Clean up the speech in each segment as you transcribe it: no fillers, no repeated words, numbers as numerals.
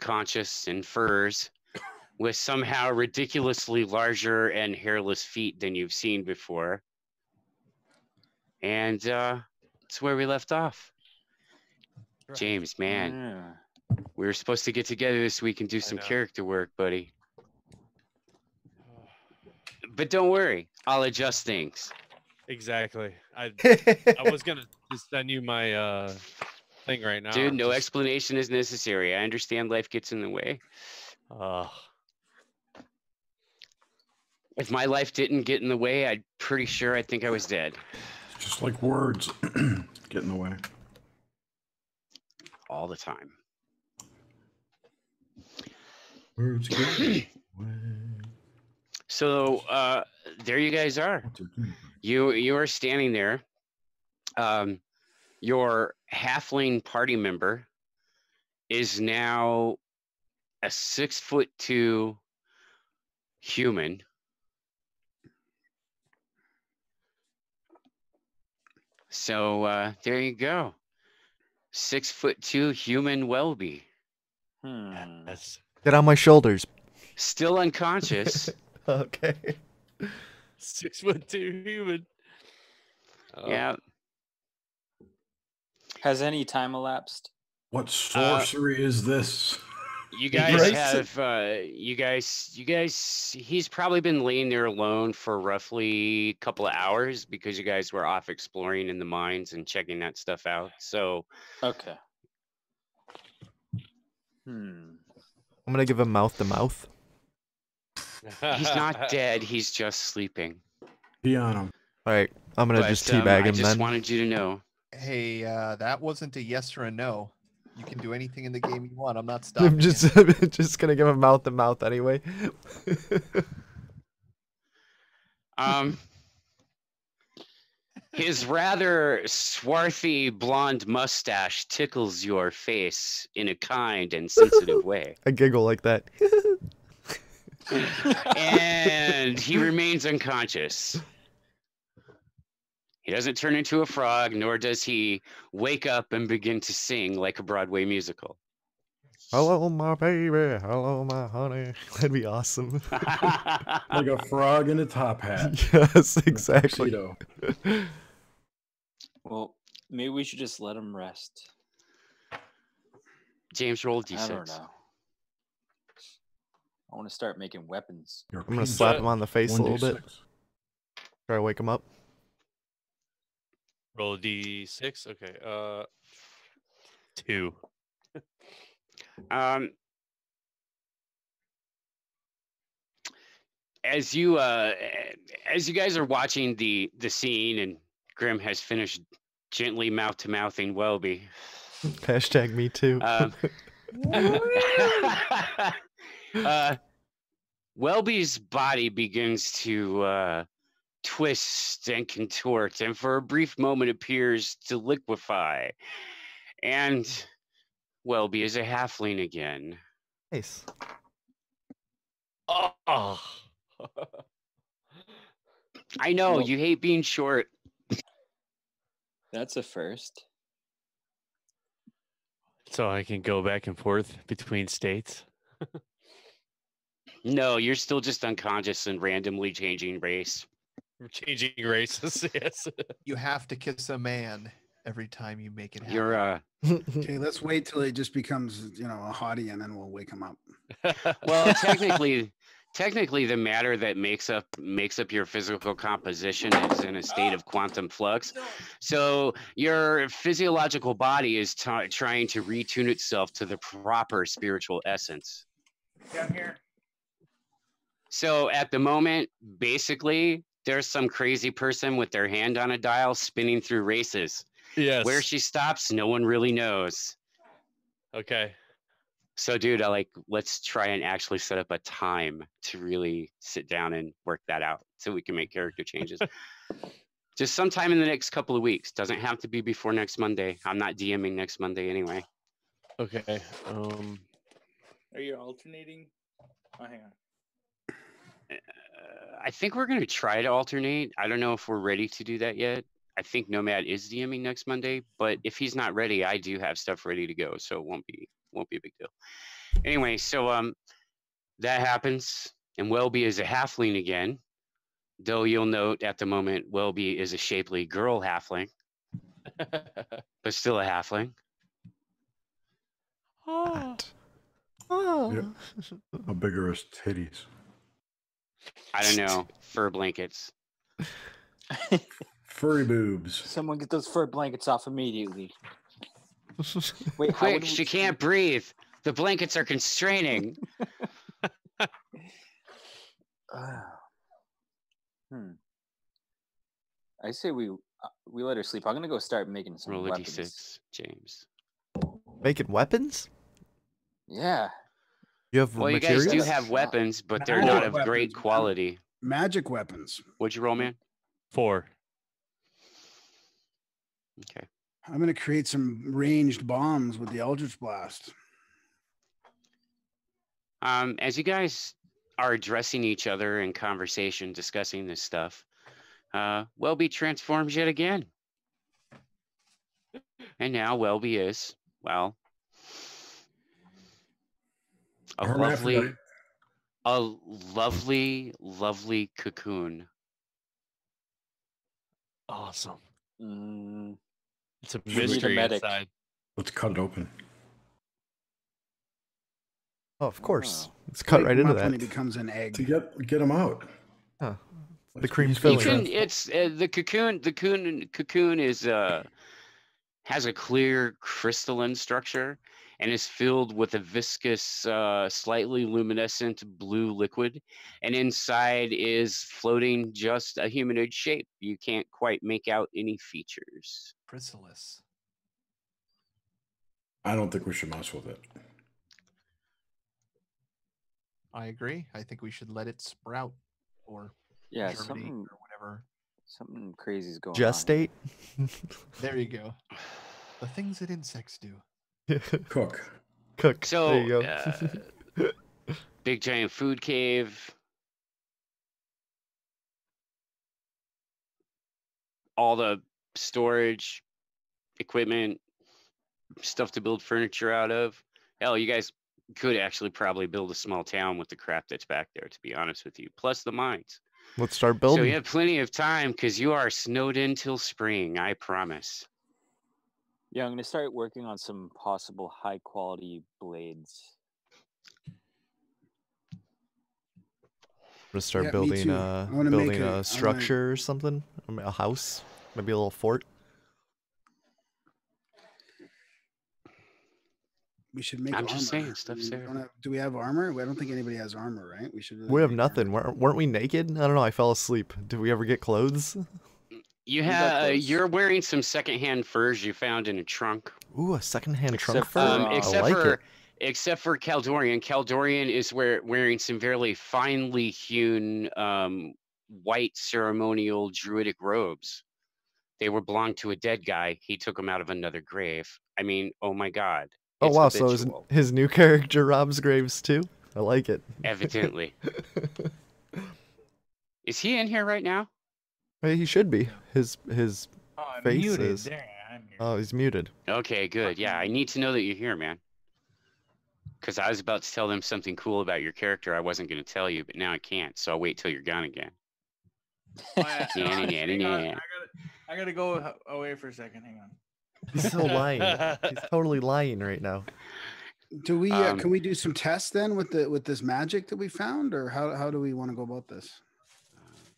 unconscious in furs with somehow ridiculously larger and hairless feet than you've seen before. And that's where we left off. James, man, we were supposed to get together this week and do some character work, buddy. But don't worry, I'll adjust things. Exactly. I was gonna just send you my thing right now. Dude, no explanation is necessary. I understand life gets in the way. If my life didn't get in the way, I'm pretty sure I think I was dead. Just like words get in the way. All the time. Words get in the way. So there you guys are. You are standing there. Your halfling party member is now a 6'2" human. So there you go. 6'2" human Welby. Get on my shoulders. Still unconscious. Okay. 6'2" human. Yeah. Has any time elapsed? What sorcery is this? You guys have, you guys, he's probably been laying there alone for roughly a couple of hours because you guys were off exploring in the mines and checking that stuff out. So, okay. I'm going to give him mouth to mouth. He's not dead. He's just sleeping. Be on him. All right. I'm going to just teabag him then. I just wanted you to know. Hey, that wasn't a yes or a no. You can do anything in the game you want. I'm not stopping. I'm just gonna give him mouth to mouth anyway. His rather swarthy blonde mustache tickles your face in a kind and sensitive way. I giggle like that. And he remains unconscious. He doesn't turn into a frog, nor does he wake up and begin to sing like a Broadway musical. Hello, my baby. Hello, my honey. That'd be awesome. Like a frog in a top hat. Yes, exactly. Well, maybe we should just let him rest. James, roll D6. I don't know. I want to start making weapons. I'm going to slap him on the face a little bit. Try to wake him up. Roll a D6. Okay. 2. As you guys are watching the scene and Grim has finished gently mouth to mouthing Welby. Hashtag me too. Welby's body begins to twist and contort, and for a brief moment appears to liquefy. And Welby is a halfling again. Nice. Oh. I know, you hate being short. That's a first. So I can go back and forth between states? No, you're still just unconscious and randomly changing race. Changing races, yes. You have to kiss a man every time you make it happen. You're Okay, let's wait till he just becomes, a hottie, and then we'll wake him up. well, technically, the matter that makes up your physical composition is in a state of quantum flux. So your physiological body is trying to retune itself to the proper spiritual essence. Down here. So at the moment, basically, there's some crazy person with their hand on a dial spinning through races. Yes. Where she stops, no one really knows. Okay. So, dude, let's try and actually set up a time to really sit down and work that out so we can make character changes. Just sometime in the next couple of weeks. Doesn't have to be before next Monday. I'm not DMing next Monday anyway. Okay. Are you alternating? Oh, hang on. I think we're going to try to alternate. I don't know if we're ready to do that yet. I think Nomad is DMing next Monday, but if he's not ready, I do have stuff ready to go, so it won't be a big deal. Anyway, so that happens, and Welby is a halfling again. Though you'll note at the moment Welby is a shapely girl halfling, but still a halfling. Hot. Oh. Yep. How big are his titties? I don't know, fur blankets. Furry boobs. Someone get those fur blankets off immediately. Wait, how Quick, would she can't breathe. The blankets are constraining. I say we let her sleep. I'm gonna go start making some Roll a weapons. d6, James. Making weapons? Yeah. You have Well, you materials? guys do have weapons, but they're not of great quality. Magic weapons. What'd you roll, man? 4. Okay. I'm going to create some ranged bombs with the Eldritch Blast. As you guys are addressing each other in conversation, discussing this stuff, Welby transforms yet again. And now Welby is, well, a Hermaphrodite. lovely cocoon. Awesome. Mm, It's a We need a mystery medic. inside. Let's cut it open. Oh, of course. Oh. It's cut right Wake him into up when he that. becomes an To egg. get him out. Huh. The Let's cream use filling. You can, it's the cocoon is has a clear crystalline structure and is filled with a viscous, slightly luminescent blue liquid, and inside is floating just a humanoid shape. You can't quite make out any features. Chrysalis. I don't think we should mess with it. I agree. I think we should let it sprout or yeah, germinate something or whatever. crazy is going Gestate. There you go. The things that insects do. Cook. Cook. So, there you go. big giant food cave. All the storage, equipment, stuff to build furniture out of. Hell, you guys could actually probably build a small town with the crap that's back there, to be honest with you. Plus the mines. Let's start So building. you have plenty of time because you are snowed in till spring, I promise. Yeah, I'm gonna start working on some possible high quality blades. I'm gonna start Yeah, me building too. I wanna make building a- I a wanna- structure or something. I mean, a house, maybe a little fort. We should make I'm armor. just saying, stuff's We there. don't have- do we have armor? I don't think anybody has armor, right? We should. We have make nothing. Weren't we naked? I don't know. I fell asleep. Did we ever get clothes? You got have clothes. you're wearing some secondhand furs you found in a trunk. Ooh, a secondhand trunk Except fur. for, I except like for it. except for Caldorian. Caldorian is wearing some fairly finely hewn white ceremonial druidic robes. They were belonged to a dead guy. He took them out of another grave. I mean, oh my god. Oh It's wow, so his, habitual, his new character robs graves too. I like it. evidently. Is he in here right now? Hey, he should be. His Oh, I'm face muted. is. There, I'm here. Oh, he's muted. Okay, good. Yeah, I need to know that you're here, man. Because I was about to tell them something cool about your character I wasn't going to tell you, but now I can't, so I'll wait till you're gone again. Oh, yeah, Yeah, hang yeah, on, yeah. I gotta go away for a second. Hang on. He's still lying. He's totally lying right now. Do we? Um, Can we do some tests then with this magic that we found, or how do we want to go about this?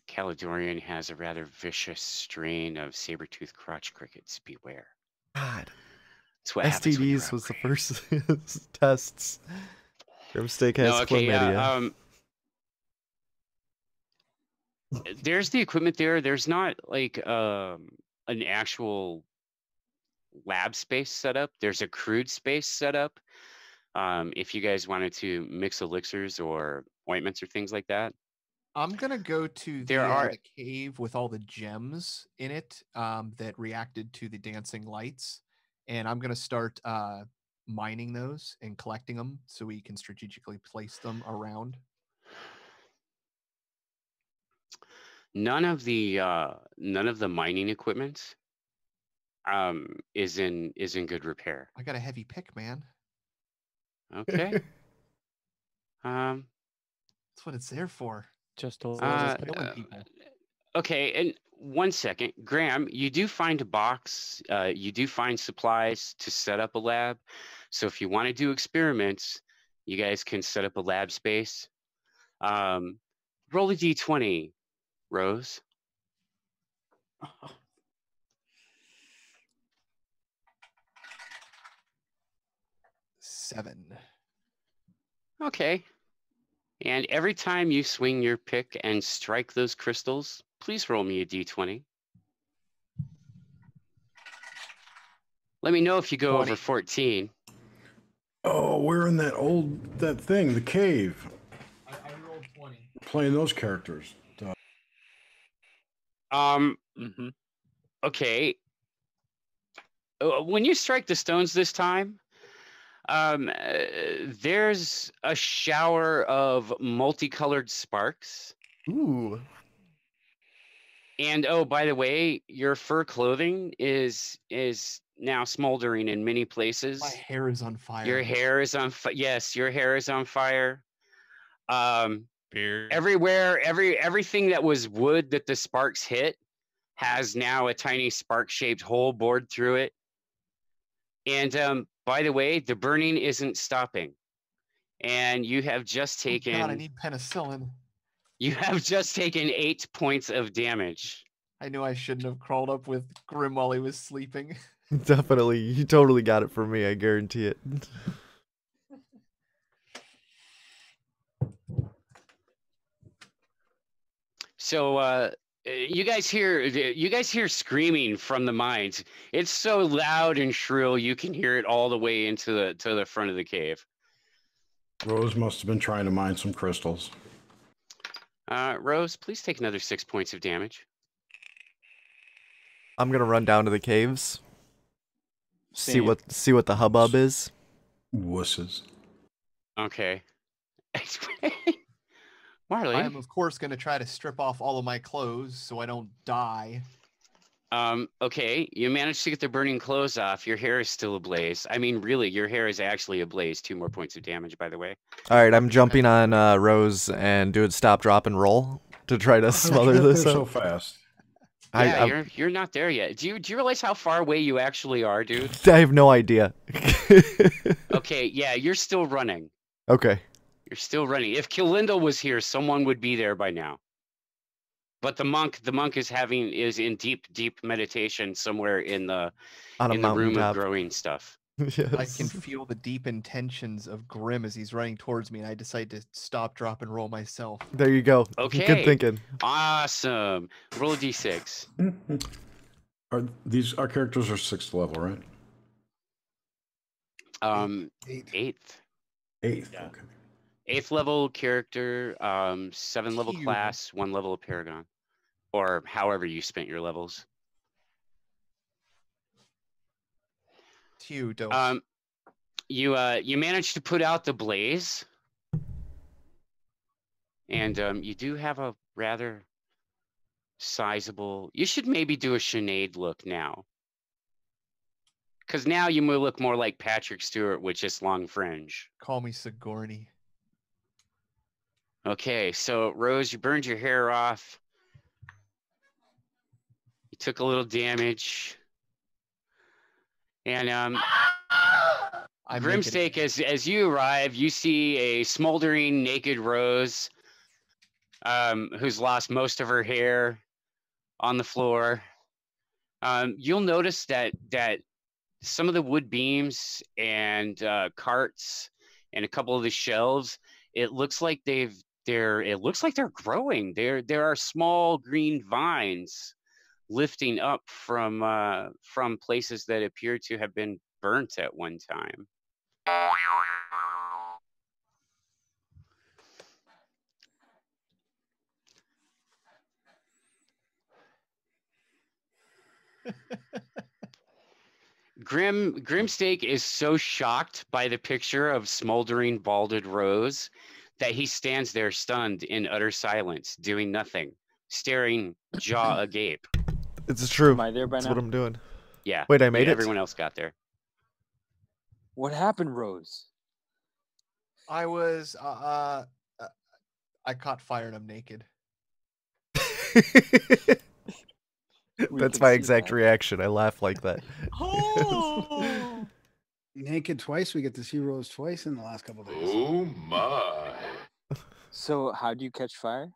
Caledonian has a rather vicious strain of saber-toothed crotch crickets. Beware. God, That's what happens when you're STDs was the upgrading. first tests. Grimstake has No, okay, chlamydia. yeah. There's the equipment there. There's not like an actual lab space set up. There's a crude space set up. If you guys wanted to mix elixirs or ointments or things like that. I'm gonna go to There are- the cave with all the gems in it that reacted to the dancing lights, and I'm gonna start mining those and collecting them so we can strategically place them around. None of the mining equipment is in good repair. I got a heavy pick, man. Okay. That's what it's there for. Just It's a not little just bit. killing people. Okay, and 1 second, Graham, you do find a box. You do find supplies to set up a lab. So if you want to do experiments, you guys can set up a lab space. Roll a d20, Rose. Seven. Okay. And every time you swing your pick and strike those crystals, please roll me a d20. Let me know if you go 20. over 14. Oh, we're in that thing, the cave. I rolled 20. Playing those characters. Mm-hmm. Okay. When you strike the stones this time, there's a shower of multicolored sparks. Ooh. And oh, by the way, your fur clothing is now smoldering in many places. My hair is on fire. Your hair is on fire. Yes, your hair is on fire. Beard. Everywhere, everything that was wood that the sparks hit has now a tiny spark-shaped hole bored through it. And by the way, the burning isn't stopping. And you have just taken. Oh God, I need penicillin. You have just taken 8 points of damage. I knew I shouldn't have crawled up with Grim while he was sleeping. Definitely. You totally got it from me. I guarantee it. So you guys hear screaming from the mines. It's so loud and shrill you can hear it all the way into the front of the cave. Rose must have been trying to mine some crystals. Rose, please take another 6 points of damage. I'm gonna run down to the caves. See Same. what the hubbub is. Wusses. Okay. Marley. I am, of course, going to try to strip off all of my clothes so I don't die. Okay, you managed to get the burning clothes off. Your hair is still ablaze. I mean, really, your hair is actually ablaze. 2 more points of damage, by the way. All right, I'm jumping on Rose and doing stop, drop, and roll to try to smother They're this so up. fast. Yeah, you're not there yet. Do you realize how far away you actually are, dude? I have no idea. Okay, yeah, you're still running. Okay. You're still running. If Kilindle was here, someone would be there by now. But the monk is in deep meditation somewhere in the room mountaintop. of growing stuff. Yes. I can feel the deep intentions of Grim as he's running towards me, and I decide to stop, drop, and roll myself. There you go. Okay. Good thinking. Awesome. Roll a d6. Our characters are 6th level, right? 8th. 8th. Yeah. Okay. 8th level character, 7 level Cute. class, 1 level of Paragon, or however you spent your levels. Dos. You managed to put out the blaze, and you do have a rather sizable. You should maybe do a Sinead look now, because now you look more like Patrick Stewart with just long fringe. Call me Sigourney. Okay, so Rose, you burned your hair off. You took a little damage. And Grimstake, as you arrive, you see a smoldering naked Rose who's lost most of her hair on the floor. You'll notice that some of the wood beams and carts and a couple of the shelves, it looks like they're growing. There are small green vines lifting up from places that appear to have been burnt at one time. Grimstake is so shocked by the picture of smoldering balded Rose that he stands there stunned in utter silence, doing nothing, staring jaw agape. It's true. Am I there by That's now? what I'm doing. Yeah. Wait, I made it? Everyone else got there. What happened, Rose? I was I caught fire and I'm naked. That's my exact reaction. I laugh like that. Oh, Naked twice. We get to see Rose twice in the last couple days. Oh my. So how do you catch fire?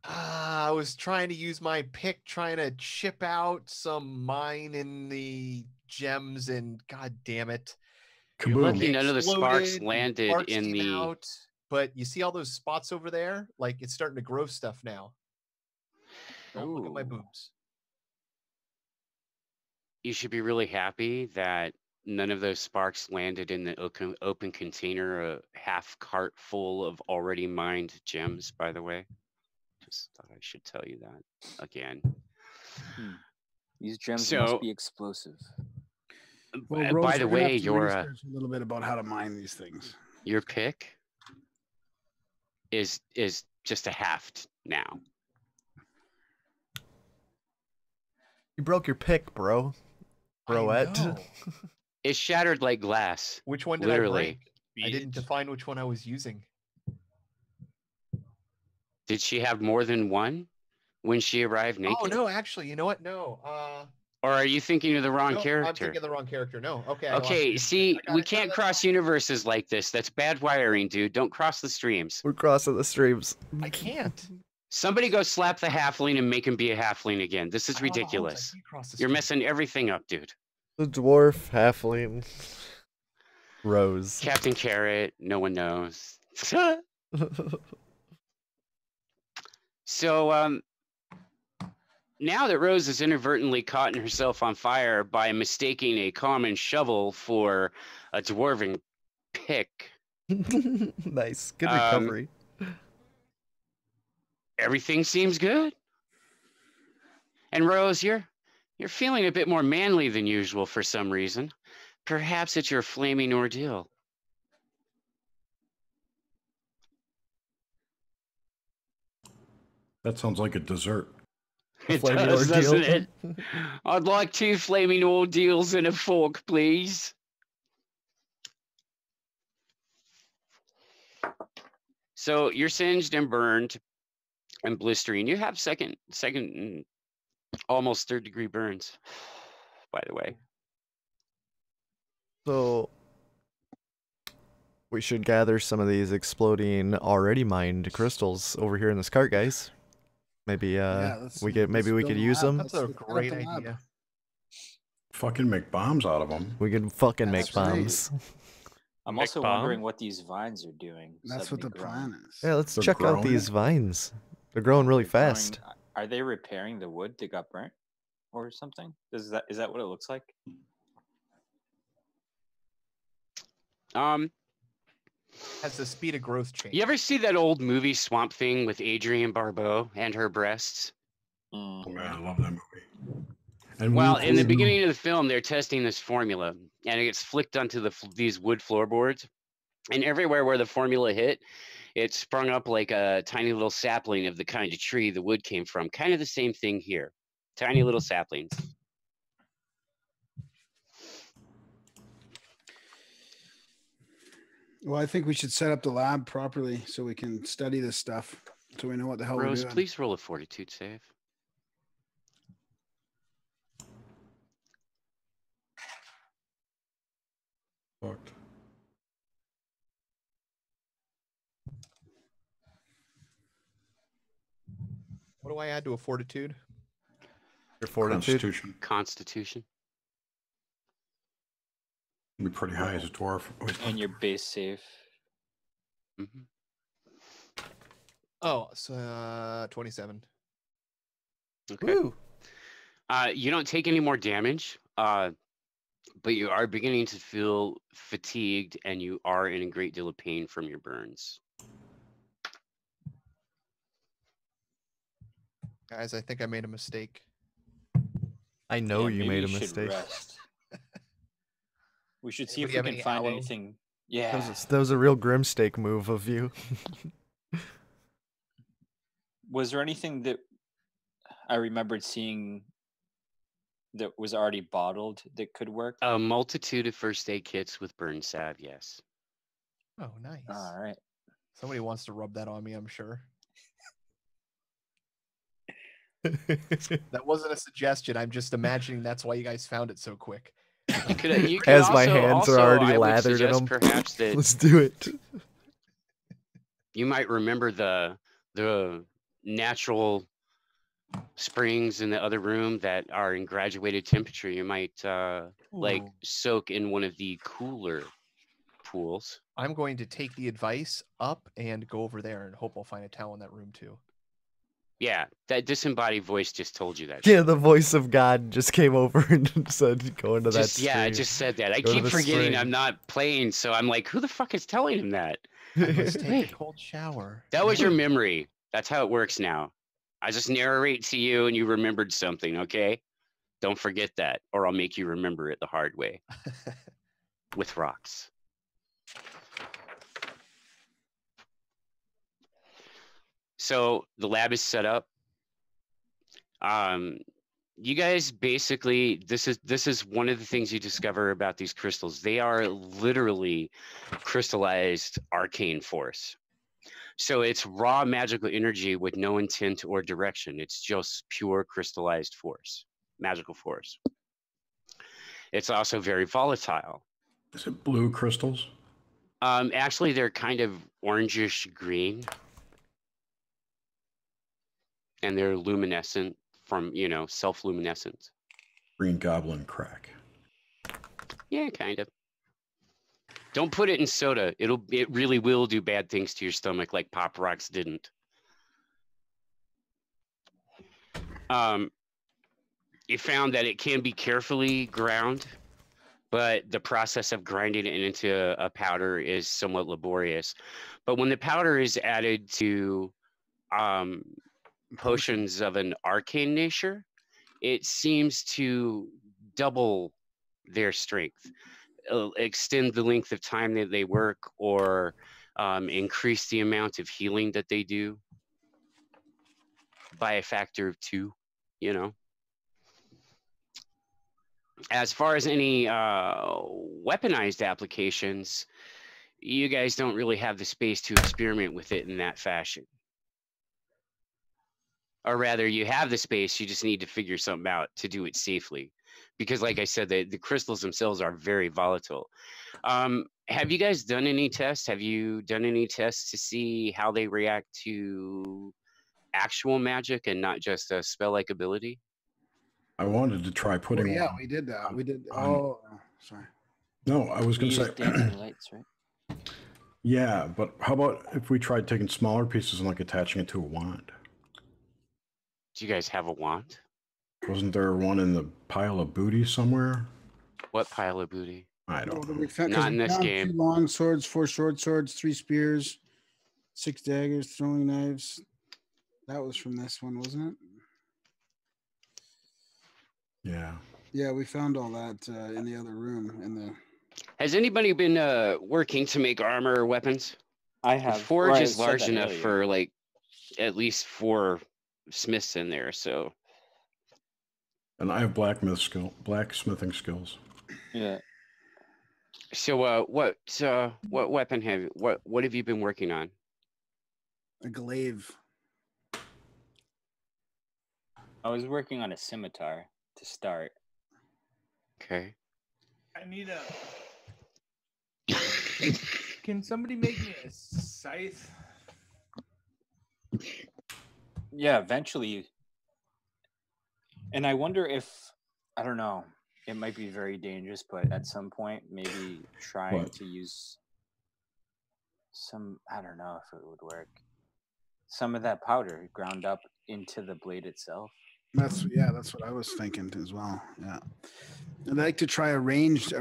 I was trying to use my pick, trying to chip out some mine in the gems, and god damn it. You're lucky They none of the sparks exploded, landed sparks in came the. out, but you see all those spots over there? Like it's starting to grow stuff now. Don't look at my Ooh. boobs. You should be really happy that none of those sparks landed in the open container, a half cart full of already mined gems, by the way. Just thought I should tell you that again. These gems So- must be explosive. Well, Rose, by the we're gonna have way, to your research a little bit about how to mine these things. your pick is just a haft now. You broke your pick, bro. Broette. know. It's shattered like glass. Which one did Literally. I break? I didn't define which one I was using. Did she have more than one when she arrived naked? Oh no, actually, you know what? No. Or are you thinking of the wrong No, I'm character? thinking of the wrong character. No. Okay. I lost Okay, it. see, I got we it. No, can't that's cross fine. universes like this. That's bad wiring, dude. Don't cross the streams. We're crossing the streams. I can't. Somebody go slap the halfling and make him be a halfling again. This is I don't have a house. I ridiculous. can't cross the You're street. messing everything up, dude. The dwarf, halfling, Rose. Captain Carrot, no one knows. So, now that Rose has inadvertently caught herself on fire by mistaking a common shovel for a dwarven pick, Nice. Good recovery. everything seems good. And Rose, you're feeling a bit more manly than usual for some reason. Perhaps it's your flaming ordeal. That sounds like a dessert. It flaming does, ordeal. doesn't it? I'd like 2 flaming ordeals and a fork, please. So you're singed and burned and blistering. You have second, almost 3rd-degree burns, by the way. So we should gather some of these exploding already mined crystals over here in this cart, guys. Maybe let's we could build use a lab. them. That's a Let's set up great the lab. idea. Fucking make bombs out of them. We can fucking make That's right. bombs. I'm Make also bomb? wondering what these vines are doing. That's what the suddenly growing. plan is. Yeah, let's They're check out growing these it? vines. They're growing really They're growing- fast. Are they repairing the wood that got burnt, or something? Is that what it looks like? Has the speed of growth changed? You ever see that old movie Swamp Thing with Adrienne Barbeau and her breasts? Oh, man, I love that movie. And we Well, in the include- beginning of the film, they're testing this formula, and it gets flicked onto these wood floorboards. And everywhere where the formula hit, it sprung up like a tiny little sapling of the kind of tree the wood came from. Kind of the same thing here. Tiny little saplings. Well, I think we should set up the lab properly so we can study this stuff, so we know what the hell we're Rose, doing. please roll a fortitude save. Fucked. What do I add to a fortitude? Your fortitude. Constitution. Constitution. Be pretty high as a dwarf. Wait, And your base save. hmm Oh, so 27. Okay. Woo. You don't take any more damage, but you are beginning to feel fatigued, and you are in a great deal of pain from your burns. Guys, I think I made a mistake. I know Yeah, you maybe made a should mistake. rest. We should see if Anybody we have can any find aloe? anything. Yeah. That was a real grimstake move of you. Was there anything that I remembered seeing that was already bottled that could work? A multitude of first aid kits with burn salve, yes. Oh, nice. All right. Somebody wants to rub that on me, I'm sure. That wasn't a suggestion. I'm just imagining that's why you guys found it so quick. You could As my also- hands are also, already I would lathered in suggest them. perhaps that Let's do it. you might remember the natural springs in the other room that are in graduated temperature. You might like Ooh. soak in one of the cooler pools. I'm going to take the advice up and go over there and hope I'll find a towel in that room too. Yeah, that disembodied voice just told you that. Yeah, the voice of God just came over and said, "Go into that Just, stream." yeah, I just said that. I Go to keep the forgetting spring. I'm not playing, so I'm like, who the fuck is telling him that? I must take Wait. a cold shower. That was your memory. That's how it works now. I just narrate to you and you remembered something, okay? Don't forget that, or I'll make you remember it the hard way with rocks. So the lab is set up. You guys basically, this is one of the things you discover about these crystals. They are literally crystallized arcane force. So it's raw magical energy with no intent or direction. It's just pure crystallized force, magical force. It's also very volatile. Is it blue crystals? Actually, they're kind of orangish green. And they're luminescent from, self-luminescent. Green goblin crack. Yeah, kind of. Don't put it in soda. It really will do bad things to your stomach like Pop Rocks didn't. You found that it can be carefully ground, but the process of grinding it into a powder is somewhat laborious. But when the powder is added to potions of an arcane nature, it seems to double their strength, extend the length of time that they work, or increase the amount of healing that they do by a factor of 2, As far as any weaponized applications, you guys don't really have the space to experiment with it in that fashion. Or rather, you have the space, you just need to figure something out to do it safely. Because like I said, the crystals themselves are very volatile. Have you guys done any tests? Have you done any tests to see how they react to actual magic and not just a spell-like ability? I wanted to try putting yeah, one. we did that. We did. on- Oh, sorry. No, I was We going to use say. dancing lights, right? Yeah, but how about if we tried taking smaller pieces and like attaching it to a wand? Do you guys have a wand? Wasn't there one in the pile of booty somewhere? What pile of booty? I don't know. We found, Not in we this found game. 2 long swords, 4 short swords, 3 spears, 6 daggers, throwing knives. That was from this one, wasn't it? Yeah. Yeah, we found all that in the other room. Has anybody been working to make armor or weapons? I The have. forge or I is said large that enough earlier. for like at least 4 smiths in there, so And I have blacksmithing skills. Yeah. so what weapon what have you been working on? A glaive. I was working on a scimitar to start. Okay. I need a. Can somebody make me a scythe? Yeah, eventually. And I wonder if, I don't know, it might be very dangerous, but at some point, maybe trying What? to use some, I don't know if it would work. Some of that powder ground up into the blade itself. That's what I was thinking as well. Yeah. I'd like to try a ranged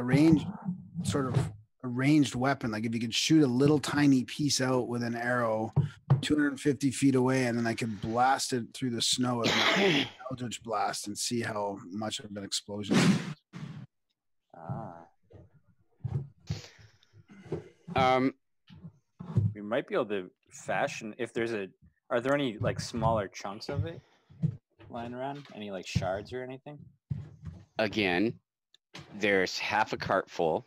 weapon. Like if you could shoot a little tiny piece out with an arrow 250 feet away, and then I could blast it through the snow as my Eldritch Blast and see how much of an explosion. We might be able to fashion, if there's are there any like smaller chunks of it lying around? Any like shards or anything? Again, there's half a cart full.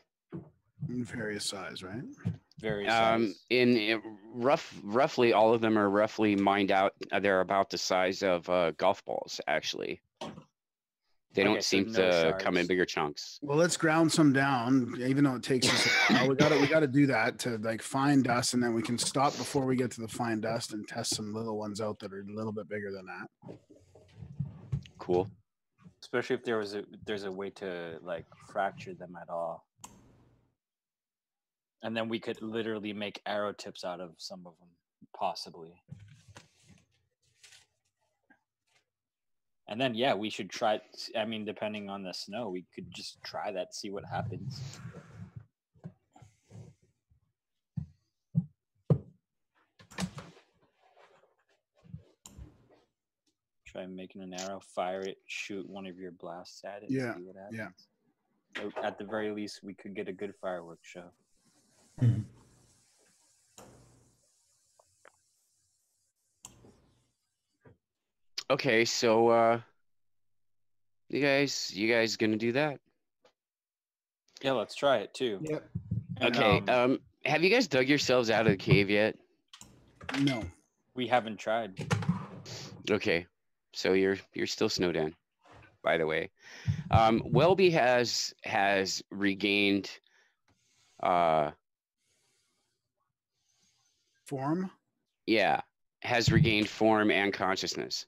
In various size, right? Various size. Roughly all of them are roughly mined out. They're about the size of golf balls, actually. They Okay, don't so seem no to come in shards. bigger chunks. Well, let's ground some down, even though it takes us a while. We gotta do that to like fine dust, and then we can stop before we get to the fine dust and test some little ones out that are a little bit bigger than that. Cool. Especially if there's a way to like fracture them at all. And then we could literally make arrow tips out of some of them, possibly. And then, yeah, we should try. I mean, depending on the snow, we could just try that, see what happens. Try making an arrow, fire it, shoot one of your blasts at it, Yeah, see what happens. yeah. Or at the very least, we could get a good fireworks show. Mhm. Okay, so you guys gonna do that? Yeah, let's try it too. Yep. Okay. Have you guys dug yourselves out of the cave yet? No. We haven't tried. Okay, so you're still snowed in. By the way, Welby has regained Form. yeah, has regained form and consciousness,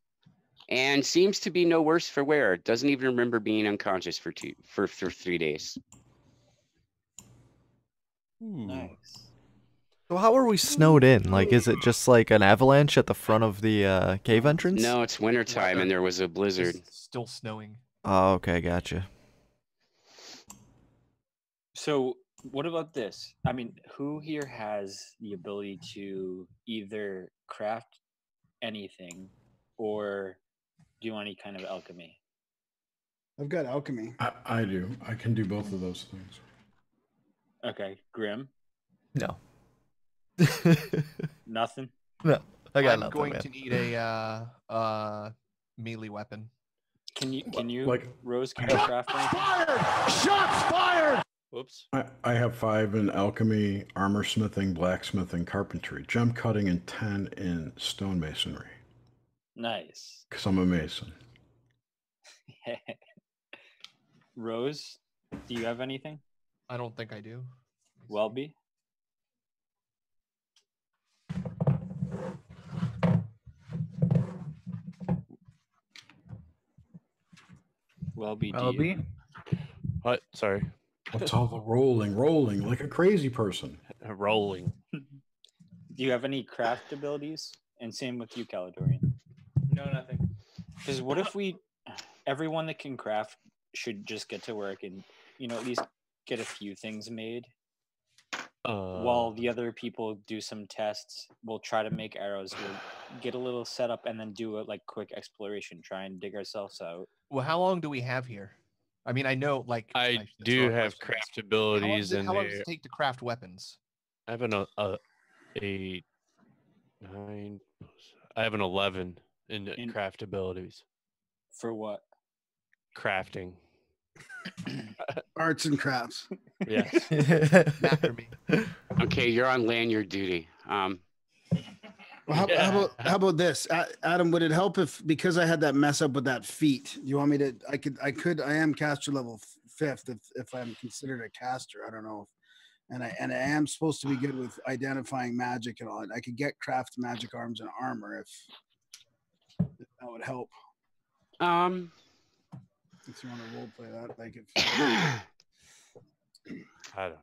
and seems to be no worse for wear. Doesn't even remember being unconscious for 3 days. Nice. So how are we snowed in? Like, is it just like an avalanche at the front of the cave entrance? No, it's wintertime and there was a blizzard. It's still snowing. Oh, okay, gotcha. So, what about this? I mean, who here has the ability to either craft anything or do any kind of alchemy? I've got alchemy. I do. I can do both of those things. Okay, Grim, No. nothing. No, I got I'm nothing, going man. to need a melee weapon. Can you, Like- Rose, can you craft anything? Shots fired! Whoops. I have 5 in alchemy, armor smithing, blacksmithing, carpentry, gem cutting, and 10 in stonemasonry. Nice. Because I'm a mason. Rose, do you have anything? I don't think I do. Welby? Welby, do you? What? Sorry. What's all the rolling like a crazy person? Rolling. Do you have any craft abilities? And same with you, Caledorian. No, nothing. Because what if everyone that can craft should just get to work and, at least get a few things made while the other people do some tests. We'll try to make arrows. We'll get a little setup and then do a quick exploration, try and dig ourselves out. Well, how long do we have here? I mean, I know, like I do have craft abilities in How long does there. it take to craft weapons? I have an 11 in craft abilities. For what? Crafting. Arts and crafts. Yes. Macrame. Okay, you're on lanyard duty. Well, how about this, Adam? Would it help if, because I had that mess up with that feat? You want me to? I am caster level 5th if I'm considered a caster. I don't know, and I am supposed to be good with identifying magic and all that. I could get craft magic arms and armor if that would help. If you want to role play that, like if I don't know.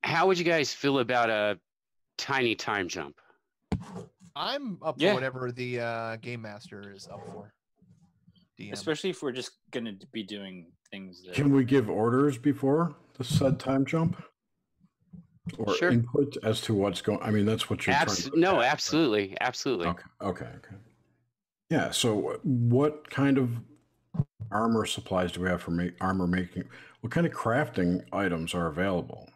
How would you guys feel about a tiny time jump? I'm up for Yeah. whatever the game master is up for. DM. Especially if we're just going to be doing things that... Can we give orders before the said time jump? Or Sure. input as to what's going? I mean, that's what you're trying to No, attack, right? absolutely. Okay. Yeah. So, what kind of armor supplies do we have for armor making? What kind of crafting items are available?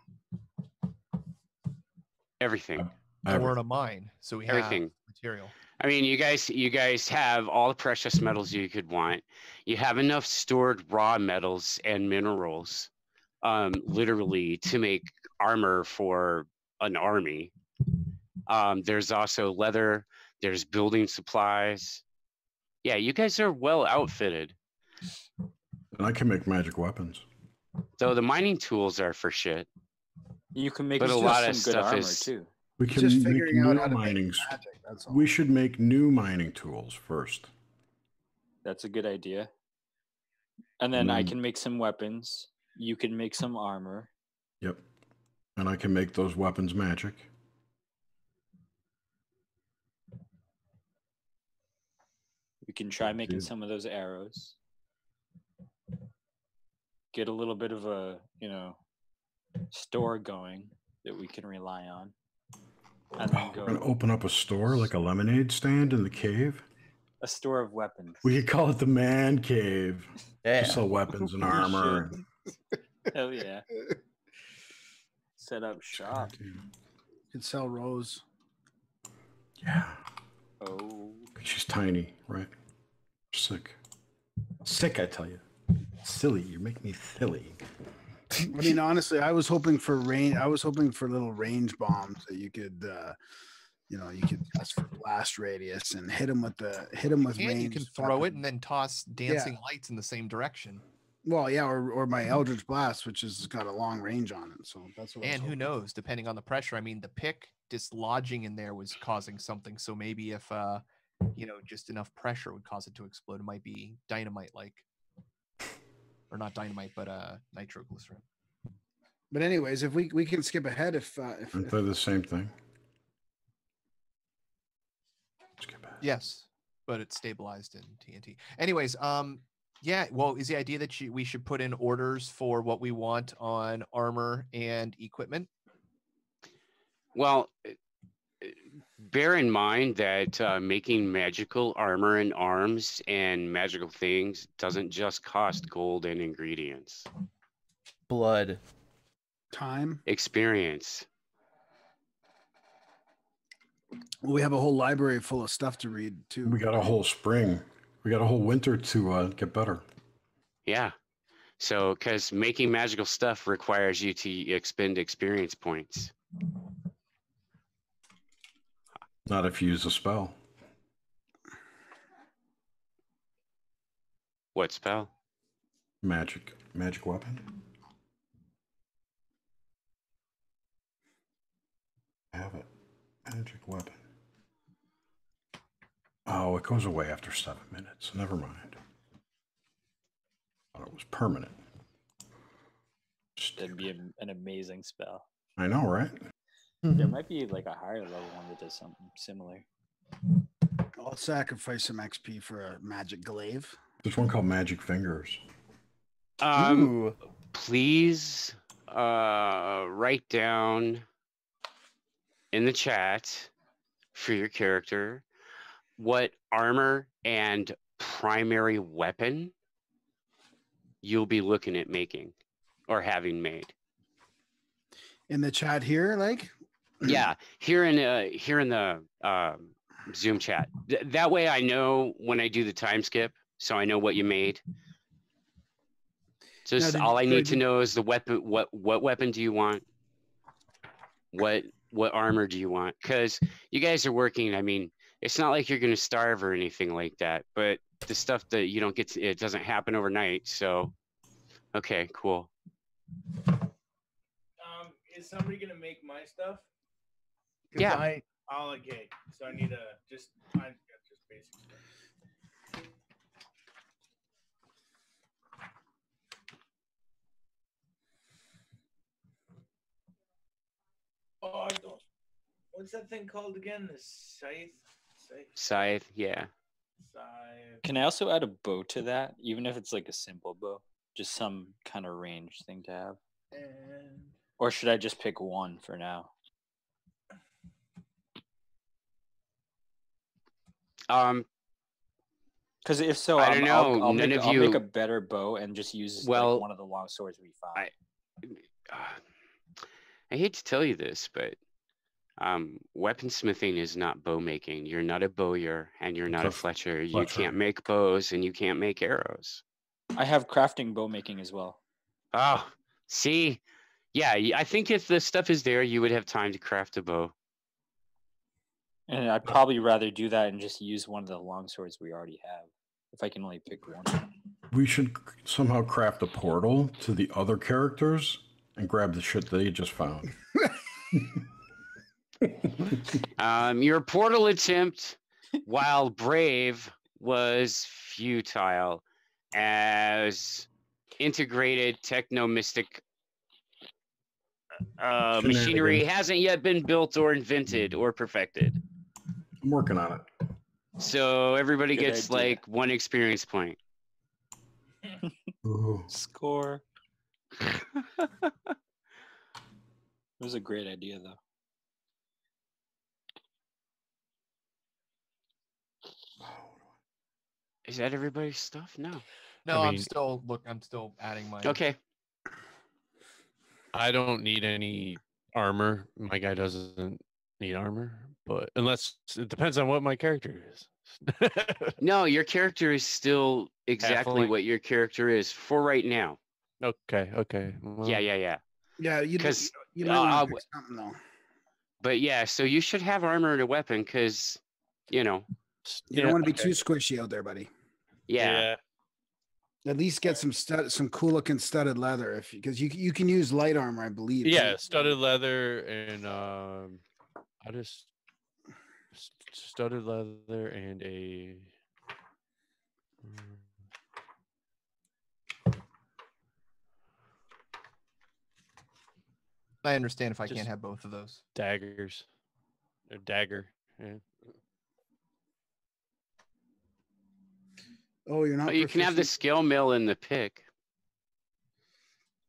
Everything. We're in a mine, so we have Everything. material. I mean, you guys have all the precious metals you could want. You have enough stored raw metals and minerals, literally, to make armor for an army. There's also leather. There's building supplies. Yeah, you guys are well outfitted. And I can make magic weapons. So the mining tools are for shit. You can make But a some lot of good stuff armor is- too. We can Just make figuring out new how to make mining. magic. That's all. We should make new mining tools first. That's a good idea. And then I can make some weapons. You can make some armor. Yep. And I can make those weapons magic. We can try making some of those arrows. Get a little bit of a, store going that we can rely on. And then We're going to open up a store, like a lemonade stand in the cave. a store of weapons. We could call it the man cave. Yeah. Just sell weapons and armor. Hell yeah. Set up shop. Could sell Rose. Yeah. Oh. She's tiny, right? Sick. Sick, I tell you. Silly. You make me silly. I mean, honestly, I was hoping for range. I was hoping for little range bombs that you could, you could test for blast radius and hit them with And range. you can throw it and then toss dancing lights in the same direction. Well, yeah, or my Eldritch Blast, which has got a long range on it. So that's what. And who knows, depending on the pressure. I mean, the pick dislodging in there was causing something. So maybe if just enough pressure would cause it to explode, it might be dynamite-like, or not dynamite, but nitroglycerin. But anyways, if we can skip ahead, if Aren't they the same thing? Skip ahead. Yes, but it's stabilized in TNT. Anyways, yeah. Well, is the idea that we should put in orders for what we want on armor and equipment? Well, bear in mind that making magical armor and arms and magical things doesn't just cost gold and ingredients. Blood. time, Experience. we have a whole library full of stuff to read too. We got a whole spring. We got a whole winter to get better. Yeah. So, because making magical stuff requires you to expend experience points. Not if you use a spell. What spell? Magic weapon. Have it. Magic weapon. Oh, it goes away after 7 minutes. Never mind. Thought it was permanent. That'd be an amazing spell. I know, right? There might be like a higher level one that does something similar. I'll sacrifice some XP for a magic glaive. There's one called Magic Fingers. Ooh. Please write down in the chat for your character what armor and primary weapon you'll be looking at making or having made. In the chat here, like? Yeah, here in the Zoom chat. That way I know when I do the time skip, so I know what you made. Just all I need to know is the weapon. What weapon do you want? What armor do you want? Because you guys are working. I mean, it's not like you're going to starve or anything like that. But the stuff that you don't get, it doesn't happen overnight. So, okay, cool. Is somebody gonna make my stuff? Yeah. Oh, okay. So I need just basic stuff. Oh, I don't. What's that thing called again? The scythe. Scythe, yeah. Scythe. Can I also add a bow to that, even if it's like a simple bow, just some kind of range thing to have? And Or should I just pick one for now? Because if so, I don't know. I'll None make, of I'll you. make a better bow and just use Well, like one of the long swords we found. I hate to tell you this, but weaponsmithing is not bow making. You're not a bowyer and you're not a fletcher. You can't make bows and you can't make arrows. I have crafting bow making as well. Oh, see, Yeah, I think if the stuff is there, you would have time to craft a bow. And I'd probably rather do that and just use one of the long swords we already have, if I can only pick one. We should somehow craft a portal to the other characters and grab the shit they just found. Your portal attempt, while brave, was futile, as integrated techno-mystic machinery hasn't yet been built or invented or perfected. I'm working on it. So everybody Good gets idea. like 1 experience point. Ooh. Score. It was a great idea, though. Is that everybody's stuff? No. No, I I'm mean- still adding my. Okay. I don't need any armor. My guy doesn't need armor, but unless it depends on what my character is. No, your character is still exactly Halfling. what your character is for right now. Okay. Well, Yeah. Yeah, you 'Cause, you might want uh, to pick something though. But yeah, so you should have armor and a weapon because, You don't want to be okay. too squishy out there, buddy. yeah. At least get some cool looking studded leather, because you can use light armor, I believe. Yeah, right? studded leather and I just studded leather and a I understand if I Just- can't have both of those. daggers. A dagger. Yeah. Oh, you're not. Oh, you can have the proficient- skill mill and the pick.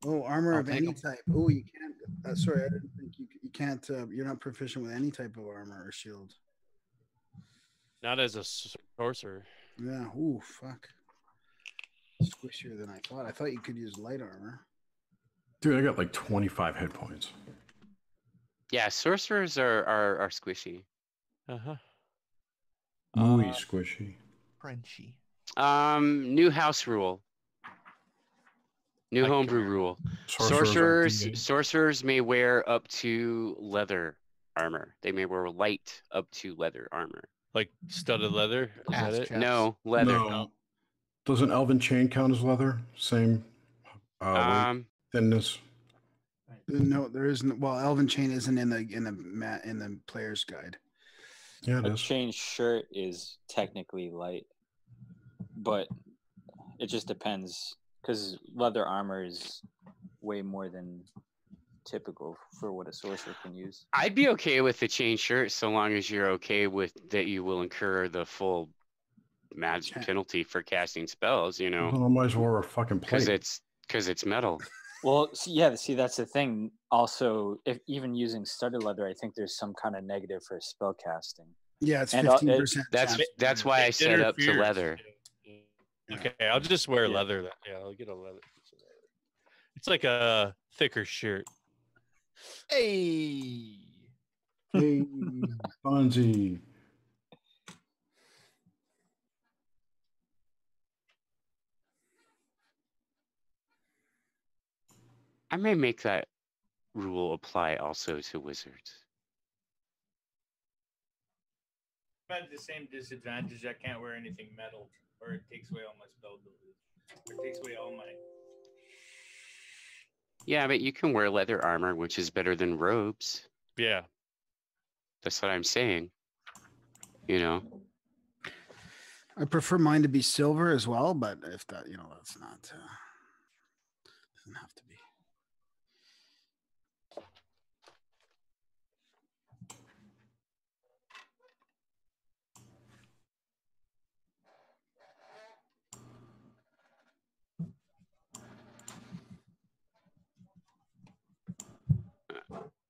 Oh, armor I'll of take any 'em. type. Oh, you can't. Sorry, I didn't think you can't. You're not proficient with any type of armor or shield. Not as a sorcerer. Yeah. Ooh, fuck. Squishier than I thought. I thought you could use light armor. Dude, I got like 25 hit points. Yeah, sorcerers are squishy. Uh-huh. Ooey squishy. Frenchy. New house rule. New Like- homebrew rule. Sorcerers are D8. Sorcerers may wear up to leather armor. They may wear light up to leather armor. Like studded leather. Is Ass that it? check. No, leather. No. Doesn't elven chain count as leather? Same weight, Um, thinness. No, there isn't. Well, Elven Chain isn't in the player's guide. Yeah, it A is. chain shirt is technically light, but it just depends because leather armor is way more than typical for what a sorcerer can use. I'd be okay with the chain shirt so long as you're okay with that you will incur the full magic penalty for casting spells, you know, Well, I might as well wear a fucking because plate. it's metal. Well, see, that's the thing. Also, if even using studded leather, I think there's some kind of negative for spell casting. Yeah, it's And, 15%. That's why I It set up to interferes. leather. Yeah. Okay, I'll just wear Yeah. leather. Yeah, I'll get a leather. It's like a thicker shirt. Hey. Hey, Fonzie. I may make that rule apply also to wizards. I'm at the same disadvantage. I can't wear anything metal, or it takes away all my spell abilities. Or it takes away all my. Yeah, but you can wear leather armor, which is better than robes. Yeah. That's what I'm saying. You know, I prefer mine to be silver as well, but if that, that's not. Doesn't have to be.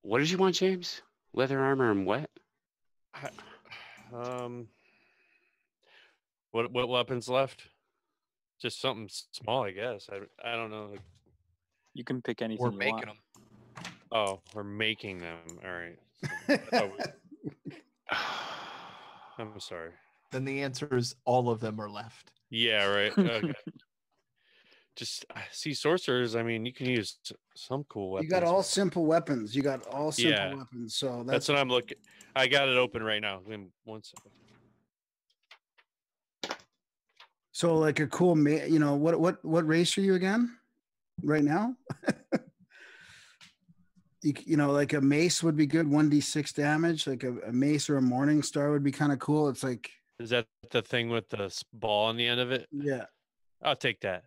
what did you want, James? Leather armor and what? What weapons left? Just something small, I guess. I don't know. You can pick anything We're you making want. them. Oh, we're making them. All right. I thought I'm sorry. Then the answer is all of them are left. Yeah, right. Okay. just see sorcerers. I mean, you can use some cool weapons. You got all simple weapons. You got all simple Yeah. weapons. So That's what I'm looking. I got it open right now. Give me 1 second. So like a cool, you know, what race are you again? Right now? You know, like a mace would be good. 1d6 damage. Like a mace or a morning star would be kind of cool. It's like, Is that the thing with the ball on the end of it? yeah. I'll take that.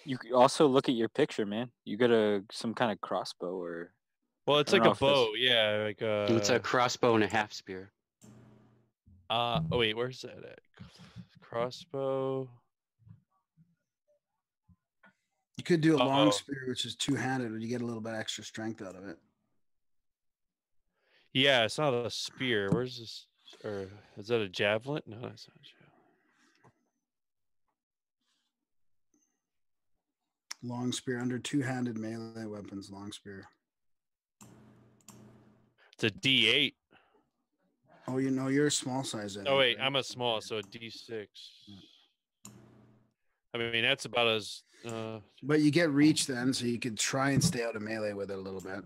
You could also look at your picture, man. You got some kind of crossbow or. Well, it's I like don't know a if that's- bow. Yeah, like It's a crossbow and a half spear. Oh wait, where's that at? Crossbow. You could do a long Uh-oh. spear, which is two-handed, but you get a little bit extra strength out of it. Yeah, it's not a spear. Where's this? Or is that a javelin? No, that's not a javelin. Long spear under two-handed melee weapons. Long spear. It's a D8. Oh, you know, you're a small size. Oh wait, I'm a small, so a D6. I mean, that's about as. But you get reach then, so you could try and stay out of melee with it a little bit.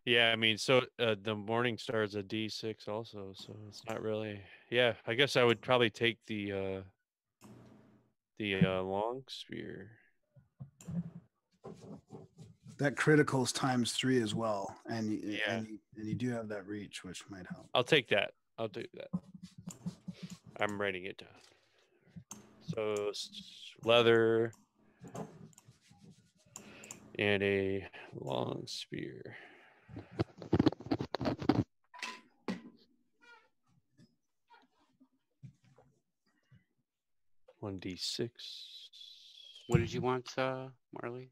Yeah, I mean, so the morning star is a D6 also, so it's not really. Yeah, I guess I would probably take the long spear. That critical's ×3 as well, and Yeah. and you do have that reach, which might help. I'll take that. I'll do that. I'm writing it down. So leather and a long spear. One D6. What did you want, Marley?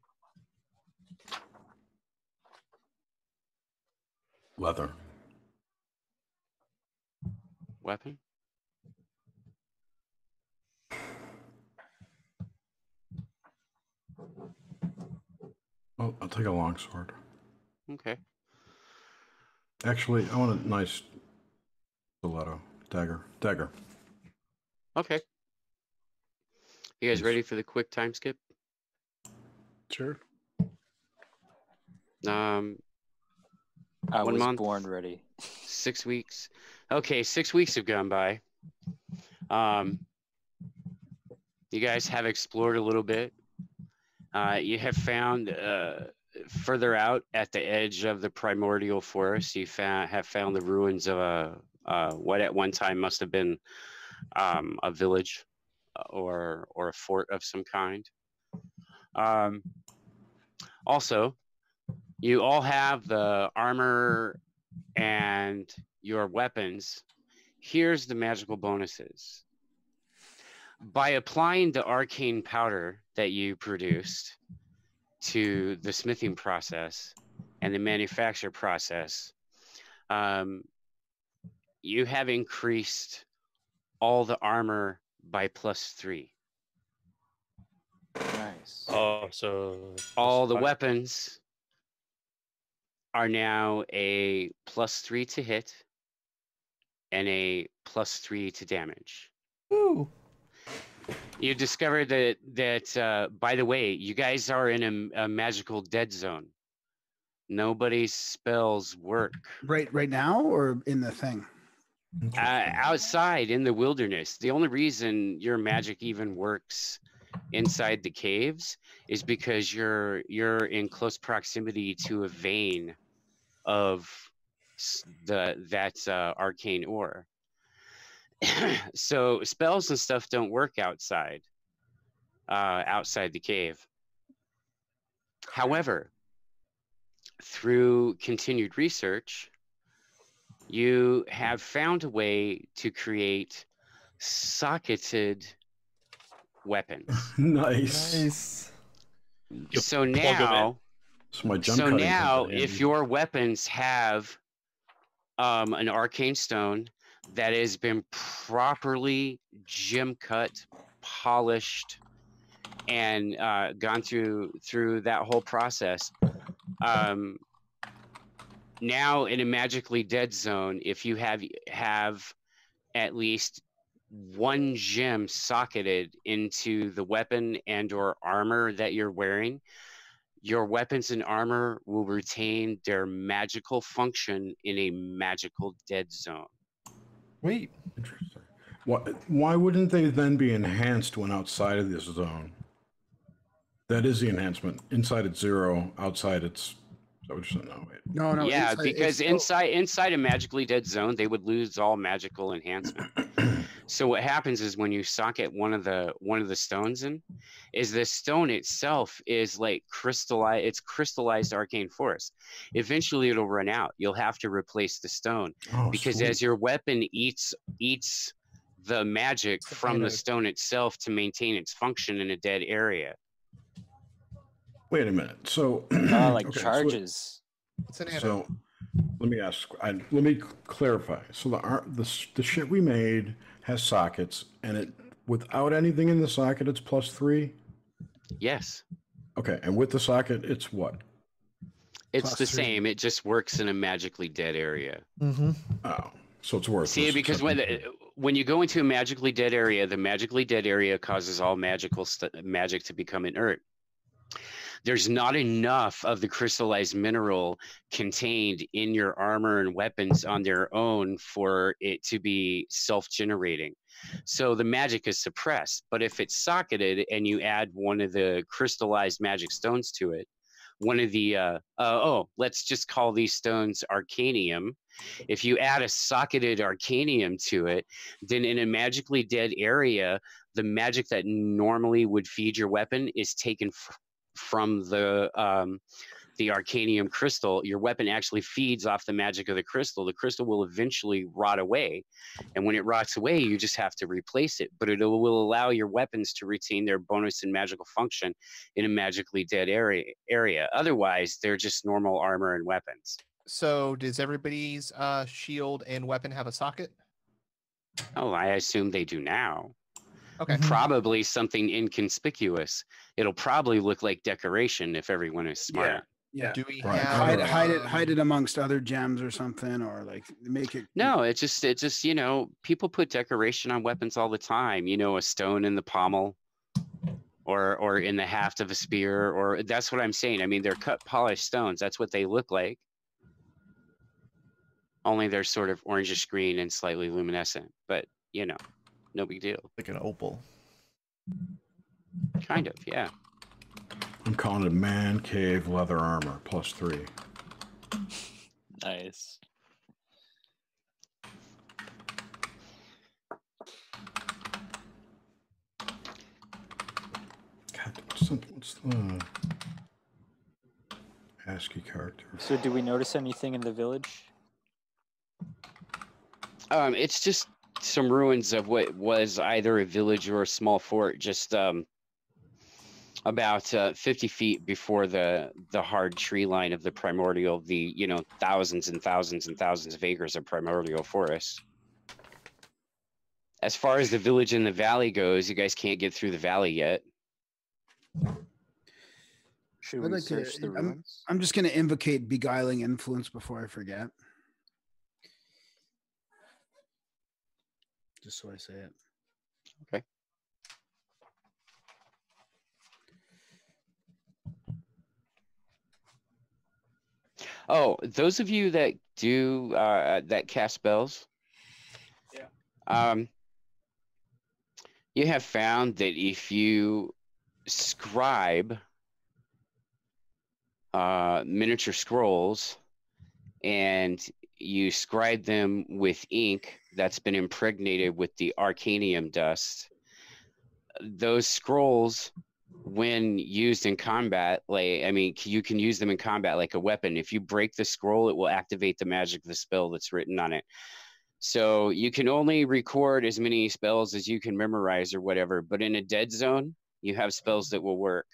Leather. Weapon? Oh, I'll take a long sword. Okay. Actually, I want a nice stiletto. Dagger. Okay. You guys Please. ready for the quick time skip? Sure. I 1 was month. born ready. 6 weeks. Okay, 6 weeks have gone by. You guys have explored a little bit. You have found further out at the edge of the primordial forest, you have found the ruins of what at one time must have been a village or a fort of some kind. Also, you all have the armor and your weapons. Here's the magical bonuses. By applying the arcane powder that you produced to the smithing process and the manufacture process, you have increased all the armor by +3. Nice. Oh, so all the weapons are now a +3 to hit and a +3 to damage. Ooh. You discovered that by the way, you guys are in a magical dead zone. Nobody's spells work. Right now, or in the thing? Outside in the wilderness. The only reason your magic even works inside the caves is because you're in close proximity to a vein of that arcane ore. So spells and stuff don't work outside the cave. However, through continued research, you have found a way to create socketed weapons. Nice. So now, So my jump cutting comes in if handy. your weapons have an arcane stone that has been properly gem cut, polished, and gone through that whole process, now in a magically dead zone, if you have at least one gem socketed into the weapon and or armor that you're wearing, your weapons and armor will retain their magical function in a magical dead zone. Wait. Interesting. Why wouldn't they then be enhanced when outside of this zone? That is the enhancement. Inside it's 0, outside it's. Is that what you're saying? No, wait. No, Yeah, inside- because it's still- inside a magically dead zone, they would lose all magical enhancement. So what happens is when you socket one of the stones in, is the stone itself is like crystallized. It's crystallized arcane force. Eventually, it'll run out. You'll have to replace the stone Oh, because sweet. as your weapon eats the magic from the stone itself to maintain its function in a dead area. Wait a minute. So, Like okay, charges. It's an antidote. So, let me ask. Let me clarify. So the shit we made has sockets, and it without anything in the socket, it's +3. Yes, Okay, and with the socket, it's what? it's Plus the 3. same. It just works in a magically dead area. Mm-hmm. Oh, so it's worthless. See, because when you go into a magically dead area, the magically dead area causes all magic to become inert. There's not enough of the crystallized mineral contained in your armor and weapons on their own for it to be self-generating. So the magic is suppressed. But if it's socketed and you add one of the crystallized magic stones to it, one of the let's just call these stones arcanium. If you add a socketed arcanium to it, then in a magically dead area, the magic that normally would feed your weapon is taken from the arcanium crystal. Your weapon actually feeds off the magic of the crystal. The crystal will eventually rot away, and when it rots away, you just have to replace it. But it will allow your weapons to retain their bonus and magical function in a magically dead area. Otherwise, they're just normal armor and weapons. So does everybody's shield and weapon have a socket? Oh, I assume they do now. Okay. Probably something inconspicuous. It'll probably look like decoration if everyone is smart. Yeah. Do we Right. have Hide it amongst other gems or something, or like make it. No, it's just people put decoration on weapons all the time. A stone in the pommel, or in the haft of a spear, or that's what I'm saying. I mean, they're cut polished stones. That's what they look like. Only they're sort of orangish green and slightly luminescent, but no big deal. Like an opal. Kind of, yeah. I'm calling it man cave leather armor +3. Nice. God, what's the ASCII character? So, do we notice anything in the village? It's just some ruins of what was either a village or a small fort, just about 50 feet before the hard tree line of the primordial, thousands and thousands and thousands of acres of primordial forest. As far as the village in the valley goes, you guys can't get through the valley yet. Should I'd we like to- search the ruins? I'm just going to invocate beguiling influence before I forget. Just so I say it. Okay. Oh, those of you that do that cast spells, you have found that if you scribe miniature scrolls and you scribe them with ink that's been impregnated with the arcanium dust, those scrolls, when used in combat, you can use them in combat like a weapon. If you break the scroll, it will activate the magic of the spell that's written on it. So you can only record as many spells as you can memorize or whatever, but in a dead zone, you have spells that will work.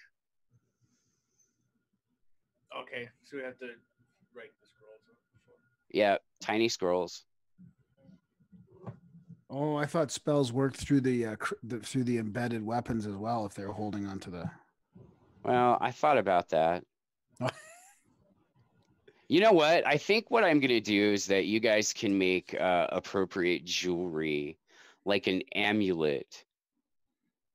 Okay, so we have to write the scrolls before. Yeah, tiny scrolls. Oh, I thought spells worked through through the embedded weapons as well if they're holding onto the. Well, I thought about that. You know what? I think what I'm going to do is that you guys can make appropriate jewelry, like an amulet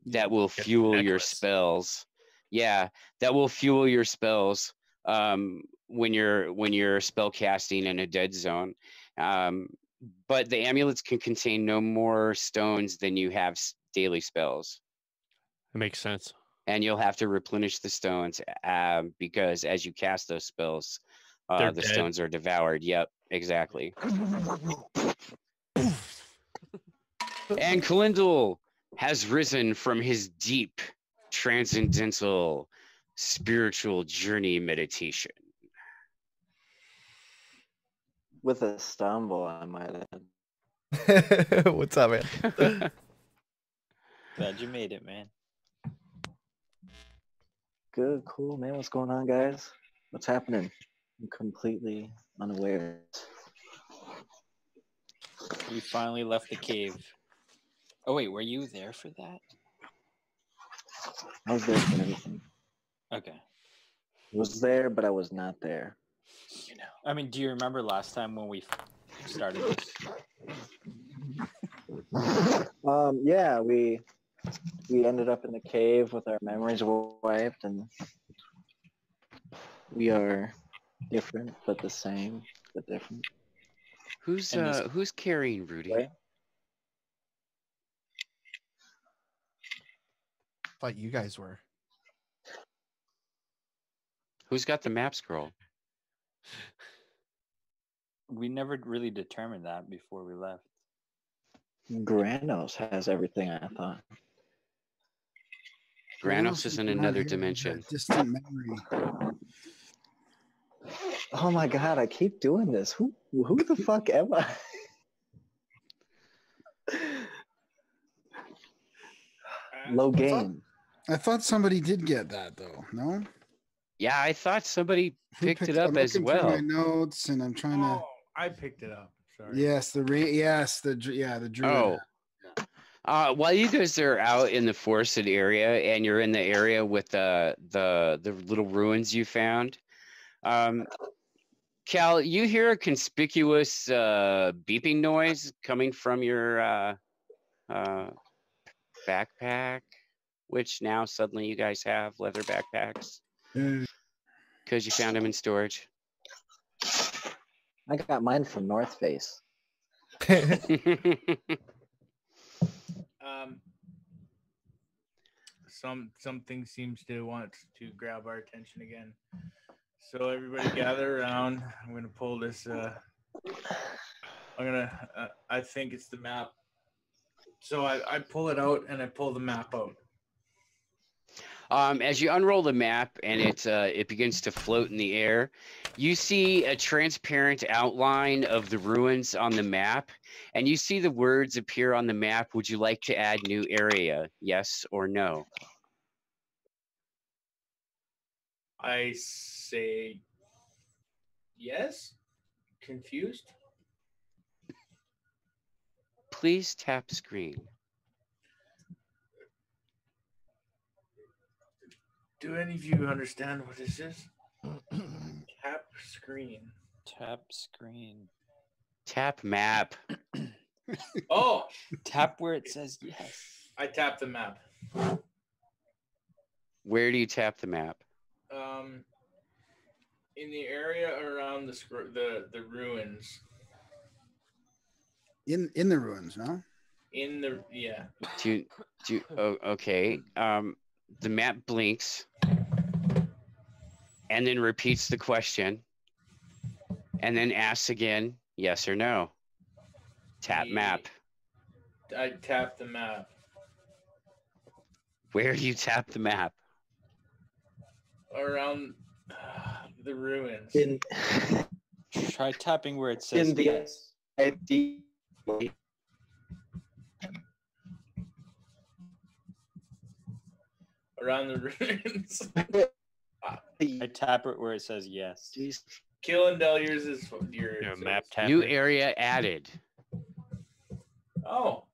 that will Get a fuel your necklace. spells. Yeah, that will fuel your spells when you're spell casting in a dead zone. But the amulets can contain no more stones than you have daily spells. It makes sense. And you'll have to replenish the stones because as you cast those spells, They're the dead. stones are devoured. Yep, exactly. And Kalindal has risen from his deep, transcendental, spiritual journey meditation. With a stumble, I might add. What's up, man? Glad you made it, man. Good, cool, man. What's going on, guys? What's happening? I'm completely unaware. We finally left the cave. Oh wait, were you there for that? I was there for everything. Okay. I was there, but I was not there. You know. I mean, do you remember last time when we started this? Yeah, we ended up in the cave with our memories wiped, and we are different but the same, but different. Who's carrying Rudy? Right? Thought you guys were. Who's got the map scroll? We never really determined that before we left. Granos has everything, I thought. Granos is in not another here, dimension. that distant memory. Oh my god, I keep doing this. Who the fuck am I? Low game. I thought somebody did get that though. No, Yeah, I thought somebody Who picked it up I'm as looking through well. my notes, and I'm trying to. Oh, I picked it up. Sorry. Yes, the druid. Oh. While you guys are out in the forested area and you're in the area with the little ruins you found, Cal, you hear a conspicuous beeping noise coming from your backpack, which now suddenly you guys have leather backpacks because you found them in storage. I got mine from North Face. Something seems to want to grab our attention again. So everybody gather around. I'm gonna pull this. I think it's the map. So I pull it out and I pull the map out. As you unroll the map and it begins to float in the air, you see a transparent outline of the ruins on the map, and you see the words appear on the map. Would you like to add new area? Yes or no? I say yes. Confused. Please tap screen. Do any of you understand what this is? Tap screen. Tap screen. Tap map. Oh, Tap where it says yes. I tapped the map. Where do you tap the map? In the area around the ruins. In the ruins, no? Oh, okay. The map blinks and then repeats the question and then asks again, yes or no. Tap map. I tapped the map. Where do you tap the map? Around the ruins. Try tapping where it says In the yes. ID. Around the ruins. I tap it where it says yes. Killendale, yours is your map tap. New area added. Oh.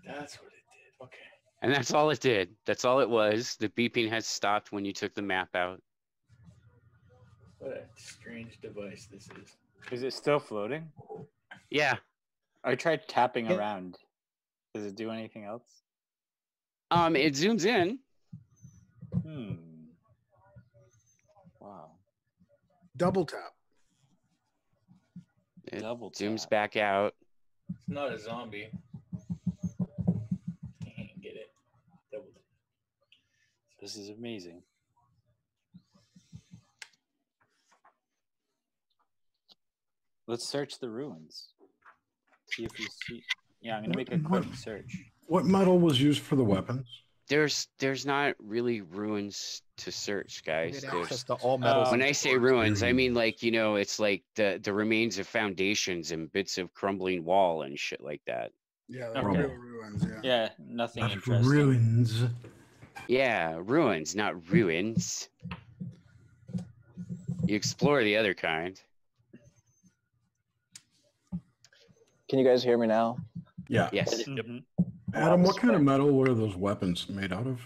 That's what it did. Okay. And that's all it did. That's all it was. The beeping has stopped when you took the map out. What a strange device this is. Is it still floating? Yeah. I tried tapping around. Does it do anything else? It zooms in. Wow. Double tap. It Double zooms tap. back out. It's not a zombie. Can't get it. Double tap. This is amazing. Let's search the ruins. See if we see. Yeah, I'm gonna make a quick search. What metal was used for the weapons? There's not really ruins to search, guys. Get access There's, to all metals. when and I say ores. ruins, I mean like, you know, it's like the remains of foundations and bits of crumbling wall and shit like that. Yeah, the Okay. real ruins. Yeah. Yeah, nothing Not interesting. ruins. Yeah, ruins, not ruins. You explore the other kind. Can you guys hear me now? Yeah. Yes. Mhm. Adam, what kind of metal were those weapons made out of?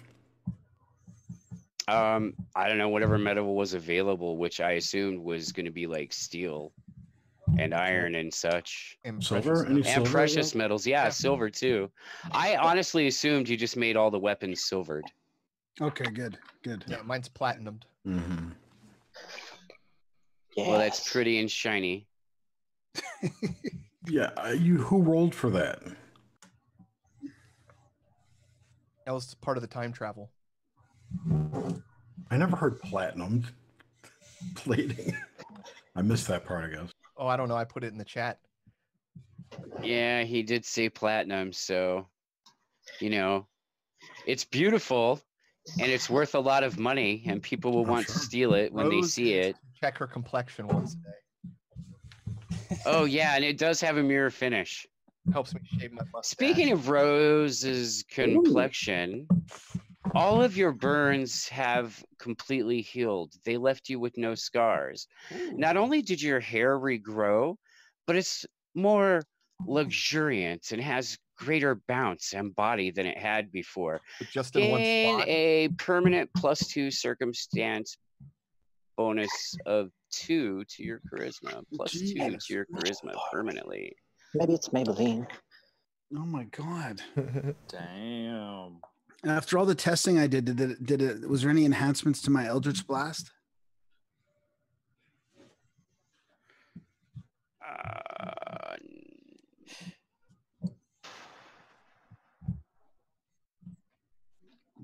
I don't know, whatever metal was available, which I assumed was going to be like steel and iron and such. And Silver? precious Any metals. And silver precious though? metals. Yeah, silver too. I honestly assumed you just made all the weapons silvered. Okay, good, good. Yeah, mine's platinumed. Mm-hmm. Well, that's pretty and shiny. Yeah, who rolled for that? That was part of the time travel. I never heard platinum plating. I missed that part, I guess. Oh, I don't know. I put it in the chat. Yeah, he did say platinum, so you know, it's beautiful and it's worth a lot of money, and people will want to steal it when they Rose see needs it. to check her complexion once a day. Oh yeah, and it does have a mirror finish. Helps me shave my mustache. Speaking of Rose's complexion, all of your burns have completely healed. They left you with no scars. Not only did your hair regrow, but it's more luxuriant and has greater bounce and body than it had before. But just in one Gain spot. a permanent +2 circumstance bonus of 2 to your charisma. +2 to your charisma permanently. Maybe it's Maybelline. Oh my god! Damn. After all the testing I did it? Was there any enhancements to my Eldritch Blast?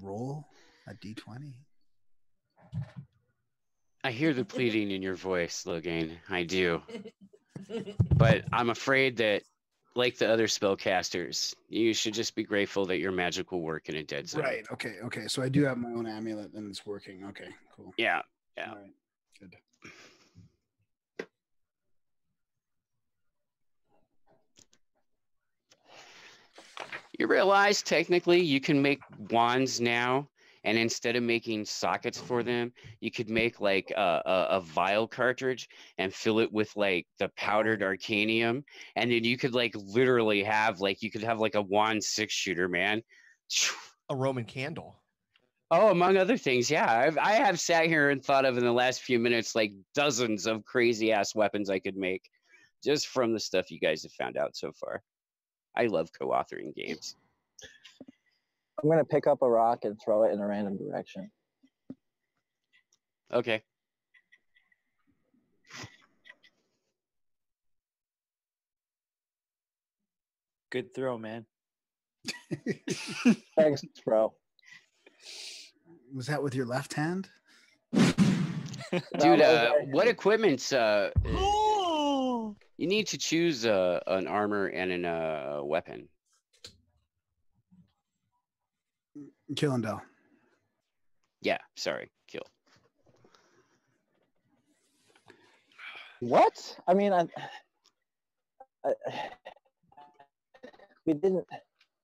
Roll a d20. I hear the pleading in your voice, Logan. I do. But I'm afraid that, like the other spellcasters, you should just be grateful that your magic will work in a dead zone. Right. Okay. Okay. So I do have my own amulet, and it's working. Okay. Cool. Yeah. Yeah. All right. Good. You realize technically you can make wands now, and instead of making sockets for them, you could make like a vial cartridge and fill it with like the powdered arcanium, and then you could like literally have like a wand 6-shooter, man. A Roman candle. Oh, among other things, yeah. I have sat here and thought of in the last few minutes like dozens of crazy ass weapons I could make just from the stuff you guys have found out so far. I love co-authoring games. I'm gonna pick up a rock and throw it in a random direction. Okay. Good throw, man. Thanks, bro. Was that with your left hand? Dude, what equipment's you need to choose an armor and a weapon. Kill and Dell. Yeah, sorry, kill. What? I mean, we didn't.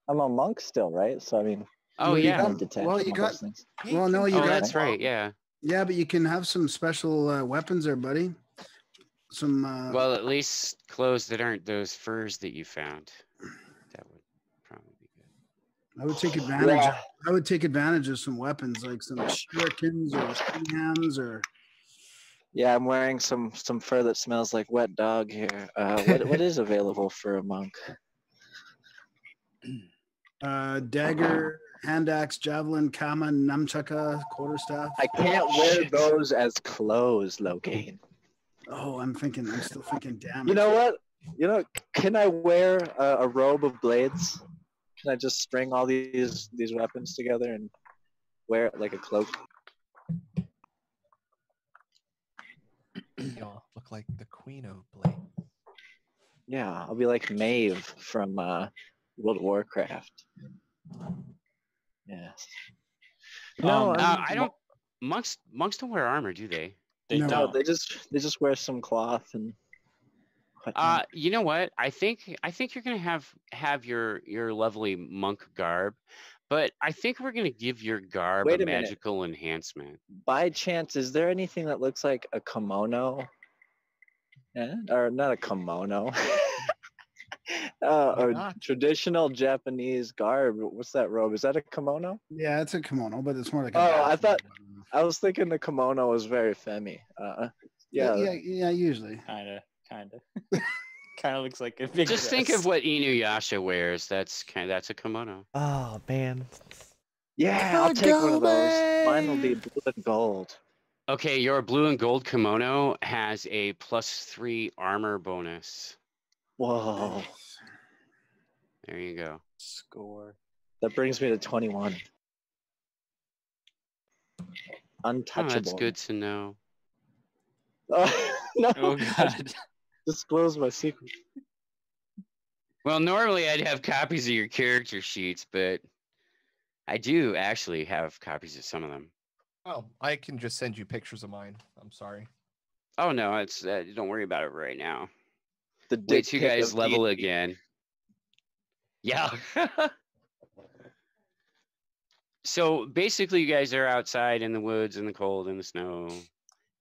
I'm a monk still, right? So I mean. Oh Well, you yeah. got- detached well, you from got- those things. Well, no, you Oh, got. that's right. Yeah. Yeah, but you can have some special weapons there, buddy. Some. Well, at least clothes that aren't those furs that you found. That would probably be good. I would take advantage. Yeah. I would take advantage of some weapons like some shurikens or stinghands or Yeah, I'm wearing some fur that smells like wet dog here. What is available for a monk? Dagger, hand axe, javelin, kama, nunchaka, quarterstaff. I can't wear those as clothes, Logan. Oh, I'm still thinking damage. You know what? Can I wear a robe of blades? Can I just string all these weapons together and wear it like a cloak? Y'all look like the Queen of Blade. Yeah, I'll be like Maeve from World of Warcraft. Yes. No, I don't. Monks don't wear armor, do they? They No. don't. they just wear some cloth and whatnot. You know what? I think you're gonna have your lovely monk garb, but I think we're gonna give your garb Wait a a minute. magical enhancement. By chance, is there anything that looks like a kimono? Or not a kimono. A not? traditional Japanese garb. What's that robe? Is that a kimono? Yeah, it's a kimono, but it's more like. I was thinking the kimono was very femi. Yeah, usually. Kinda. Kind of looks like a big. Just think dress. of what Inuyasha wears. That's a kimono. Oh man. Yeah, I'll take one of those. Mine will be blue and gold. Okay, your blue and gold kimono has a +3 armor bonus. Whoa, There you go. Score. that brings me to 21. Oh, Untouchable. that's good to know. No, Oh god. disclose my secret. Well, normally I'd have copies of your character sheets, but I do actually have copies of some of them. Oh, I can just send you pictures of mine. I'm sorry. Oh no, it's don't worry about it right now. The Wait dick till you pic guys of level D&D. again. Yeah. So basically, you guys are outside in the woods, in the cold, in the snow,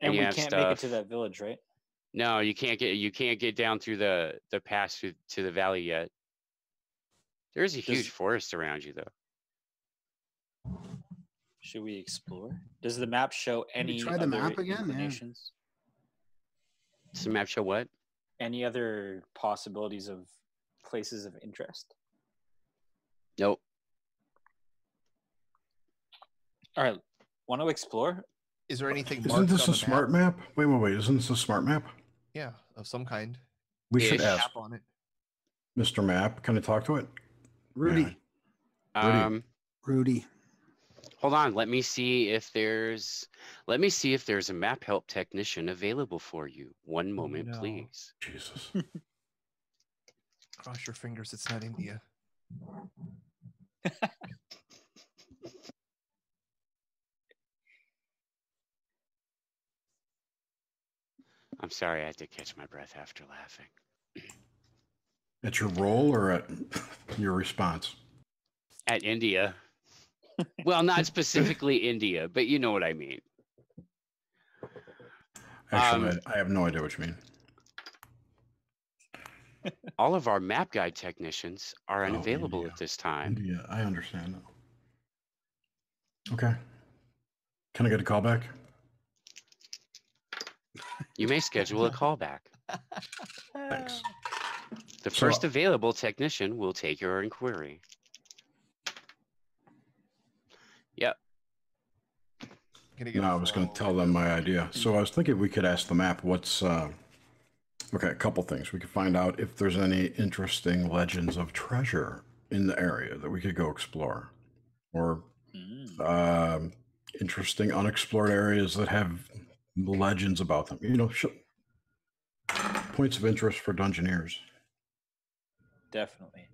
And you we have can't make it to stuff. that village, right? No, you can't get down through the pass to the valley yet. There's a huge forest around you, though. Should we explore? Does the map show any try the other map again? Yeah. inclinations? Does the map show what? Any other possibilities of places of interest? Nope. All right. Want to explore? Is there anything Isn't marked this on a the smart map? Wait. Isn't this a smart map? Yeah, of some kind. We should Ish. ask Tap on it. Mr. Map. Can I talk to it? Rudy. Yeah. Rudy. Hold on. Let me see if there's a map help technician available for you. One moment, no. please. Jesus. Cross your fingers. It's not India. I'm sorry, I had to catch my breath after laughing. At your roll or at your response? At India. Well, not specifically India, but you know what I mean. Actually, I have no idea what you mean. All of our map guide technicians are Oh, unavailable India. at this time. India, I understand now. Okay. Can I get a call back? You may schedule a callback. Thanks. The So- first available technician will take your inquiry. Yep. Gonna get No, a I was going to flow. tell them my idea. So I was thinking we could ask the map what's. Okay, a couple things. We could find out if there's any interesting legends of treasure in the area that we could go explore, or interesting unexplored areas that have legends about them. You know, points of interest for Dungeoneers. Definitely.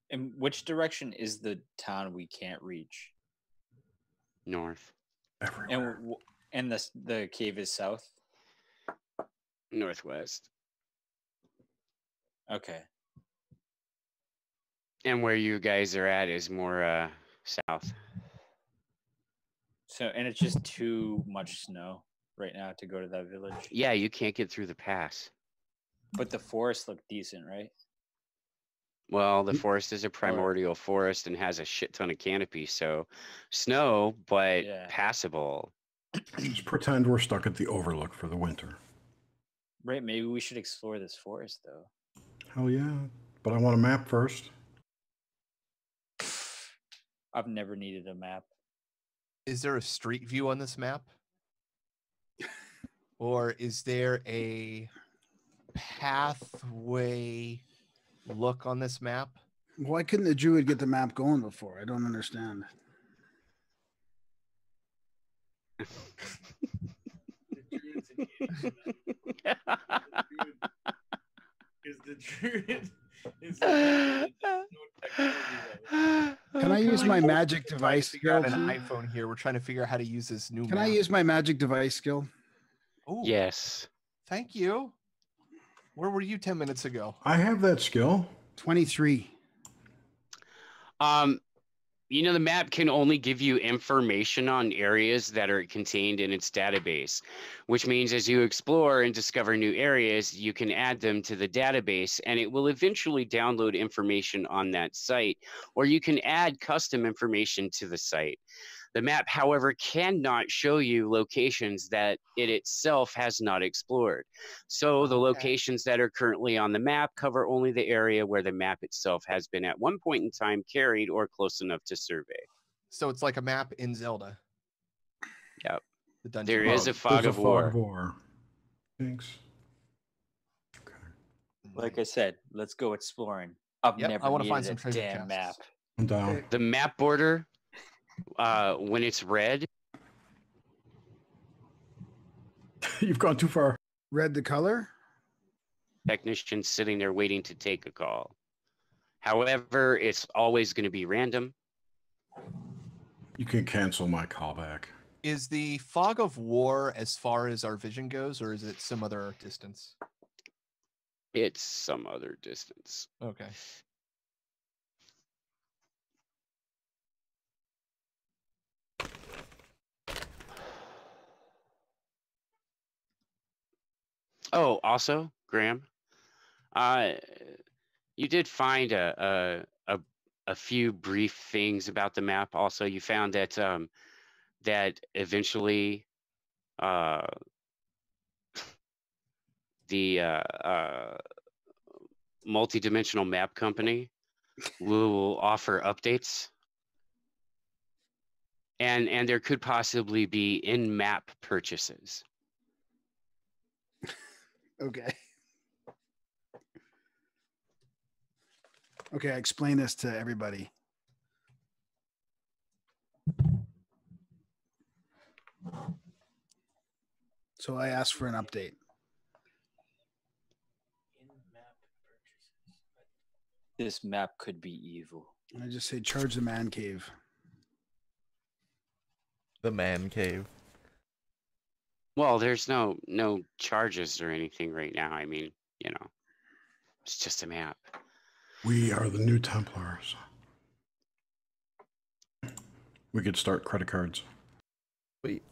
And which direction is the town we can't reach? North. Everywhere. And the cave is south. Northwest. Okay. And where you guys are at is more south. So, and it's just too much snow right now to go to that village. Yeah, you can't get through the pass. But the forests look decent, right? Well, the forest is a primordial forest and has a shit ton of canopy, so snow, but Yeah. passable. Let's pretend we're stuck at the Overlook for the winter. Right, maybe we should explore this forest, though. Hell yeah. But I want a map first. I've never needed a map. Is there a street view on this map? Or is there a pathway look on this map? Why couldn't the druid get the map going before? I don't understand. Because the druid is no technology. Can I use my magic Trying to device figure out skill? an too? iPhone here. We're trying to figure out how to use this new Can map. I use my magic device skill? Oh, Yes. thank you. Where were you 10 minutes ago? I have that skill. 23. The map can only give you information on areas that are contained in its database, which means as you explore and discover new areas, you can add them to the database and it will eventually download information on that site, or you can add custom information to the site. The map, however, cannot show you locations that it itself has not explored. So the locations that are currently on the map cover only the area where the map itself has been at one point in time carried or close enough to survey. So it's like a map in Zelda. Yep. The dungeon. There is a fog There's of war. war. Thanks. Like I said, let's go exploring. I've Yep, never I wanna needed find some a treasure damn chests. map. I'm down. The map border, when it's red, You've gone too far. Red the color? technician sitting there waiting to take a call. However, it's always going to be random. You can cancel my callback. Is the fog of war as far as our vision goes, or is it some other distance? It's some other distance. Okay. Oh, also, Graham, you did find a few brief things about the map. Also, you found that that eventually the multi-dimensional map company will offer updates, and there could possibly be in-map purchases. Okay. Okay, I explain this to everybody. So I asked for an update. This map could be evil. And I just say charge the man cave. The man cave. Well, there's no charges or anything right now. I mean, it's just a map. We are the new Templars. We could start credit cards. Wait.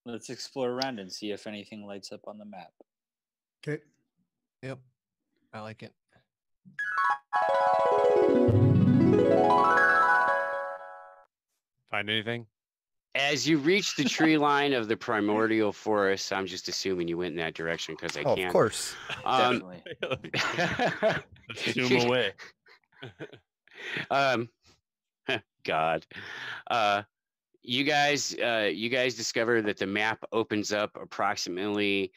Let's explore around and see if anything lights up on the map. Okay. Yep. I like it. Find anything? As you reach the tree line of the primordial forest, I'm just assuming you went in that direction because I Oh, can't. of course. Definitely. Zoom away. God. You guys discover that the map opens up approximately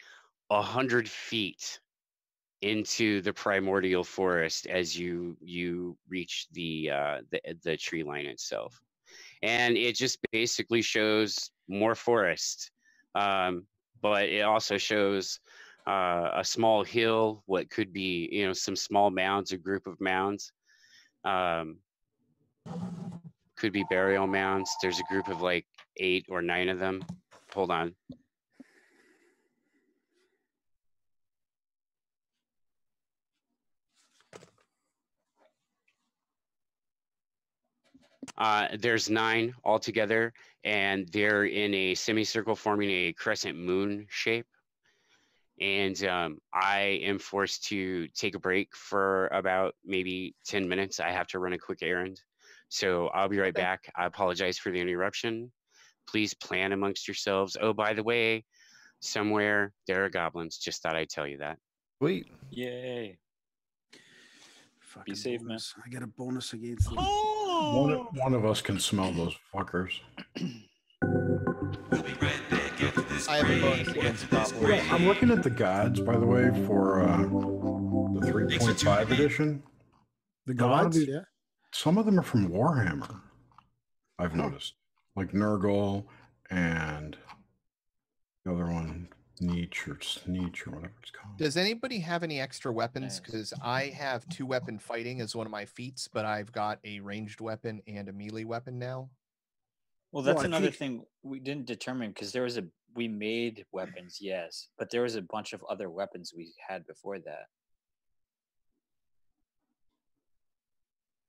100 feet into the primordial forest as you reach the tree line itself, and it just basically shows more forest, but it also shows a small hill, what could be some small mounds, a group of mounds. Could be burial mounds. There's a group of like 8 or 9 of them. Hold on. There's 9 altogether, and they're in a semicircle forming a crescent moon shape. And I am forced to take a break for about maybe 10 minutes. I have to run a quick errand. So I'll be right back. I apologize for the interruption. please plan amongst yourselves. Oh, by the way, somewhere there are goblins. Just thought I'd tell you that. Sweet. Yay. Fucking safe, man. bonus. I get a bonus against them. One of us can smell those fuckers. I have a bonus against goblins. I'm looking at the gods, by the way, for the 3.5 edition. The A lot of gods, these- yeah. Some of them are from Warhammer. I've noticed, like Nurgle and the other one, Sneech or whatever it's called. Does anybody have any extra weapons? Nice. Because I have 2-weapon fighting as one of my feats, but I've got a ranged weapon and a melee weapon now. Well, that's Well, I another think- thing we didn't determine because we made weapons, yes, but there was a bunch of other weapons we had before that.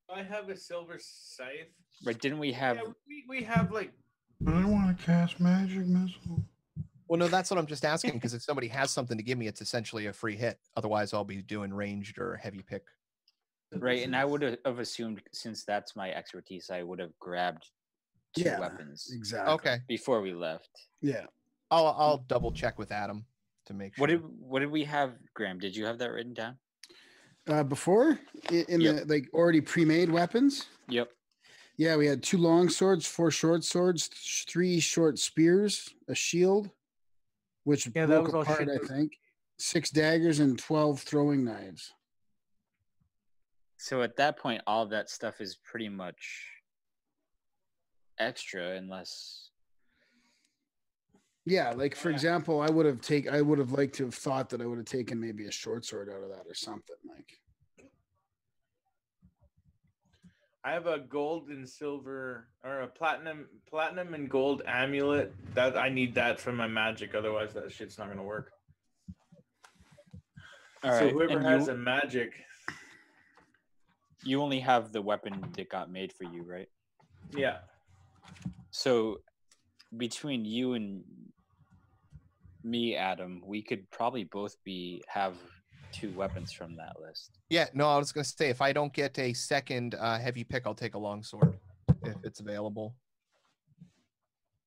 I have a silver scythe. Right? Didn't we have? Yeah, we have like I want to cast magic missile. Well, no, that's what I'm just asking, because if somebody has something to give me, it's essentially a free hit. Otherwise, I'll be doing ranged or heavy pick. Right, and I would have assumed since that's my expertise, I would have grabbed 2 Yeah, weapons Exactly. Okay, before we left. Yeah. I'll double check with Adam to make sure. What did we have, Graham? Did you have that written down? Before in Yep. the like already pre-made weapons. Yep. Yeah, we had 2 long swords, 4 short swords, 3 short spears, a shield, which Yeah, that broke was all apart, shit I that- think. 6 daggers and 12 throwing knives. So at that point, all of that stuff is pretty much extra, unless Yeah, like for example, I would have liked to have thought that I would have taken maybe a short sword out of that or something like. I have a gold and silver or a platinum and gold amulet. That I need that for my magic, otherwise that shit's not gonna work. all So right. whoever and has a magic, you only have the weapon that got made for you, right? yeah. So between you and me, Adam, we could probably both have 2 weapons from that list. Yeah, no, I was gonna say if I don't get a second heavy pick, I'll take a long sword if it's available.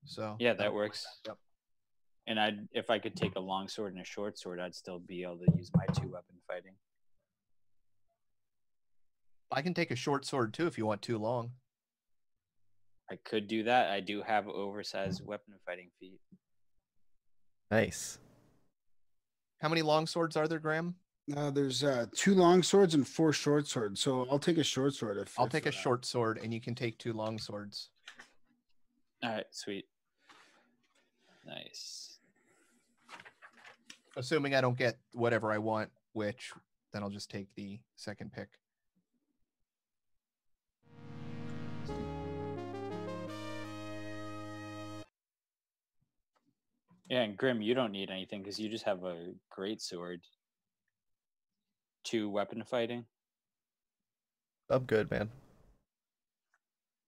So Yeah, that works. Yep. And if I could take a long sword and a short sword, I'd still be able to use my 2-weapon fighting. I can take a short sword too if you want too long. I could do that. I do have oversized weapon fighting feet. Nice. How many long swords are there, Graham? There's 2 long swords and 4 short swords. So I'll take a short sword if I'll take a short sword, and you can take 2 long swords. All right, sweet. Nice. Assuming I don't get whatever I want, which then I'll just take the second pick. Yeah, and Grim, you don't need anything because you just have a great sword. 2 weapon fighting. I'm good, man.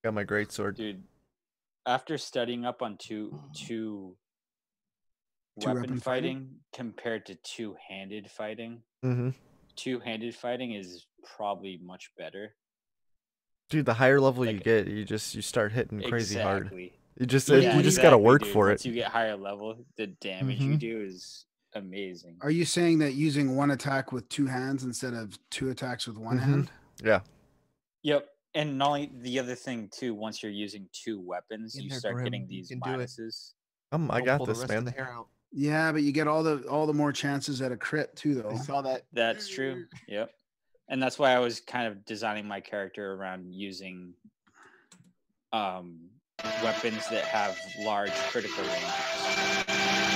Got my great sword. Dude, after studying up on two weapon weapon fighting fighting? compared to 2-handed fighting, Mm-hmm. 2-handed fighting is probably much better. Dude, the higher level you Like- get, you start hitting crazy hard. Exactly. You just Yeah, you just gotta exactly, work dude. for Once it. you get higher level, the damage you Mhm. do is amazing. Are you saying that using 1 attack with 2 hands instead of 2 attacks with one Mhm. hand? Yeah. Yep. And not only the other thing too, once you're using 2 weapons, In you there, start Grim. getting You these can do it. minuses. I Don't got pull the this, rest of man. the hair out. Yeah, but you get all the more chances at a crit too, I though. saw that. That's true. Yep. And that's why I was kind of designing my character around using weapons that have large critical ranges.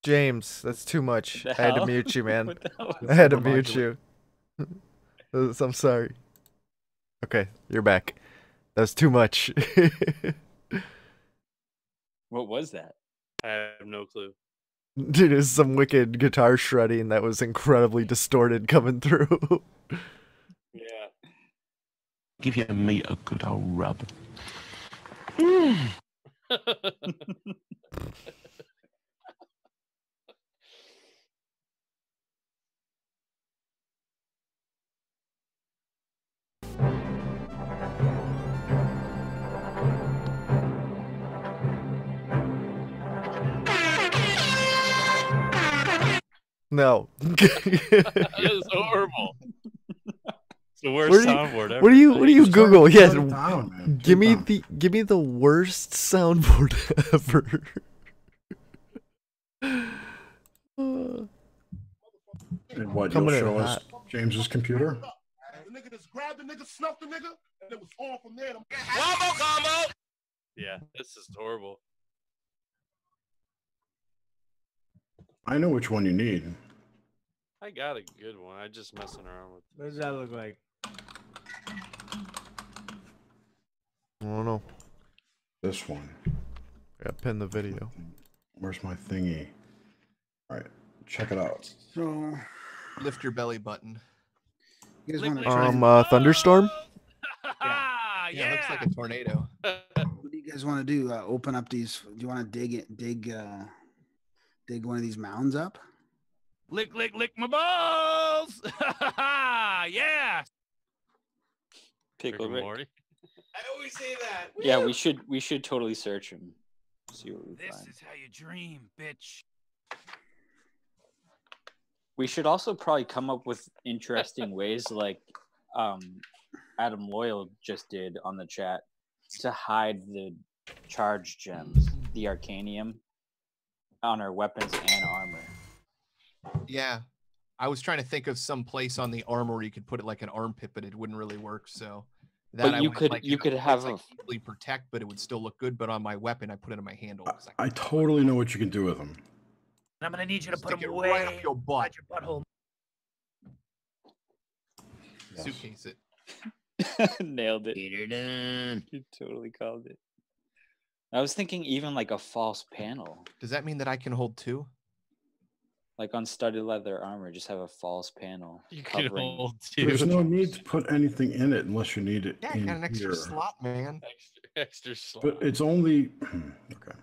James, that's too much. The I had to hell? mute you, man. What the hell? I had to Overmodulate. mute you. I'm sorry. Okay, you're back. That was too much. What was that? I have no clue. Dude, it was some wicked guitar shredding that was incredibly distorted coming through. Yeah. Give your meat a good old rub. No. It's horrible. It's the worst What do you- soundboard ever. What do you Google? Yes. Shut it down, man. Give me Shut it give me the worst soundboard ever. down. And what, Coming you'll in show us hot. James's computer? The nigga just grabbed the nigga, snuffed the nigga, and it was on from there. Yeah, this is horrible. I know which one you need. I got a good one. I just messing around with. What does that look like? I don't know. This one. I got pin the video. Where's my thingy? All right, check it out. So, Lift your belly button. you guys want to try? Thunderstorm. Yeah, it looks like a tornado. What do you guys want to do? Open up these? Do you want to dig one of these mounds up? Lick my balls. Yeah. Pickle Rick. Morty. I always say that. Yeah, we should totally search him. See what we This find. is how you dream, bitch. We should also probably come up with interesting ways, like Adam Loyal just did on the chat, to hide the charge gems, the Arcanium, on our weapons and armor. Yeah. I was trying to think of some place on the armor where you could put it like an armpit, but it wouldn't really work. So that But you could have like completely protect, but it would still look good. But on my weapon, I put it on my handle. 'cause I totally know what you can do with them. I'm gonna need you to put Stick them it away right up your butt. inside your butthole. Yes. Suitcase it. Nailed it. Get her done. You totally called it. I was thinking even like a false panel, Does that mean that I can hold two? like on studded leather armor, just have a false panel You can covering. hold There's two. no need to put anything in it unless you need it Yeah, I in got an extra here. slot, man. Extra slot. But it's only okay.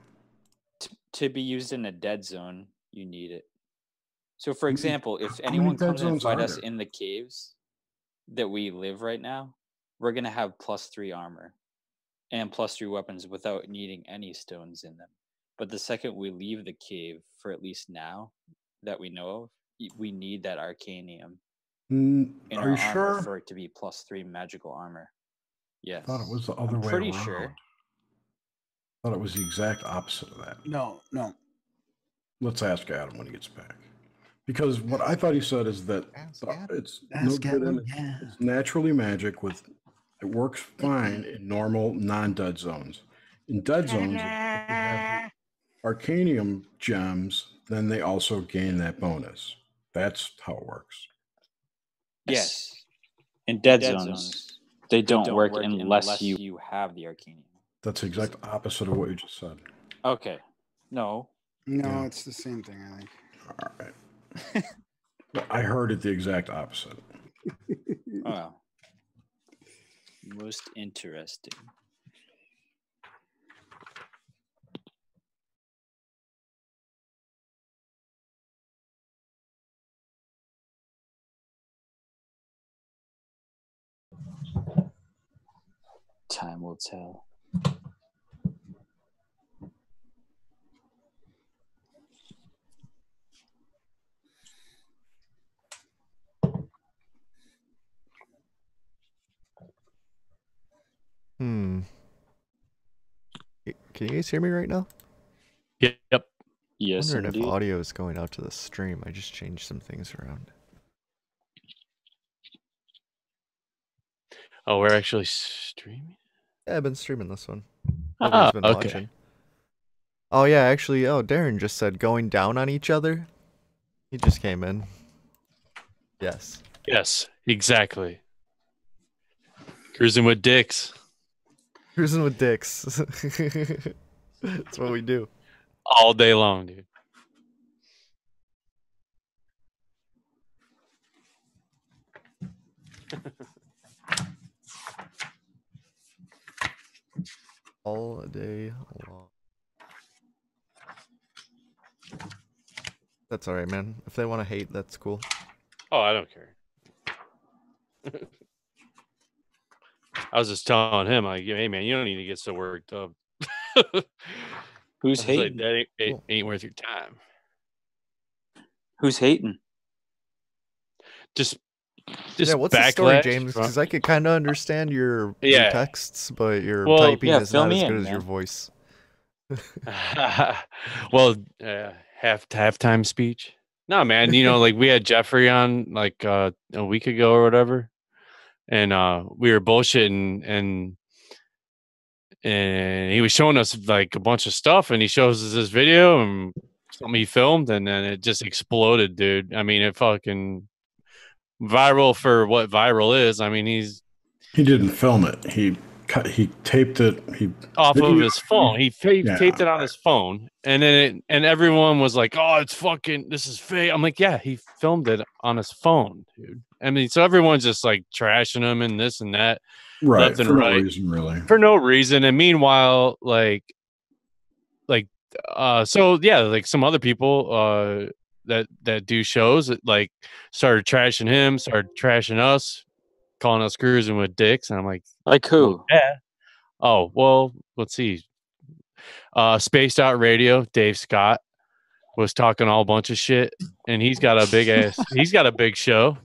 To be used in a dead zone, you need it. So, for many- example, if how many anyone dead comes and zones fight are us there? in the caves that we live right now, we're gonna have +3 armor and +3 weapons without needing any stones in them. But the second we leave the cave, for at least now that we know of, we need that Arcanium in Are our you armor sure? for it to be +3 magical armor. Yes. I thought it was the other I'm way pretty around. sure. I thought it was the exact opposite of that. No. Let's ask Adam when he gets back. Because what I thought he said is that Ask Adam. it's no Ask good in Adam, it. yeah. It's naturally magic with it works fine in normal non-dead zones. In dead zones, if you have the Arcanium gems, then they also gain that bonus. That's how it works. Yes. In dead zones, they don't work unless you have the Arcanium. That's the exact opposite of what you just said. Okay. No. No, Yeah. it's the same thing, I think. All right. Well, I heard it the exact opposite. Oh. Most interesting. Time will tell. Can you guys hear me right now? Yep. Yes, I'm wondering indeed. if audio is going out to the stream. I just changed some things around. Oh, we're actually streaming. Yeah, I've been streaming this one. Ah, Nobody's been okay. watching. Oh yeah, actually, Darren just said going down on each other. He just came in. Yes. Yes, exactly. Cruising with dicks Cruising with dicks. That's what we do. all day long, dude. All day long. That's alright, man. If they want to hate, that's cool. Oh, I don't care. I was just telling him, like, hey, man, you don't need to get so worked up. Who's I was like, hating? that ain't Cool. ain't worth your time. Who's hating? Just yeah, what's the story, backlash James? from- Because I could kind of understand your texts, but your Well, typing yeah, is fill not me as in, good as your man. voice. well, halftime speech. No, man. You know, like we had Jeffrey on like a week ago or whatever, and we were bullshitting, and he was showing us like a bunch of stuff, and he shows us this video and something he filmed, and then it just exploded, dude. I mean, it fucking viral for what viral is. I mean, He didn't film it. He taped it. He off of his phone. He Yeah. taped it on his phone, and then and everyone was like, "Oh, it's fucking, this is fake." I'm like, "Yeah, he filmed it on his phone, dude." I mean, so everyone's just like trashing him and this and that, right left and for right, no reason, really. for no reason. And meanwhile, so yeah, like some other people that do shows that like started trashing him, started trashing us, calling us cruising with dicks, and I'm like who? Well, yeah. Oh, well, let's see. Spaced Out Radio, Dave Scott was talking all bunch of shit, and he's got a big show.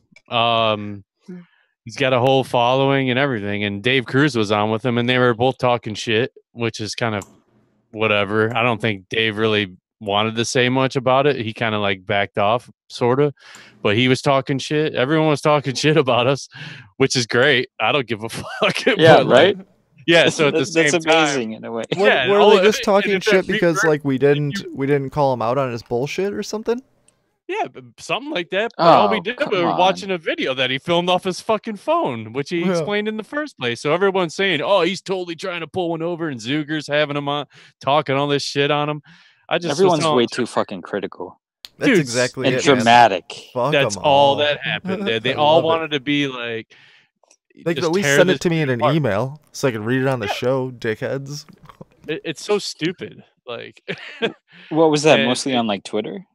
He's got a whole following and everything, and Dave Cruz was on with him, and they were both talking shit, which is kind of whatever. I don't think Dave really wanted to say much about it. He kind of like backed off, sort of, but he was talking shit. Everyone was talking shit about us, which is great. I don't give a fuck. Yeah, right. Yeah, so at the same that's time, amazing in a way. Were they just talking shit because like we didn't call him out on his bullshit or something? Yeah, something like that. But all we Oh, did come was on. watching a video that he filmed off his fucking phone, which he explained in the first place. So everyone's saying, "Oh, he's totally trying to pull one over," and Zuger's having him on, talking all this shit on him. Everyone's way too fucking critical. That's Dude, exactly and it, dramatic. Man. Fuck That's 'em all that happened. They I all love it. wanted to be like, They could just at least tear send this it to me in an apart. email so I could read it on the show, dickheads. It's so stupid. Like, What was that? and Mostly on like Twitter?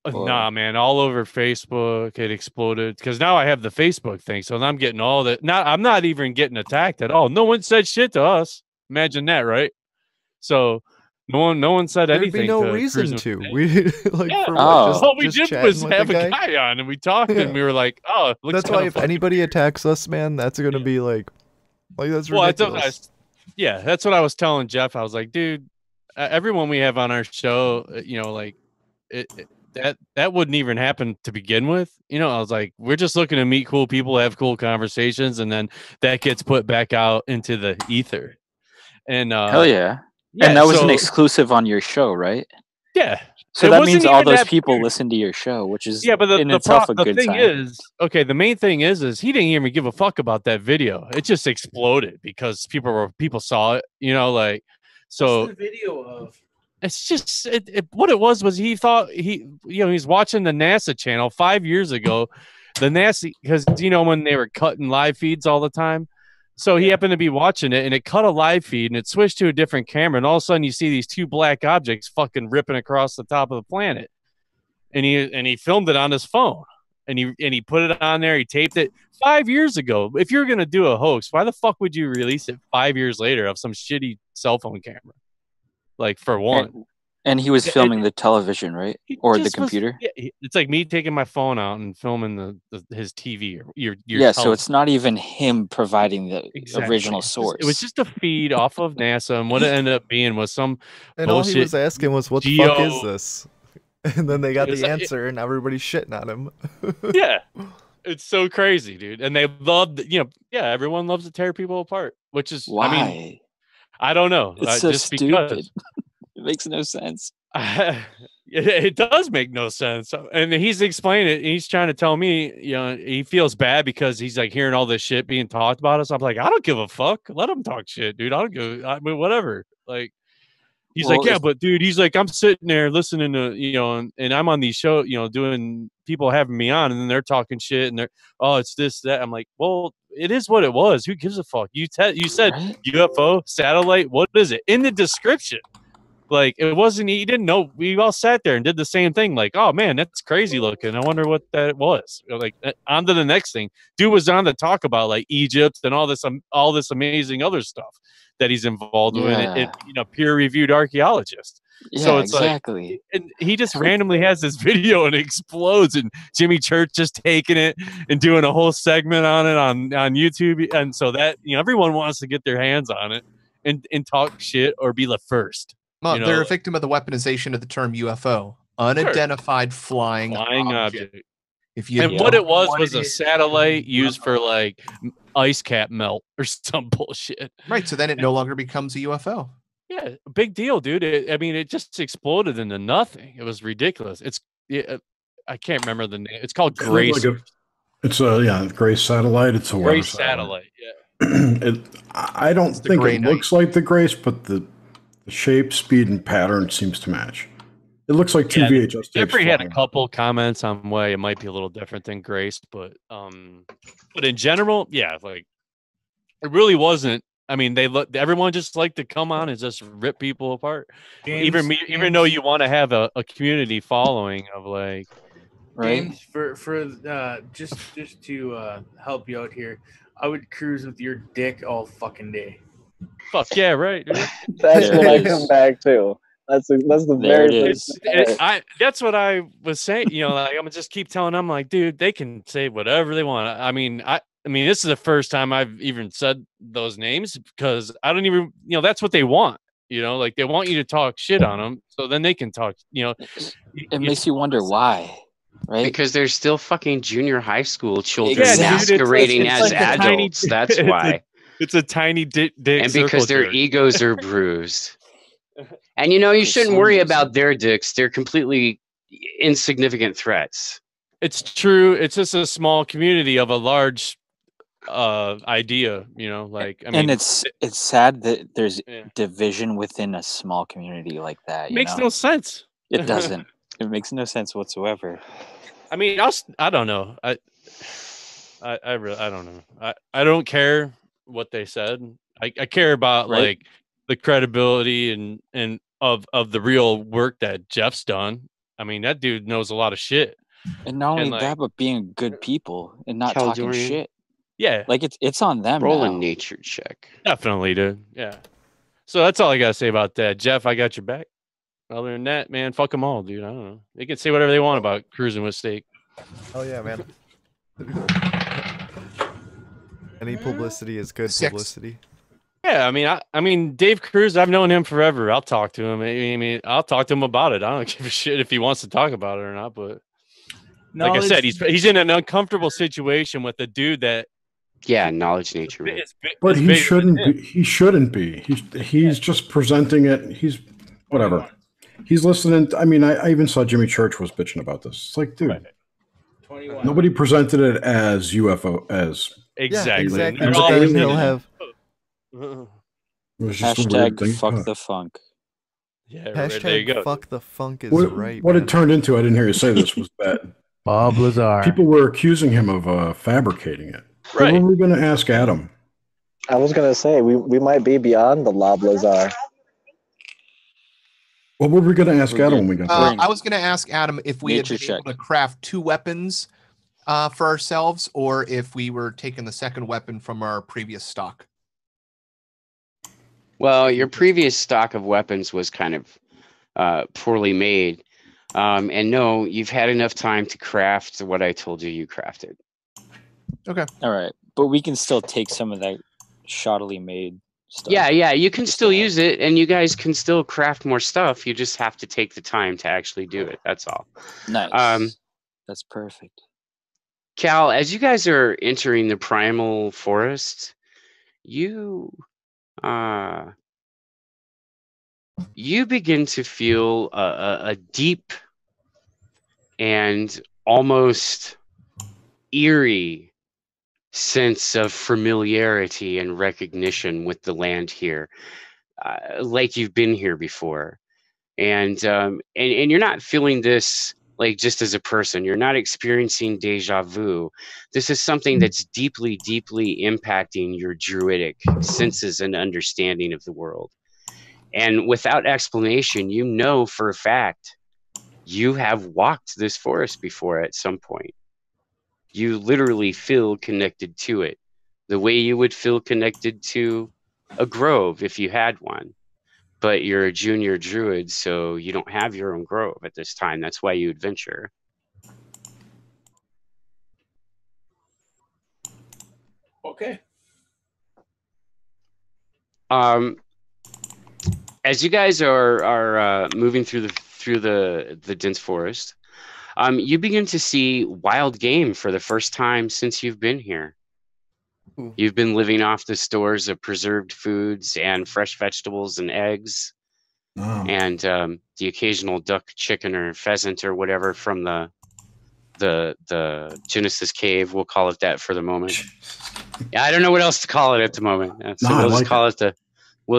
Or- Nah, man, all over Facebook it exploded because now I have the Facebook thing, so I'm getting all that. I'm not even getting attacked at all. No one said shit to us. Imagine that, right? So no one said There'd anything. be no to reason Cruise to. With We like yeah, for what? all we Just did chatting was with have the a guy on, and we talked, and we were like, "Oh, it looks That's why kinda if funny." anybody attacks us, man, that's gonna be like that's Well, ridiculous. that's what I was telling Jeff. I was like, dude, everyone we have on our show, you know, like that wouldn't even happen to begin with. You know, I was like, we're just looking to meet cool people, have cool conversations, and then that gets put back out into the ether. And Hell yeah. And that was an exclusive on your show, right? Yeah. So It that wasn't means all even those that people weird. listen to your show, which is Yeah, but in itself a the good thing sign. is, okay, the main thing is he didn't even give a fuck about that video. It just exploded because people saw it, you know, like so. What's the video of? It's just what it was he thought he's watching the NASA channel 5 years ago, the NASA, because you know when they were cutting live feeds all the time. So he happened to be watching it, and it cut a live feed, and it switched to a different camera, and all of a sudden you see these two black objects fucking ripping across the top of the planet, and he filmed it on his phone, and he put it on there. He taped it 5 years ago. If you're gonna do a hoax, why the fuck would you release it 5 years later of some shitty cell phone camera? Like for one. And he was filming the television, right? Or the computer? It's like me taking my phone out and filming his TV. Or your yeah, so it's not even him providing the original source. It was just a feed off of NASA, and what it ended up being was some and bullshit. All he was asking was, "What the fuck is this?" And then they got the answer, and everybody's shitting on him. Yeah, it's so crazy, dude. And they loved, everyone loves to tear people apart, which is why? I mean, I don't know. It's so just stupid. Because. It makes no sense. It does make no sense. And he's explaining it. He's trying to tell me, he feels bad because he's like hearing all this shit being talked about us. I'm like, I don't give a fuck. Let him talk shit, dude. I mean, whatever. Like, he's like, yeah, but dude, he's like, I'm sitting there listening to, and I'm on these shows, doing people having me on, and then they're talking shit, and it's this, that. I'm like, well, it is what it was. Who gives a fuck? You said right? UFO, satellite. What is it in the description? like it wasn't. He didn't know. We all sat there and did the same thing. Like, oh man, that's crazy looking. I wonder what that was. Like, on to the next thing. Dude was on to talk about like Egypt and all this amazing other stuff that he's involved with. It, peer reviewed archaeologist. Yeah, So it's exactly. like, and he just randomly has this video and it explodes, and Jimmy Church just taking it and doing a whole segment on it on YouTube, and so that everyone wants to get their hands on it and talk shit or be the first. Well, they're a victim of the weaponization of the term UFO, unidentified flying object. What it was a satellite used for like ice cap melt or some bullshit. Right, so then it no longer becomes a UFO. Yeah, big deal, dude. It just exploded into nothing. It was ridiculous. I can't remember the name. It's called Grace. It's a Grace satellite. It's a Grace satellite. Yeah. I don't think it looks like the Grace, but the shape, speed, and pattern seems to match. It looks like two VHS tapes. Jeffrey had a couple comments on why it might be a little different than Grace, but in general, yeah, like it really wasn't. I mean, everyone just liked to come on and just rip people apart. Even though you want to have a community following of like, right? James, for just to help you out here, I would cruise with your dick all fucking day. Fuck yeah, right. That's what I come back to. That's the very first. That's what I was saying. Like, I'm gonna just keep telling them, like, dude, they can say whatever they want. I mean, this is the first time I've even said those names because I don't even, that's what they want. Like they want you to talk shit on them, so then they can talk. It makes you wonder why. Right? Because they're still fucking junior high school children masquerading as like adults. That's why. It's a tiny dick. And because their egos are bruised. And you shouldn't worry about their dicks. They're completely insignificant threats. It's true. It's just a small community of a large idea, like I mean, and it's sad that there's division within a small community like that. It makes no sense. It doesn't. It makes no sense whatsoever. I mean, I don't know. I don't know. I don't care what they said. I care about like the credibility and of the real work that Jeff's done. I mean, that dude knows a lot of shit. And not only that, but being good people and not talking shit. Yeah, like it's on them. Roll a nature check. Definitely, dude. Yeah. So that's all I gotta say about that, Jeff. I got your back. Other than that, man, fuck them all, dude. I don't know. They can say whatever they want about cruising with steak. Oh yeah, man. Any publicity is good publicity. Yeah, I mean, Dave Cruz. I've known him forever. I'll talk to him. I mean, I'll talk to him about it. I don't give a shit if he wants to talk about it or not. But like I said, he's in an uncomfortable situation with a dude that. Yeah, knowledge nature. But he shouldn't be. He shouldn't be. He's just presenting it. He's whatever. He's listening. I mean, I even saw Jimmy Church was bitching about this. It's like, dude, nobody presented it as UFO as exactly. Yeah, exactly. But then he'll have hashtag fuck the funk. Yeah, hashtag there you go. Fuck the funk is right. What it turned into, I didn't hear you say this, was that Bob Lazar. People were accusing him of fabricating it. Right. What were we going to ask Adam? I was going to say we might be beyond the Bob Lazar. What were we going to ask Adam when we got there? I was going to ask Adam if we had been able to craft 2 weapons for ourselves, or if we were taking the second weapon from our previous stock. Well, your previous stock of weapons was kind of poorly made. And no, you've had enough time to craft what I told you crafted. Okay. All right. But we can still take some of that shoddily made stuff. Yeah, you can still use it, and you guys can still craft more stuff. You just have to take the time to actually do it. That's all. Nice. That's perfect. Cal, as you guys are entering the primal forest, you begin to feel a deep and almost eerie sense of familiarity and recognition with the land here, like you've been here before, and you're not feeling this like just as a person. You're not experiencing deja vu. This is something that's deeply impacting your druidic senses and understanding of the world. And without explanation, you know for a fact you have walked this forest before at some point. You literally feel connected to it, the way you would feel connected to a grove if you had one. But you're a junior druid, so you don't have your own grove at this time. That's why you adventure. Okay. As you guys are moving through the dense forest, you begin to see wild game for the first time since you've been here. Ooh. You've been living off the stores of preserved foods and fresh vegetables and eggs, and the occasional duck, chicken, or pheasant or whatever from the Genesis cave. We'll call it that for the moment. Yeah, I don't know what else to call it at the moment, so we'll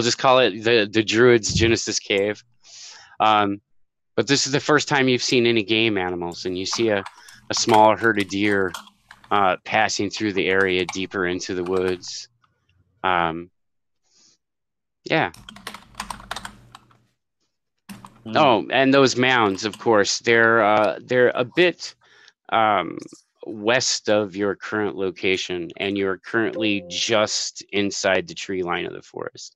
just call it the Druid's Genesis cave. But this is the first time you've seen any game animals, and you see a small herd of deer passing through the area deeper into the woods. Yeah. Oh, and those mounds, of course, they're a bit west of your current location, and you're currently just inside the tree line of the forest.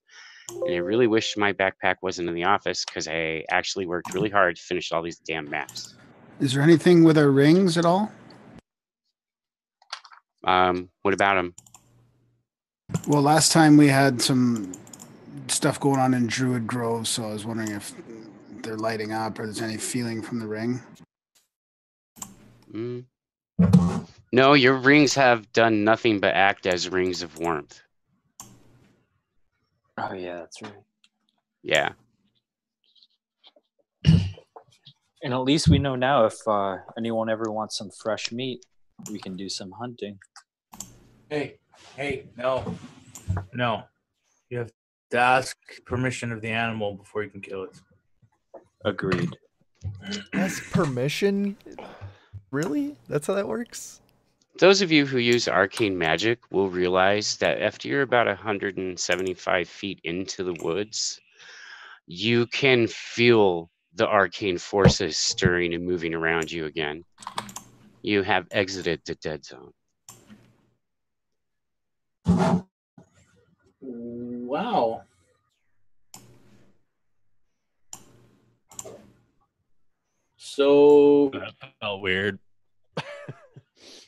And I really wish my backpack wasn't in the office, because I actually worked really hard to finish all these damn maps. Is there anything with our rings at all? What about them? Well, last time we had some stuff going on in Druid Grove, so I was wondering if they're lighting up or there's any feeling from the ring. No, your rings have done nothing but act as rings of warmth. Oh yeah, that's right. Yeah. And at least we know now if anyone ever wants some fresh meat, we can do some hunting. Hey, no. You have to ask permission of the animal before you can kill it. Agreed. Ask permission? Really? That's how that works? Those of you who use arcane magic will realize that after you're about 175 feet into the woods, you can feel the arcane forces stirring and moving around you again. You have exited the dead zone. Wow. So That felt weird.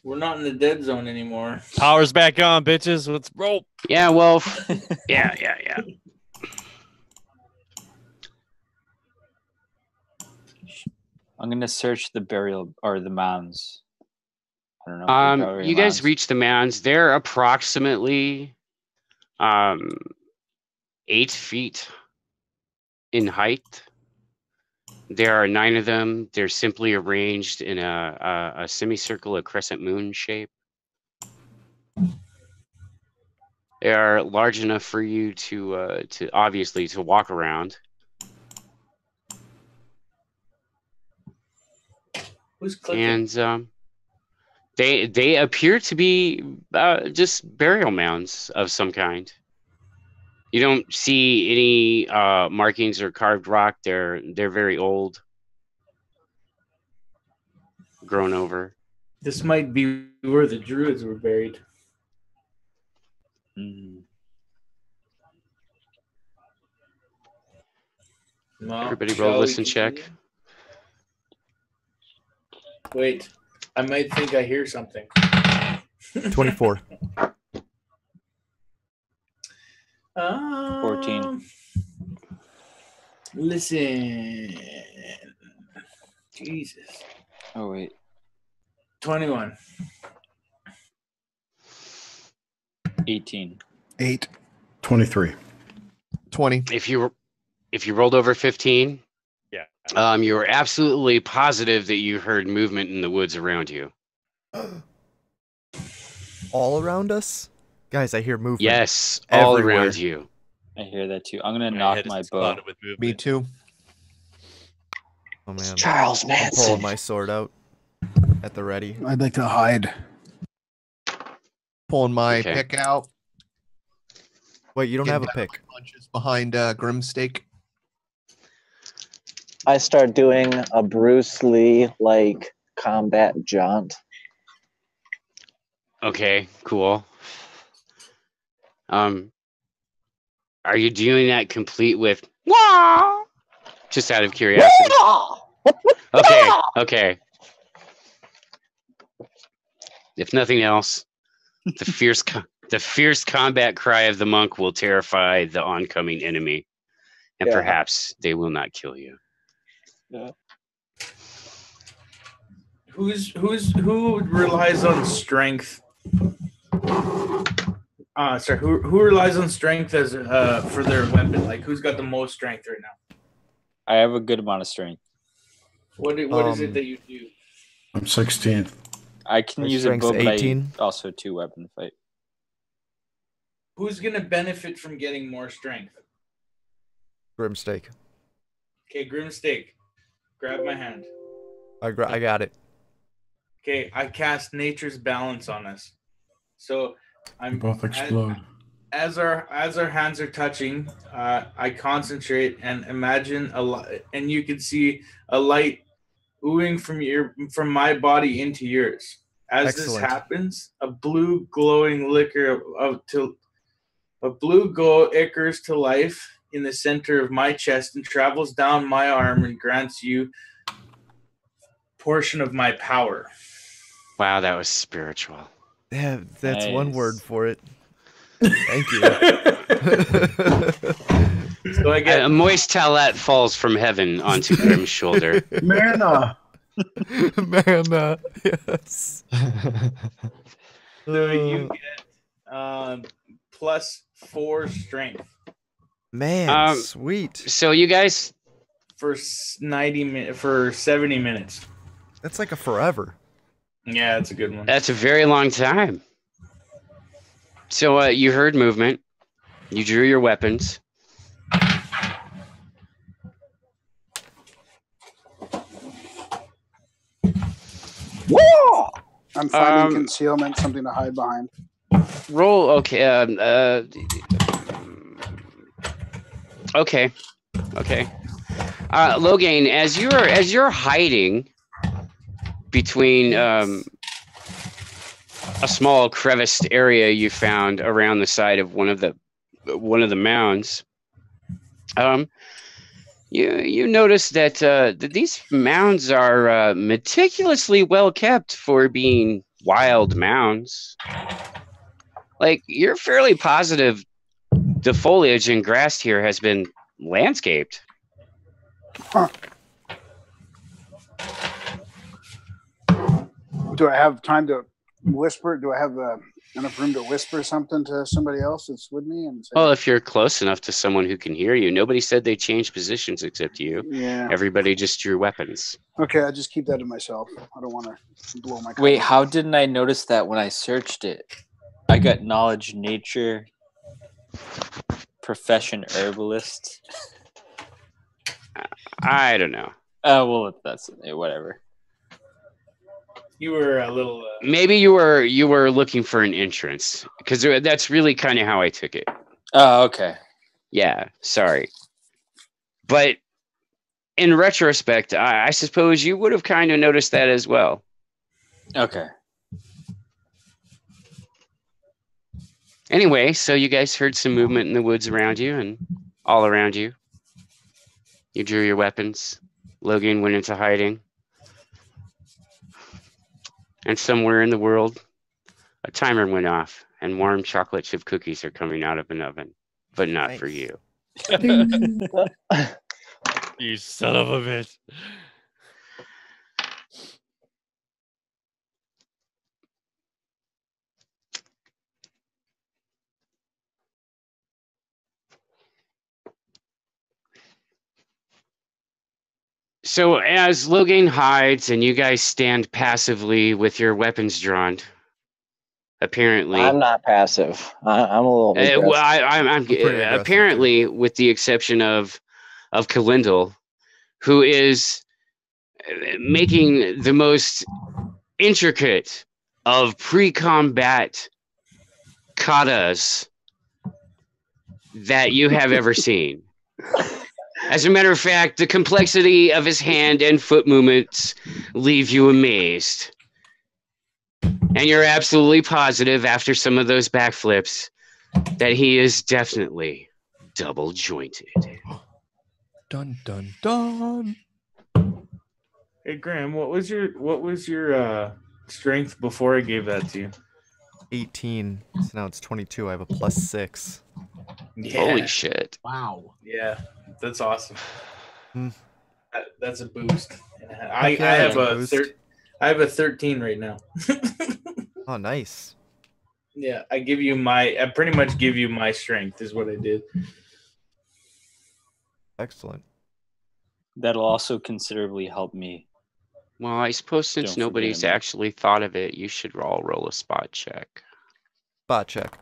we're not in the dead zone anymore. Power's back on, bitches. Let's roll. Yeah, well, yeah. I'm gonna search the burial or the mounds. I don't know. You guys reach the mounds. They're approximately 8 feet in height. There are 9 of them. They're simply arranged in a semicircle, a crescent moon shape. They are large enough for you to obviously to walk around. Who's clicking? And they appear to be just burial mounds of some kind. You don't see any markings or carved rock. They're very old, grown over. This might be where the druids were buried. Well, Everybody shall roll we listen check. continue? Wait, I might think I hear something. 24. 14. Listen. Jesus. Oh wait. 21. 18. 8. 23. 20. If you rolled over 15, yeah, you were absolutely positive that you heard movement in the woods around you. All around us? Guys, I hear movement. Yes, all everywhere. around you. I hear that too. I'm gonna knock my bow. Me too. Oh man. Charles I'm Manson. pulling my sword out at the ready. I'd like to hide. Pulling my Okay. pick out. Wait, you don't Getting have a down pick. my punches behind Grimstake. I start doing a Bruce Lee like combat jaunt. Okay, cool. Are you doing that complete with wah? Just out of curiosity. Okay, okay. If nothing else, the fierce combat cry of the monk will terrify the oncoming enemy, and perhaps they will not kill you. Yeah. Who relies on strength? Sorry, who relies on strength as for their weapon? Like, who's got the most strength right now? I have a good amount of strength. What is it that you do? I'm 16th. I can My use a strength's bow, but 18. I also two-weapon fight. Who's gonna benefit from getting more strength? Grimstake. Okay, Grimstake, grab my hand. I got it. Okay, I cast Nature's Balance on us. So We I'm both explode. as our hands are touching. I concentrate and imagine a light, and you can see a light oohing from my body into yours. As Excellent. this happens, a blue glowing liquor a blue glow ichors to life in the center of my chest and travels down my arm and grants you portion of my power. Wow, that was spiritual. Yeah, that's one Nice. word for it. Thank you. So I get A moist towelette falls from heaven onto Grim's shoulder. Mana! Man, yes. so you get +4 strength Man, sweet. So you guys, for 70 minutes. That's like a forever. Yeah, that's a good one. that's a very long time. So you heard movement. You drew your weapons. I'm finding concealment, something to hide behind. Roll. Okay. Okay. Okay. Logain, as you're hiding between a small creviced area you found around the side of one of the mounds, you notice that these mounds are meticulously well kept for being wild mounds. Like, you're fairly positive the foliage and grass here has been landscaped. Huh. Do I have time to whisper? Do I have enough room to whisper something to somebody else that's with me? And say, Well, if you're close enough to someone who can hear you. Nobody said they changed positions except you. yeah. Everybody just drew weapons. Okay, I'll just keep that to myself. I don't want to blow my. Wait, cover. how didn't I notice that when I searched it? I got knowledge, nature, profession, herbalist. I don't know. Well, that's whatever. You were a little. Maybe you were looking for an entrance, because that's really kind of how I took it. Oh, okay. Yeah, sorry. But in retrospect, I suppose you would have kind of noticed that as well. Okay. Anyway, so you guys heard some movement in the woods around you and all around you. You drew your weapons. Logan went into hiding. And somewhere in the world, a timer went off, and warm chocolate chip cookies are coming out of an oven, but not for you. You son of a bitch. So as Logan hides and you guys stand passively with your weapons drawn, apparently, I'm not passive. I'm a little. well, I'm pretty aggressive, apparently, with the exception of Kalindal, who is making the most intricate of pre-combat katas that you have ever seen. As a matter of fact, the complexity of his hand and foot movements leave you amazed. And you're absolutely positive after some of those backflips that he is definitely double jointed. Dun dun dun. Hey Graham, what was your strength before I gave that to you? 18. So now it's 22. I have a +6. Yeah. Holy shit. Wow. Yeah, that's awesome. Hmm. That's a boost. Heck yeah, that's a boost. I have a 13 right now. Oh, nice. Yeah, I pretty much give you my strength is what I did. Excellent. That'll also considerably help me. Well, I suppose since Don't nobody's forget me. actually thought of it, you should all roll a spot check. Spot check.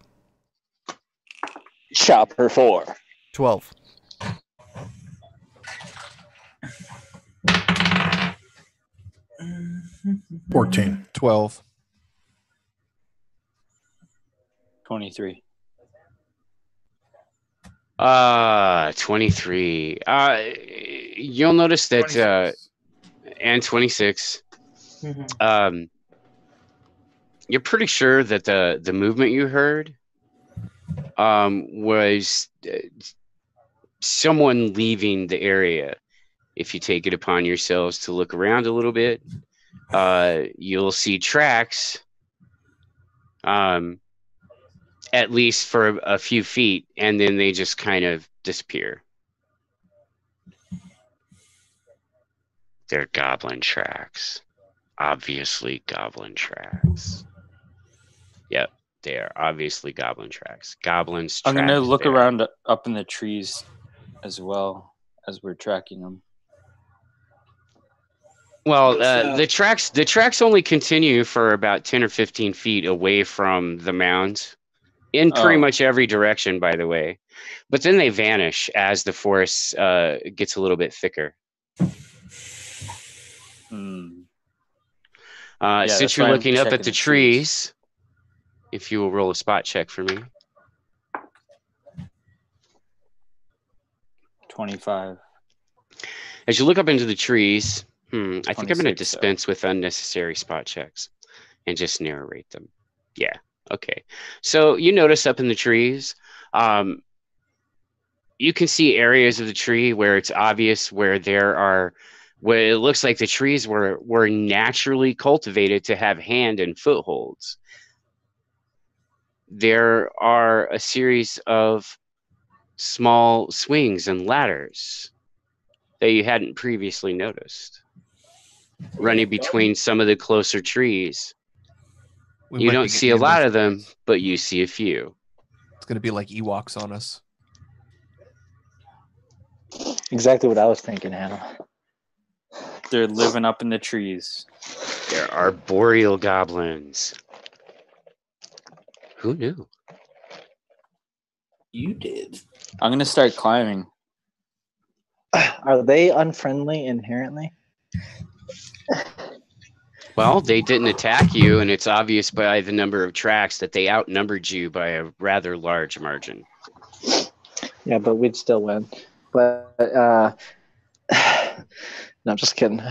Chopper 4. 12. Mm-hmm. 14. 12. 23. 23. You'll notice that 26. And 26. Mm-hmm. You're pretty sure that the movement you heard was someone leaving the area. If you take it upon yourselves to look around a little bit, you'll see tracks, at least for a few feet, and then they just kind of disappear. They're goblin tracks. Obviously goblin tracks. Yep, they are obviously goblin tracks. Goblins. I'm gonna tracked look there. around up in the trees as well as we're tracking them. Well, the tracks only continue for about 10 or 15 feet away from the mounds, in pretty much every direction, by the way. But then they vanish as the forest gets a little bit thicker. Since you're looking up at the trees, if you will roll a spot check for me. 25. As you look up into the trees, I think I'm going to 26, so. dispense with unnecessary spot checks and just narrate them. Yeah, okay. So you notice up in the trees, you can see areas of the tree where it's obvious where it looks like the trees were naturally cultivated to have hand and footholds. There are a series of small swings and ladders that you hadn't previously noticed, running between some of the closer trees. You don't see a lot of them, but you see a few. It's going to be like Ewoks on us. Exactly what I was thinking, Hannah. They're living up in the trees. There are boreal goblins. Who knew? You did. I'm gonna start climbing. Are they unfriendly inherently? Well, they didn't attack you, and it's obvious by the number of tracks that they outnumbered you by a rather large margin. Yeah, but we'd still win. But no, I'm just kidding.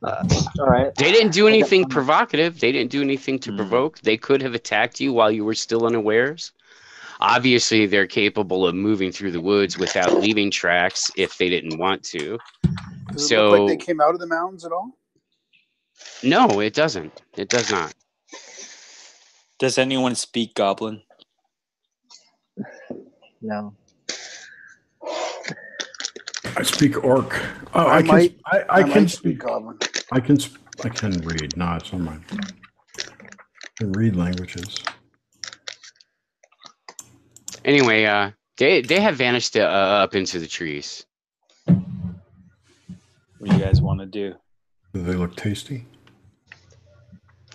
All right. They didn't do anything provocative. They didn't do anything to provoke. They could have attacked you while you were still unawares. Obviously, they're capable of moving through the woods without leaving tracks if they didn't want to. Does it look like they came out of the mountains at all? No, it doesn't. It does not. Does anyone speak Goblin? No. I speak Orc. Oh, I can speak Goblin. I can read. No, it's on mine. I can read languages. Anyway, they have vanished up into the trees. What do you guys want to do? Do they look tasty?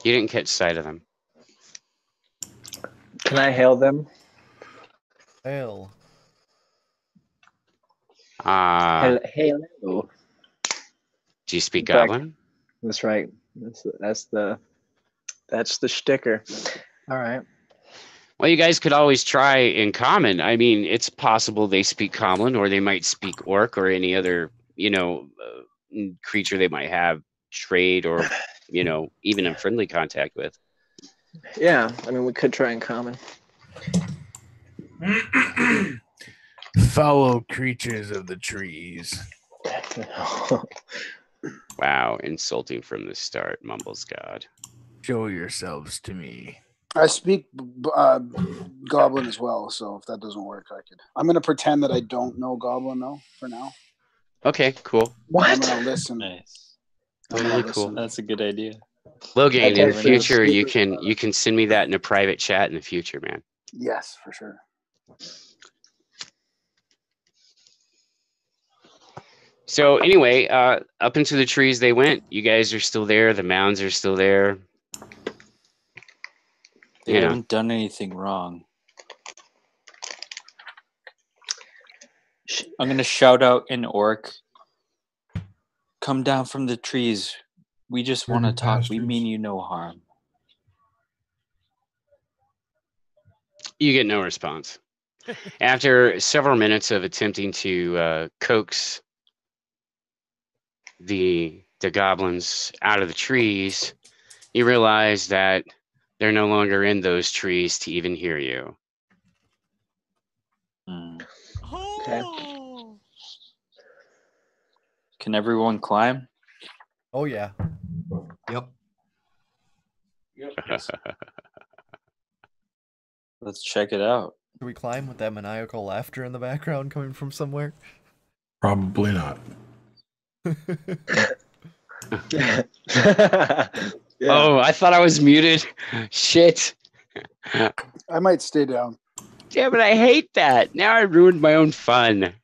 You didn't catch sight of them. Can I hail them? Hail. Hello. Do you speak In fact, Goblin? That's right. That's the sticker. All right. Well, you guys could always try in common. I mean, it's possible they speak common, or they might speak orc, or any other, creature they might have trade, or even in friendly contact with. Yeah, I mean, we could try in common. Foul creatures of the trees. Wow, insulting from the start, mumbles God. Show yourselves to me. I speak Goblin as well, so if that doesn't work, I could. I'm gonna pretend that I don't know Goblin though for now. Okay, cool. I'm gonna listen. Nice. Totally cool. That's a good idea. Logan, in the text you future, you speakers. can send me that in a private chat in the future, man. Yes, for sure. So anyway, up into the trees they went. You guys are still there. The mounds are still there. They haven't done anything wrong. I'm gonna shout out in orc. Come down from the trees. We just want to talk. We mean you no harm. You get no response. After several minutes of attempting to coax the goblins out of the trees, you realize that they're no longer in those trees to even hear you. Okay. Can everyone climb? Oh yeah. Yep. Let's check it out. Should we climb with that maniacal laughter in the background coming from somewhere? Probably not. Yeah. Oh, I thought I was muted. Shit. I might stay down. Damn it, I hate that. Now I ruined my own fun.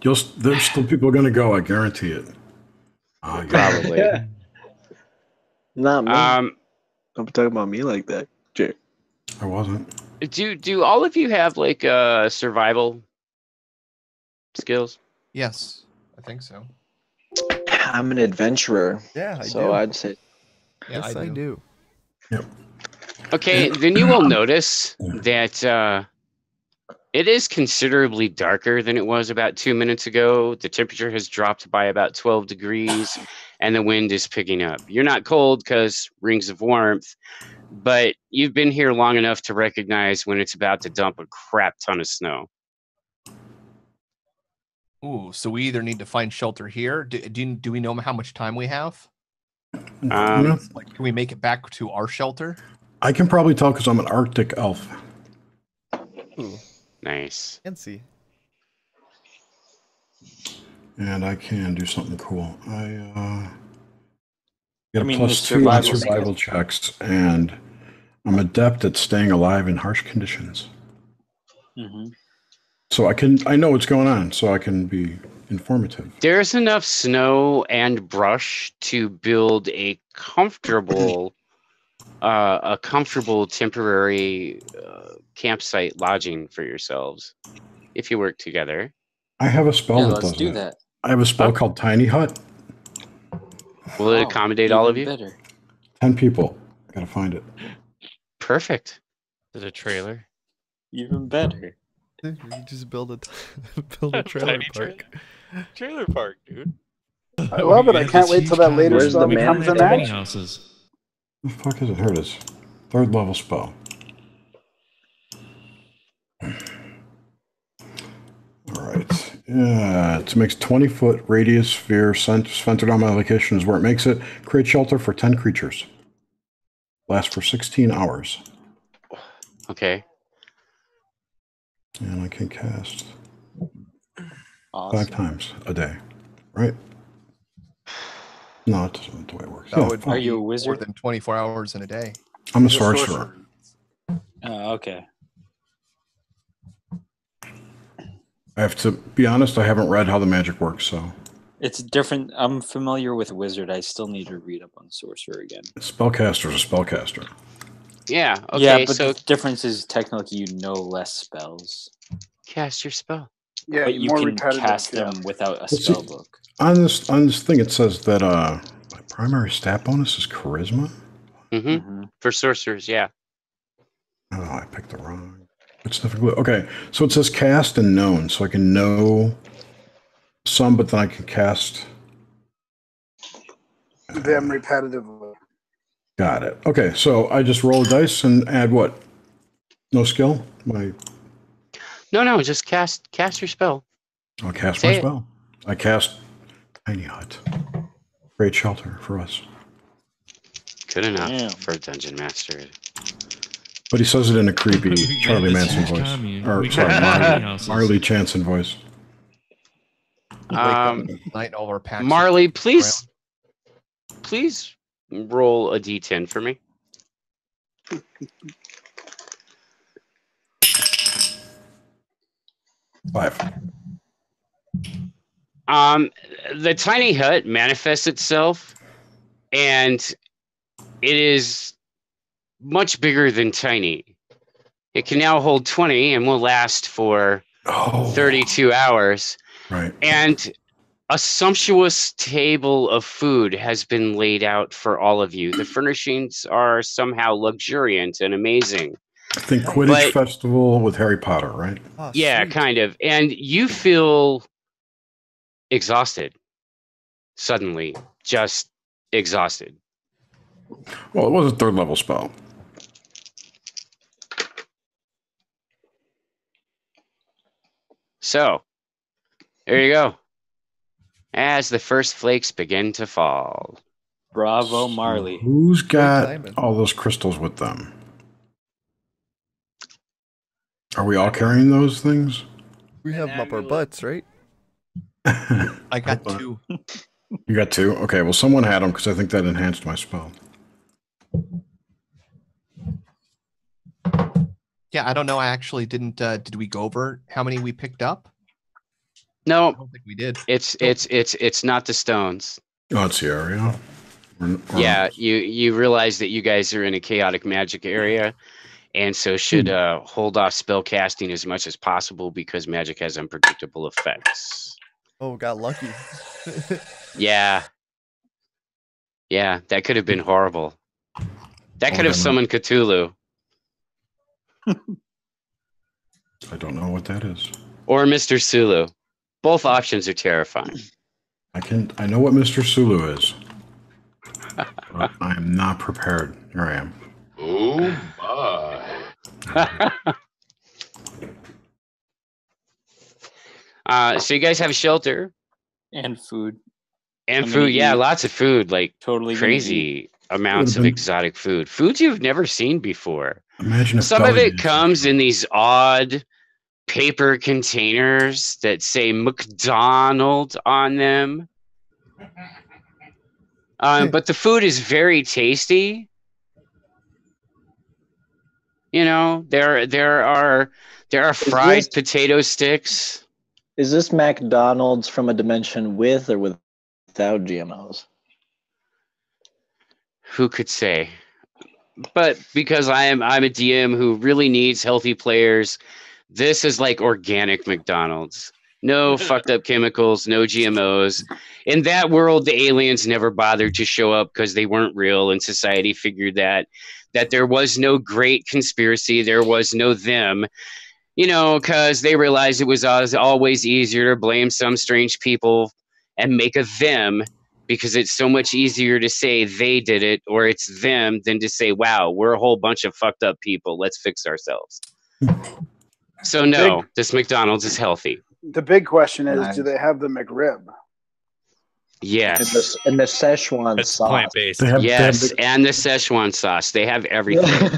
There's still people going to go. I guarantee it. Probably. Not me. Don't be talking about me like that, Jay. I wasn't. Do all of you have like survival skills? Yes, I think so. I'm an adventurer. Yeah, I so do. I'd say. Yes, I do. Yep. Okay, then you will notice that it is considerably darker than it was about 2 minutes ago. The temperature has dropped by about 12 degrees, and the wind is picking up. You're not cold because rings of warmth, but you've been here long enough to recognize when it's about to dump a crap ton of snow. Ooh, so we either need to find shelter here. Do we know how much time we have? Like, can we make it back to our shelter? I can probably tell because I'm an Arctic elf. Ooh, Nice. fancy. And I can do something cool. I get a the +2 on survival survival checks, and I'm adept at staying alive in harsh conditions. Mm-hmm. So I know what's going on, so I can be informative. There's enough snow and brush to build a comfortable temporary campsite lodging for yourselves if you work together. I have a spell that let's does do that. that. I have a spell called Tiny Hut. Will it accommodate all of you? Better. 10 people. Gotta find it. Perfect. Is it a trailer? Even better. You just build a trailer Tiny park. Trailer park, dude. I love it. I can't wait till that later Where's spell the becomes man? an Tiny action. houses. The fuck is it? Here it is. 3rd level spell. Alright. Yeah, it makes 20-foot radius sphere centered on my location is where it makes it. Create shelter for 10 creatures. Lasts for 16 hours. Okay. And I can cast Awesome. 5 times a day. Right? No, that's not the way it works. That Yeah, would Are be you a more wizard? than 24 hours in a day. I'm a sorcerer. Oh, okay. I have to be honest, I haven't read how the magic works, so. It's different. I'm familiar with wizard. I still need to read up on sorcerer again. Spellcaster's a spellcaster. Yeah. Okay. Yeah, but So the difference is technically you know less spells, cast your spell. Yeah, but you more can repetitive. cast yeah. them without a see- spell book. On this thing, it says that my primary stat bonus is charisma. Mm-hmm. For sorcerers, yeah. Oh, I picked the wrong. It's difficult. Okay, so it says cast and known, so I can know some, but then I can cast. Them repetitively. Got it. Okay, so I just roll a dice and add what? No skill? No, just cast your spell. I'll cast Say my it. spell. I cast Tiny Hut. Great shelter for us. Good enough Damn. for a dungeon master. But he says it in a creepy Yeah, Charlie this Manson is voice. commune. Or, We sorry, got Marley, tiny houses. Marley Chanson voice. Wake up Um, at night, all our packs. Marley, please roll a d10 for me. Five. The tiny hut manifests itself, and it is much bigger than tiny. It can now hold 20 and will last for 32 hours. Right. And a sumptuous table of food has been laid out for all of you. The furnishings are somehow luxuriant and amazing. I think Quidditch Festival with Harry Potter, right? Oh, Yeah, sweet. kind of. And you feel exhausted. Suddenly, just exhausted. Well, it was a third level spell. So, there you go. As the first flakes begin to fall. Bravo, Marley. Who's got timing. all those crystals with them? Are we all carrying those things? We have them up our butts, right? I got 2. You got 2? Okay, well, someone had them because I think that enhanced my spell. Yeah, I don't know. I actually didn't. Did we go over how many we picked up? I No, don't think we did. it's not the stones. Oh, it's the area. Yeah, you realize that you guys are in a chaotic magic area, and so should hold off spell casting as much as possible because magic has unpredictable effects. Oh, got lucky. Yeah, that could have been horrible. That could have summoned Cthulhu. I don't know what that is. Or Mr. Sulu. Both options are terrifying. I know what Mr. Sulu is. But I am not prepared. Here I am. Oh my. So you guys have shelter. And food. And I'm food, gonna yeah, eat. lots of food, like Totally gonna crazy amounts of exotic food. Foods you've never seen before. Imagine if Some of Belly it comes in these odd paper containers that say McDonald's on them. But the food is very tasty. You know, there are fried potato sticks. Is this McDonald's from a dimension with or without GMOs? Who could say? But because I'm a DM who really needs healthy players, this is like organic McDonald's. No fucked up chemicals, no GMOs. In that world, the aliens never bothered to show up because they weren't real, and society figured that there was no great conspiracy, there was no them. You know, because they realized it was always easier to blame some strange people and make a them, because it's so much easier to say they did it or it's them than to say, wow, we're a whole bunch of fucked up people. Let's fix ourselves. So no, this McDonald's is healthy. The big question is, Nice. do they have the McRib? Yes. And the Szechuan That's sauce. plant-based. Yes, and the Szechuan sauce. They have everything.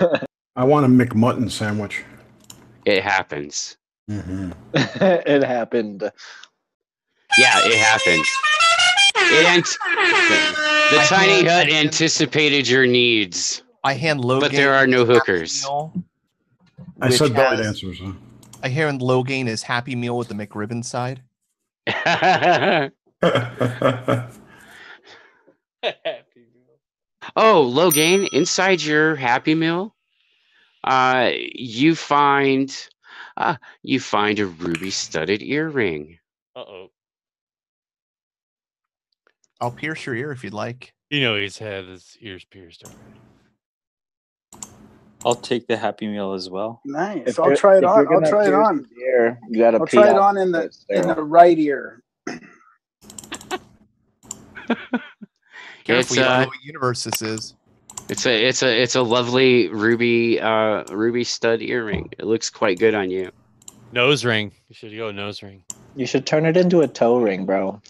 I want a McMutton sandwich. It happens. Mm-hmm. It happened. Yeah, it happened. The tiny hut anticipated your needs. I hand Logain. But there are no hookers. I said belly dancers. Huh? I hand Logain his Happy Meal with the McRib inside. Oh, Logain, inside your Happy Meal, you find a ruby-studded earring. Uh-oh. I'll pierce your ear if you'd like. You know he's had his ears pierced already. I'll take the Happy Meal as well. Nice. I'll try it on. I'll try it on. You gotta I'll pee try it out on in the sterile. right ear. Careful, you don't know what universe this is. It's a lovely ruby stud earring. It looks quite good on you. Nose ring. You should go nose ring. You should turn it into a toe ring, bro.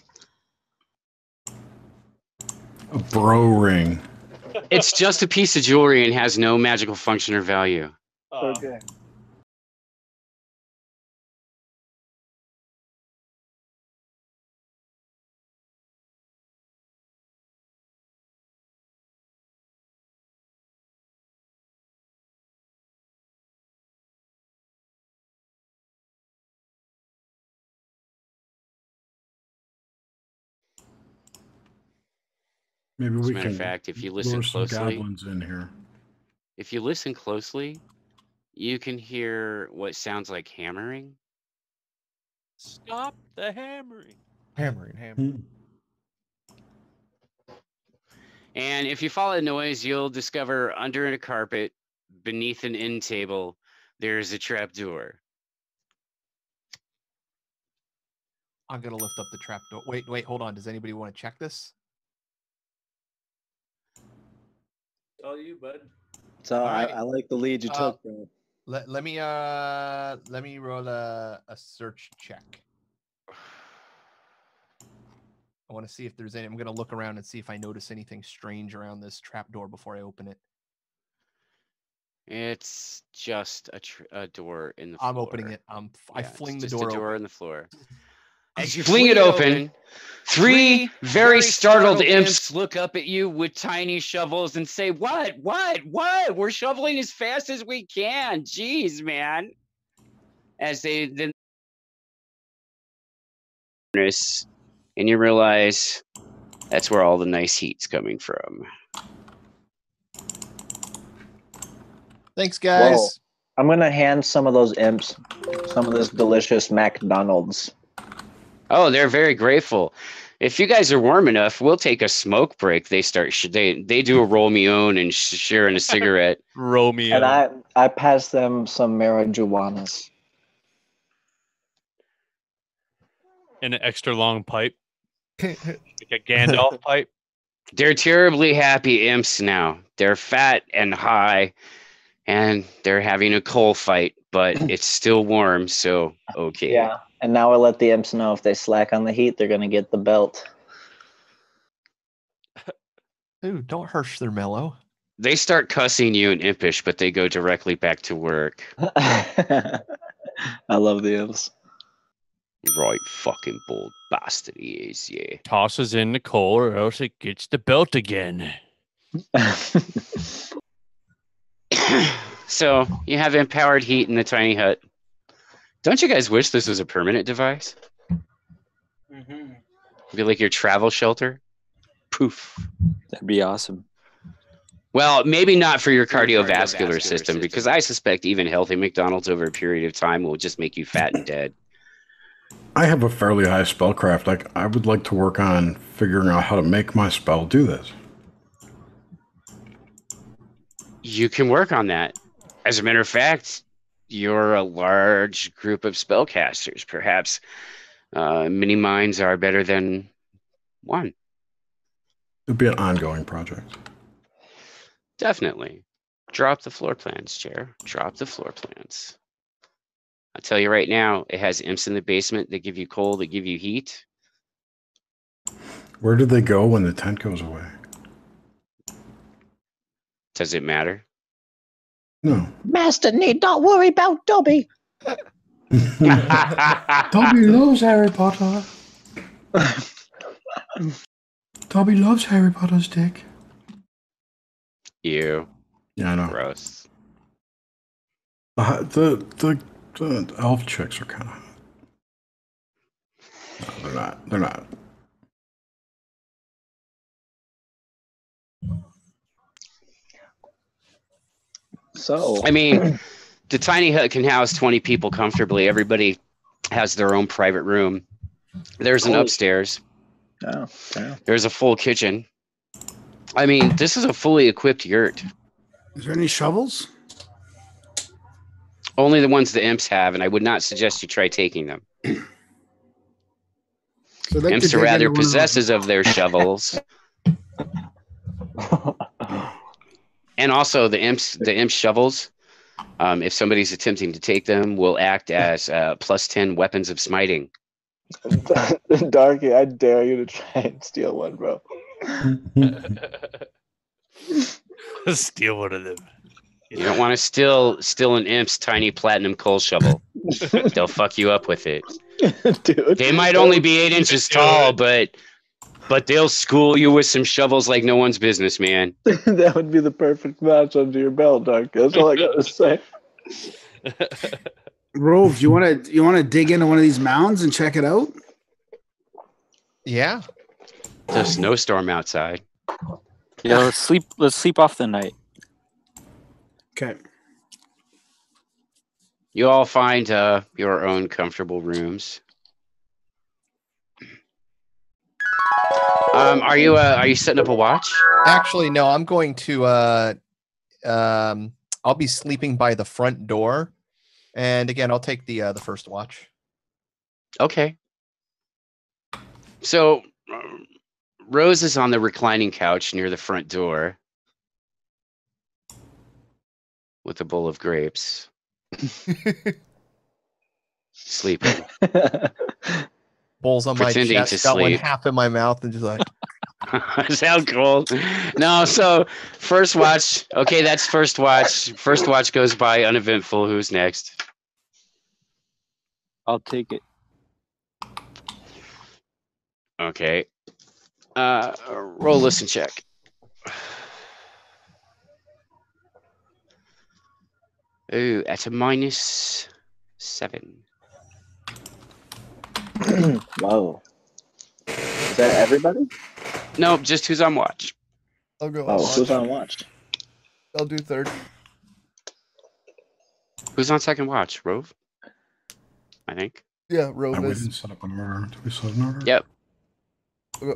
A bro ring. It's just a piece of jewelry and has no magical function or value. Okay. Maybe As a we matter of can fact, if you lure listen some closely, goblins in here. if you listen closely, you can hear what sounds like hammering. Stop the hammering. Hammering. And if you follow the noise, you'll discover under a carpet, beneath an end table, there's a trap door. I'm gonna lift up the trap door. Wait, hold on. Does anybody want to check this? All you, bud. So right. I like the lead you took, bro. Let me roll a search check. I want to see if there's any. I'm gonna look around and see if I notice anything strange around this trap door before I open it. It's just a door in the floor. I'm opening it. I fling the just door a door open. in the floor. As you fling it open, three very startled imps look up at you with tiny shovels and say, What? We're shoveling as fast as we can. Jeez, man. As they then and you realize that's where all the nice heat's coming from. Thanks, guys. Whoa. I'm gonna hand some of those imps some of this delicious McDonald's. Oh, they're very grateful. If you guys are warm enough, we'll take a smoke break. They start they do a roll me on and sharing a cigarette. Romeo. And I pass them some marijuanas. And an extra long pipe. Like a Gandalf pipe. They're terribly happy imps now. They're fat and high, and they're having a coal fight, but it's still warm, so okay. Yeah, and now I let the imps know if they slack on the heat, they're gonna get the belt. Dude, don't hirsch their mellow. They start cussing you in impish, but they go directly back to work. I love the imps. Right, fucking bold bastard he is, yeah. Tosses in the coal or else it gets the belt again. So, you have empowered heat in the tiny hut. Don't you guys wish this was a permanent device? Mm-hmm. Be like your travel shelter? Poof. That'd be awesome. Well, maybe not for your cardiovascular system, because I suspect even healthy McDonald's over a period of time will just make you fat and dead. I have a fairly high spellcraft. I would like to work on figuring out how to make my spell do this. You can work on that. As a matter of fact, you're a large group of spellcasters. Perhaps many minds are better than one. It'd be an ongoing project. Definitely. Drop the floor plans, Chair. Drop the floor plans. I'll tell you right now, it has imps in the basement that give you cold, that give you heat. Where do they go when the tent goes away? Does it matter? No. Master need not worry about Dobby. Dobby loves Harry Potter. Dobby loves Harry Potter's dick. You. Yeah, I know. Gross. The elf chicks are kind of hot. No, they're not. They're not. So, I mean, the tiny hut can house 20 people comfortably. Everybody has their own private room. There's an upstairs. Oh, yeah. There's a full kitchen. I mean, this is a fully equipped yurt. Is there any shovels? Only the ones the imps have, and I would not suggest you try taking them. So I'd like to Imps are dig rather into one of those- possessors of their shovels. And also the imp shovels, if somebody's attempting to take them, will act as +10 weapons of smiting. Darky, I dare you to try and steal one, bro. Steal one of them. You don't want to steal an imp's tiny platinum coal shovel. They'll fuck you up with it. Dude, They might only be 8 inches tall, but they'll school you with some shovels like no one's business, man. that would be the perfect match under your belt, Darky. That's all I gotta say. Rove, you want to dig into one of these mounds and check it out? Yeah. There's a snowstorm outside. Yeah, let's sleep off the night. Okay. You all find your own comfortable rooms. Are you setting up a watch? Actually, no. I'm going to. I'll be sleeping by the front door, and again, I'll take the first watch. Okay. So Rose is on the reclining couch near the front door with a bowl of grapes, sleeping. Bowls on my Pretending chest, to got one sleep. half in my mouth, and just like. Sound cool. No, so first watch. Okay, that's first watch. First watch goes by uneventful. Who's next? I'll take it. Okay. Roll listen check. Ooh, that's a -7. Whoa. Is that everybody? No, just who's on watch. I'll go. Oh, who's on watch? I'll do third. Who's on second watch? Rove? I think. Yeah, We Rove didn't is. set up an order. Did we set an order? Yep.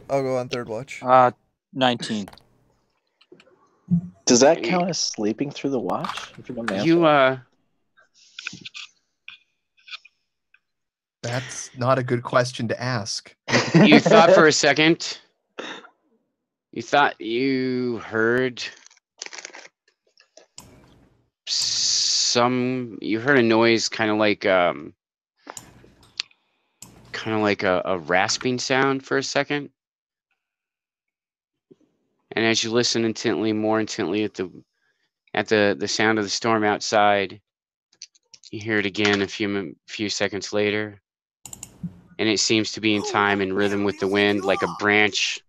I'll go on third watch. 19. Does that count as sleeping through the watch? If you don't answer? You That's not a good question to ask. you thought for a second. You thought you heard you heard a noise kind of like a rasping sound for a second. And as you listen more intently at the sound of the storm outside, you hear it again a few seconds later. And it seems to be in time and rhythm with the wind, like a branch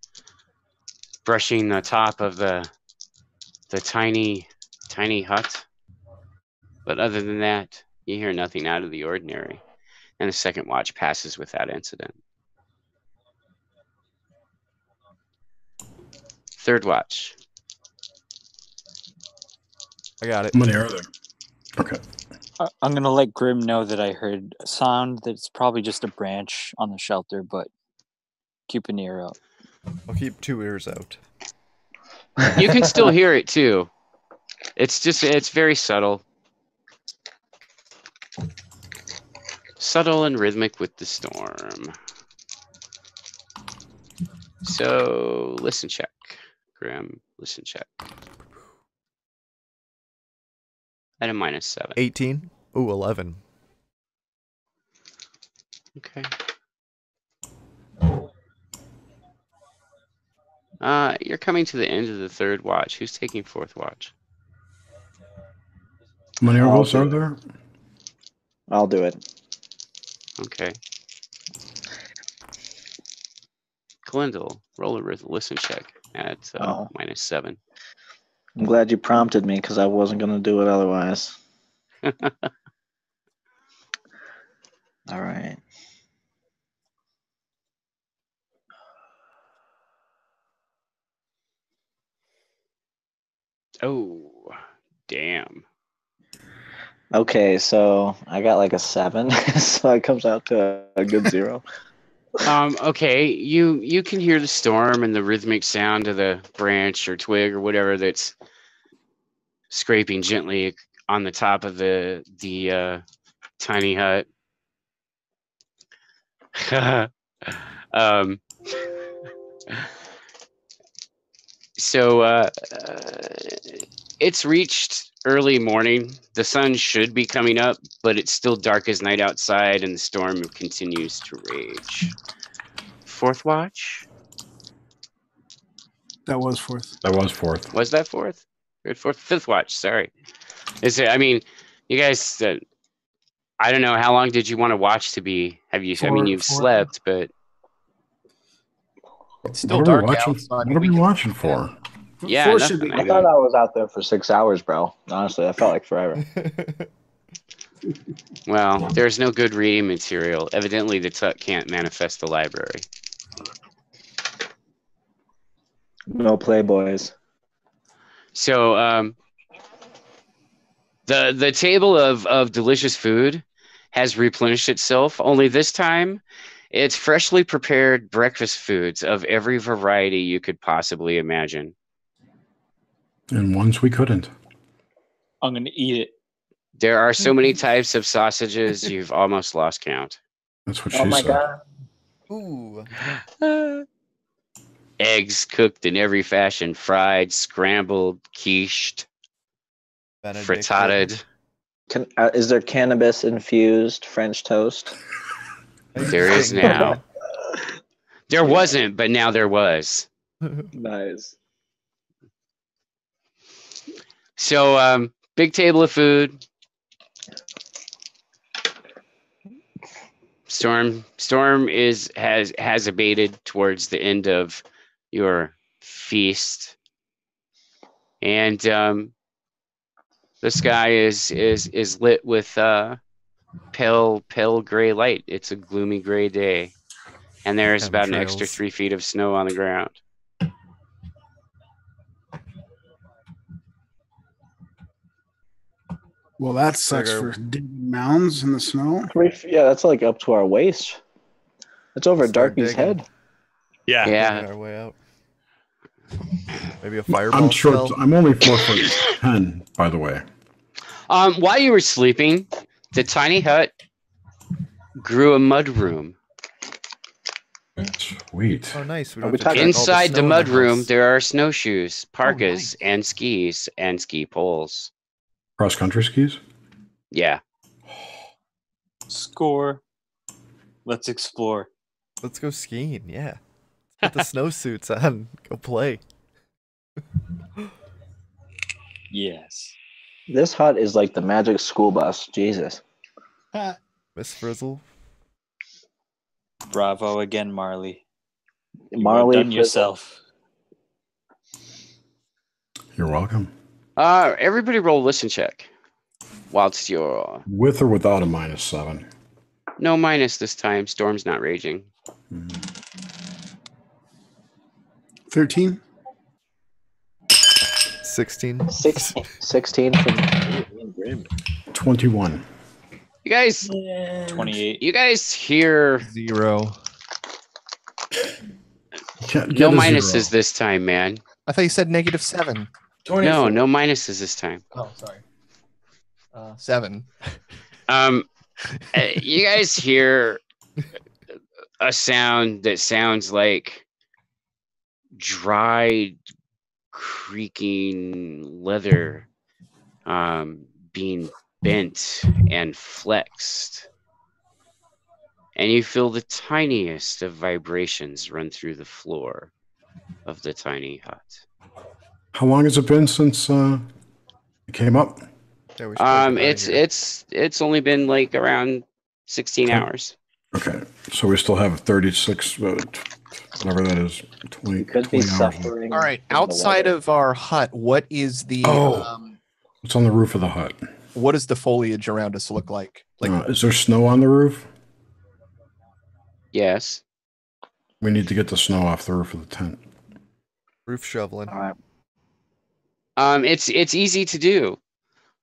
brushing the top of the tiny hut. But other than that, you hear nothing out of the ordinary. And the second watch passes without incident. Third watch. I got it. How many are there? Okay. I'm gonna let Grim know that I heard a sound that's probably just a branch on the shelter, but keep an ear out. I'll keep 2 ears out. You can still hear it too. It's very subtle. Subtle and rhythmic with the storm. So listen check. Grim, listen check. At a -7. 18. Ooh, 11. Okay. You're coming to the end of the third watch. Who's taking fourth watch? How many of us are there? I'll do it. Okay. Glendale, roll a listen check at -7. I'm glad you prompted me because I wasn't going to do it otherwise. All right. Oh, damn. Okay, so I got like a 7, so it comes out to a good 0. Okay, you can hear the storm and the rhythmic sound of the branch or twig or whatever that's scraping gently on the top of the tiny hut. um, so it's reached early morning. The sun should be coming up, but it's still dark as night outside, and the storm continues to rage. Fourth watch? That was fourth. That was fourth. Was that fourth? Good fourth, fifth watch. Sorry. Is it? I mean, you guys. I don't know. How long did you want to watch to be? Have you? I mean, you've slept, but It's still What are we dark watching? outside. What are we watching for? yeah, Four nothing. should be. I I know. thought I was out there for 6 hours, bro. Honestly, I felt like forever. Well, there's no good reading material. Evidently, the Tut can't manifest the library. No Playboys. So, the table of delicious food has replenished itself. Only this time, it's freshly prepared breakfast foods of every variety you could possibly imagine. And ones we couldn't. I'm gonna eat it. There are so many types of sausages, you've almost lost count. That's what she Oh my said. god. Ooh. Eggs cooked in every fashion, fried, scrambled, quiched, Benedictine. frittated. Is there cannabis infused French toast? There is now. There wasn't, but now there was. Nice. So, big table of food. Storm has abated towards the end of your feast, and the sky is lit with pale gray light. It's a gloomy gray day, and there's about an extra Chemtrails. 3 feet of snow on the ground. Well, that sucks Sugar. for digging mounds in the snow. Yeah, that's like up to our waist. That's over Start Darky's digging. head. Yeah. Yeah. Digging our way out. Maybe a fireball I'm short. spell? I'm only 4'10", by the way. While you were sleeping, the tiny hut grew a mud room. Sweet. Oh, nice. We Are don't we have to talking- check all Inside the snow in mud room, house. there are snowshoes, parkas, nice. and skis and ski poles. Cross country skis. Yeah. Score. Let's explore. Let's go skiing. Yeah. Let's put the snowsuits on. Go play. Yes. This hut is like the magic school bus. Jesus. Miss Frizzle. Bravo again, Marley. You Marley outdone yourself. You're welcome. Everybody roll a listen check. Whilst you're With or without a -7. no minus this time. Storm's not raging. 13. 16. 16 from 21. You guys, 28. you guys hear 0. Can't get no a minuses 0. this time, man. I thought you said -7. 24. No minuses this time. Oh, sorry. 7. You guys hear a sound that sounds like dried, creaking leather being bent and flexed. And you feel the tiniest of vibrations run through the floor of the tiny hut. How long has it been since it came up? Yeah, we should probably get outta here. It's only been like around 16 hours. Okay, so we still have 36, whatever that is, 20, could be 20 hours. suffering. All right. from the Outside weather. of our hut, what is the It's on the roof of the hut. what does the foliage around us look like? Like Is there snow on the roof? Yes. We need to get the snow off the roof of the tent. Roof shoveling. All right. It's easy to do.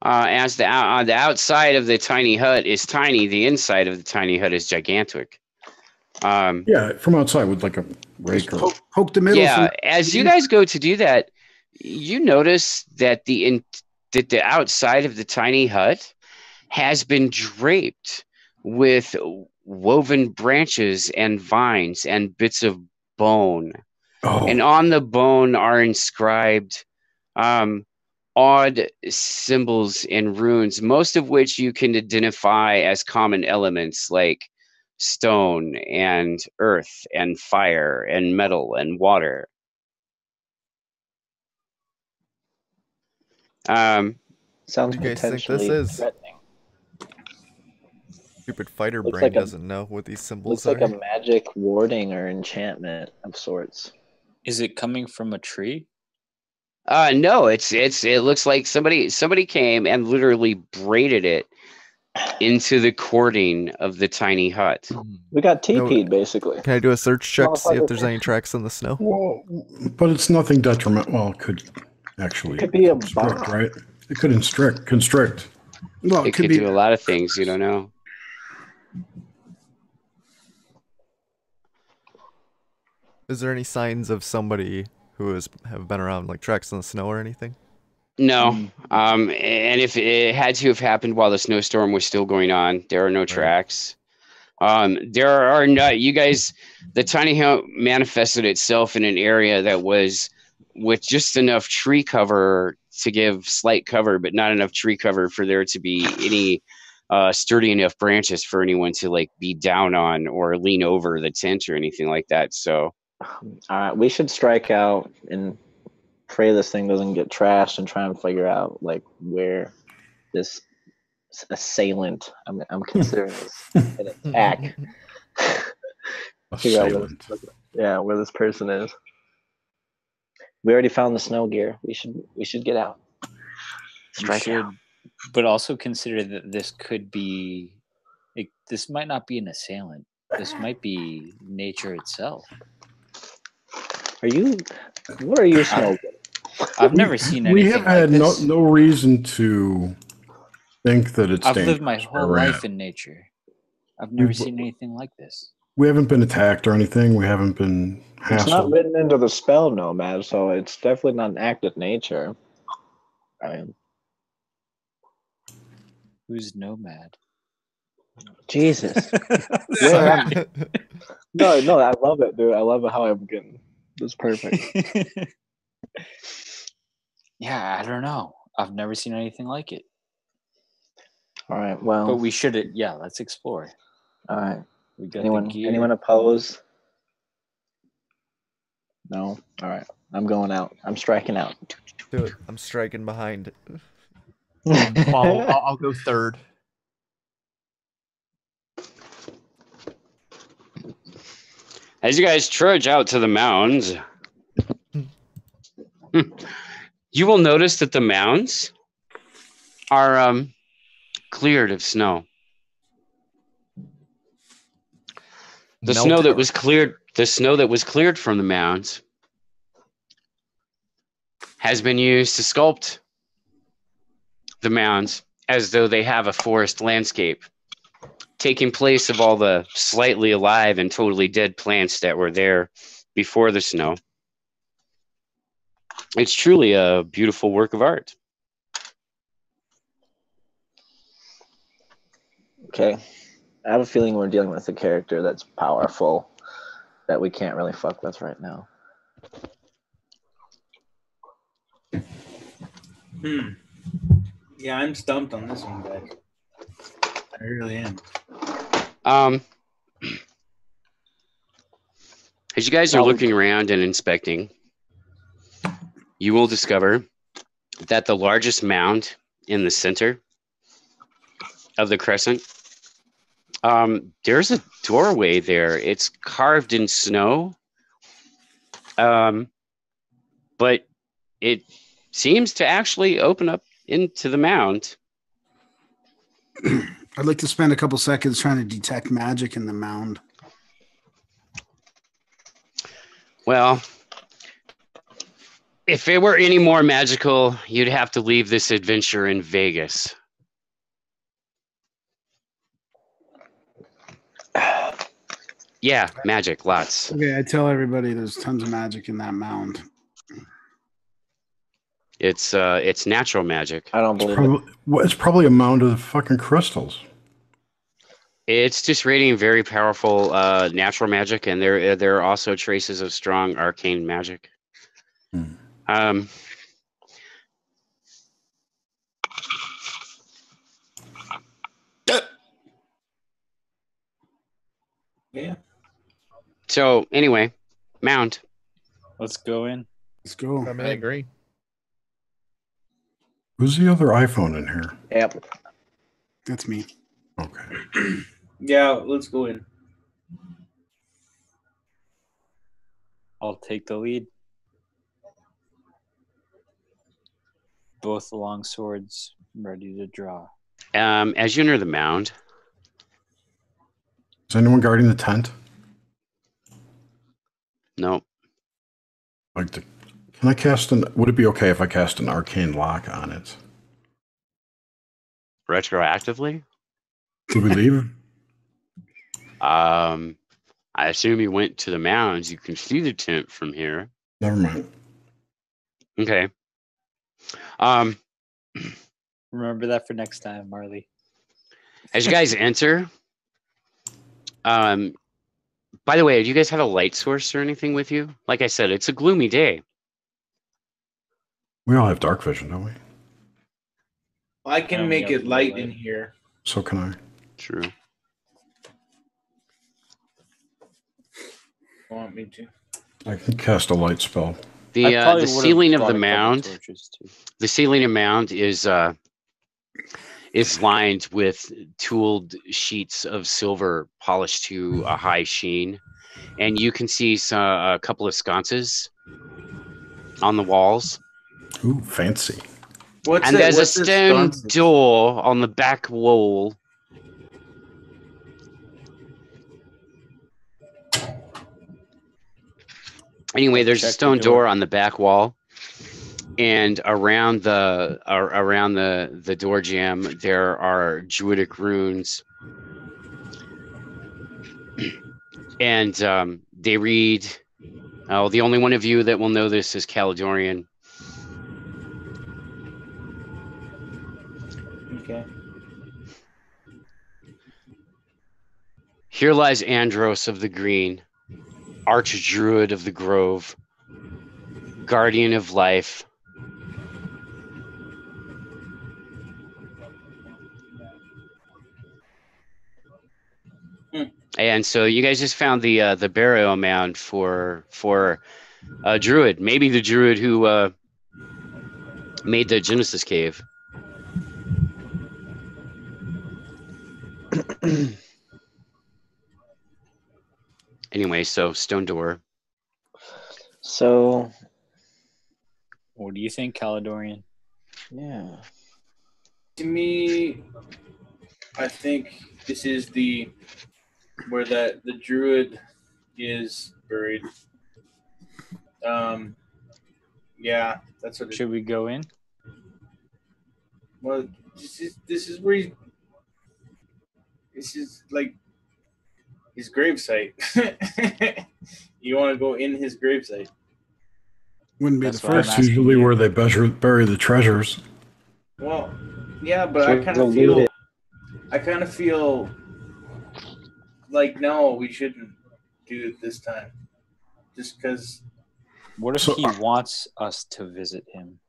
As the on the outside of the tiny hut is tiny, the inside of the tiny hut is gigantic. Yeah, from outside with like a rake or Poke the middle. Yeah, from- as you guys go to do that, you notice that the that the outside of the tiny hut has been draped with woven branches and vines and bits of bone. Oh, And on the bone are inscribed odd symbols and runes, most of which you can identify as common elements like stone and earth and fire and metal and water. Sounds What do you guys think this potentially is? threatening. Stupid fighter Looks brain like a- doesn't know what these symbols Looks like are. a magic warding or enchantment of sorts. Is it coming from a tree? No, it looks like somebody came and literally braided it into the cording of the tiny hut. We got No, TP'd basically. Can I do a search check to see if Motherfucker. there's any tracks in the snow? well, but it's nothing detrimental. Well, it could actually It could be a constrict, bomb. right? It could constrict. Well, It could do a lot of things, you don't know. Is there any signs of somebody who have been around, like tracks in the snow or anything? No. And if it had to have happened while the snowstorm was still going on, there are no tracks. There are not. You guys, the tiny hut manifested itself in an area that was with just enough tree cover to give slight cover, but not enough tree cover for there to be any sturdy enough branches for anyone to like be down on or lean over the tent or anything like that. So, All right, we should strike out and pray this thing doesn't get trashed and try and figure out like where this assailant. I'm considering this an attack. Figure out where this person is. We already found the snow gear. We should get out. Strike out. But also consider that this could be. This might not be an assailant. This might be nature itself. What are you smoking? I've never seen anything. We have had like this. no reason to think that it's I've dangerous lived my where whole we're life at. in nature. I've never seen anything like this. We haven't been attacked or anything. We haven't been It's not hassled. written into the spell, Nomad, so it's definitely not an act of nature. Who's Nomad? Jesus. No, I love it, dude. I love how I'm getting. It's perfect. Yeah, I don't know. I've never seen anything like it. All right, well. But we should. Yeah, let's explore. All right. We got Anyone oppose? No. All right. I'm going out. I'm striking out. Do it. I'm striking behind. I'll go third. as you guys trudge out to the mounds, you will notice that the mounds are cleared of snow. The snow that was cleared from the mounds has been used to sculpt the mounds as though they have a forest landscape, taking place of all the slightly alive and totally dead plants that were there before the snow. It's truly a beautiful work of art. Okay. I have a feeling we're dealing with a character that's powerful that we can't really fuck with right now. Yeah, I'm stumped on this one, guys. I really am. As you guys are looking around and inspecting, you will discover that the largest mound in the center of the crescent, there's a doorway there. It's carved in snow, but it seems to actually open up into the mound. I'd like to spend a couple seconds trying to detect magic in the mound. Well, if it were any more magical, you'd have to leave this adventure in Vegas. Yeah, magic, lots. Okay, I tell everybody there's tons of magic in that mound. It's natural magic. I don't believe it. It's probably a mound of fucking crystals. It's just radiating very powerful natural magic, and there are also traces of strong arcane magic. Hmm. Yeah. So anyway, mound. Let's go in. Let's go. I agree. Who's the other iPhone in here? Yep. That's me. Okay. Yeah, let's go in. I'll take the lead. Both long swords ready to draw. As you enter the mound, Is anyone guarding the tent? no. Can I cast would it be okay if I cast an arcane lock on it? Retroactively? Did we leave? I assume you went to the mounds. You can see the tent from here. Never mind. Okay. Remember that for next time, Marley. As you guys enter, by the way, do you guys have a light source or anything with you? Like I said, it's a gloomy day. We all have dark vision, don't we? I can make it light in here. So can I. True. Want me to? I can cast a light spell. The ceiling of the mound. The ceiling of the mound is lined with tooled sheets of silver polished to a high sheen, and you can see a couple of sconces on the walls. Ooh, fancy. There's a stone door on the back wall. Anyway, there's a stone door on the back wall, and around the door jamb there are druidic runes, and they read. Oh, the only one of you that will know this is Caledonian. Okay. Here lies Andros of the Green, Archdruid of the Grove, Guardian of Life. And so you guys just found the burial mound for a druid, maybe the druid who made the Genesis cave. Anyway, so stone door. So, what do you think, Caledonian? Yeah. To me, I think this is where the druid is buried. Yeah, that's what. Should we go in? Well, this is where this is like his gravesite. You want to go in his gravesite? Wouldn't be That's the why I'm first. That's usually where they bury the treasures. Well, yeah, but So I kind they'll of loot feel like no, we shouldn't do it this time, just because. What if he wants us to visit him?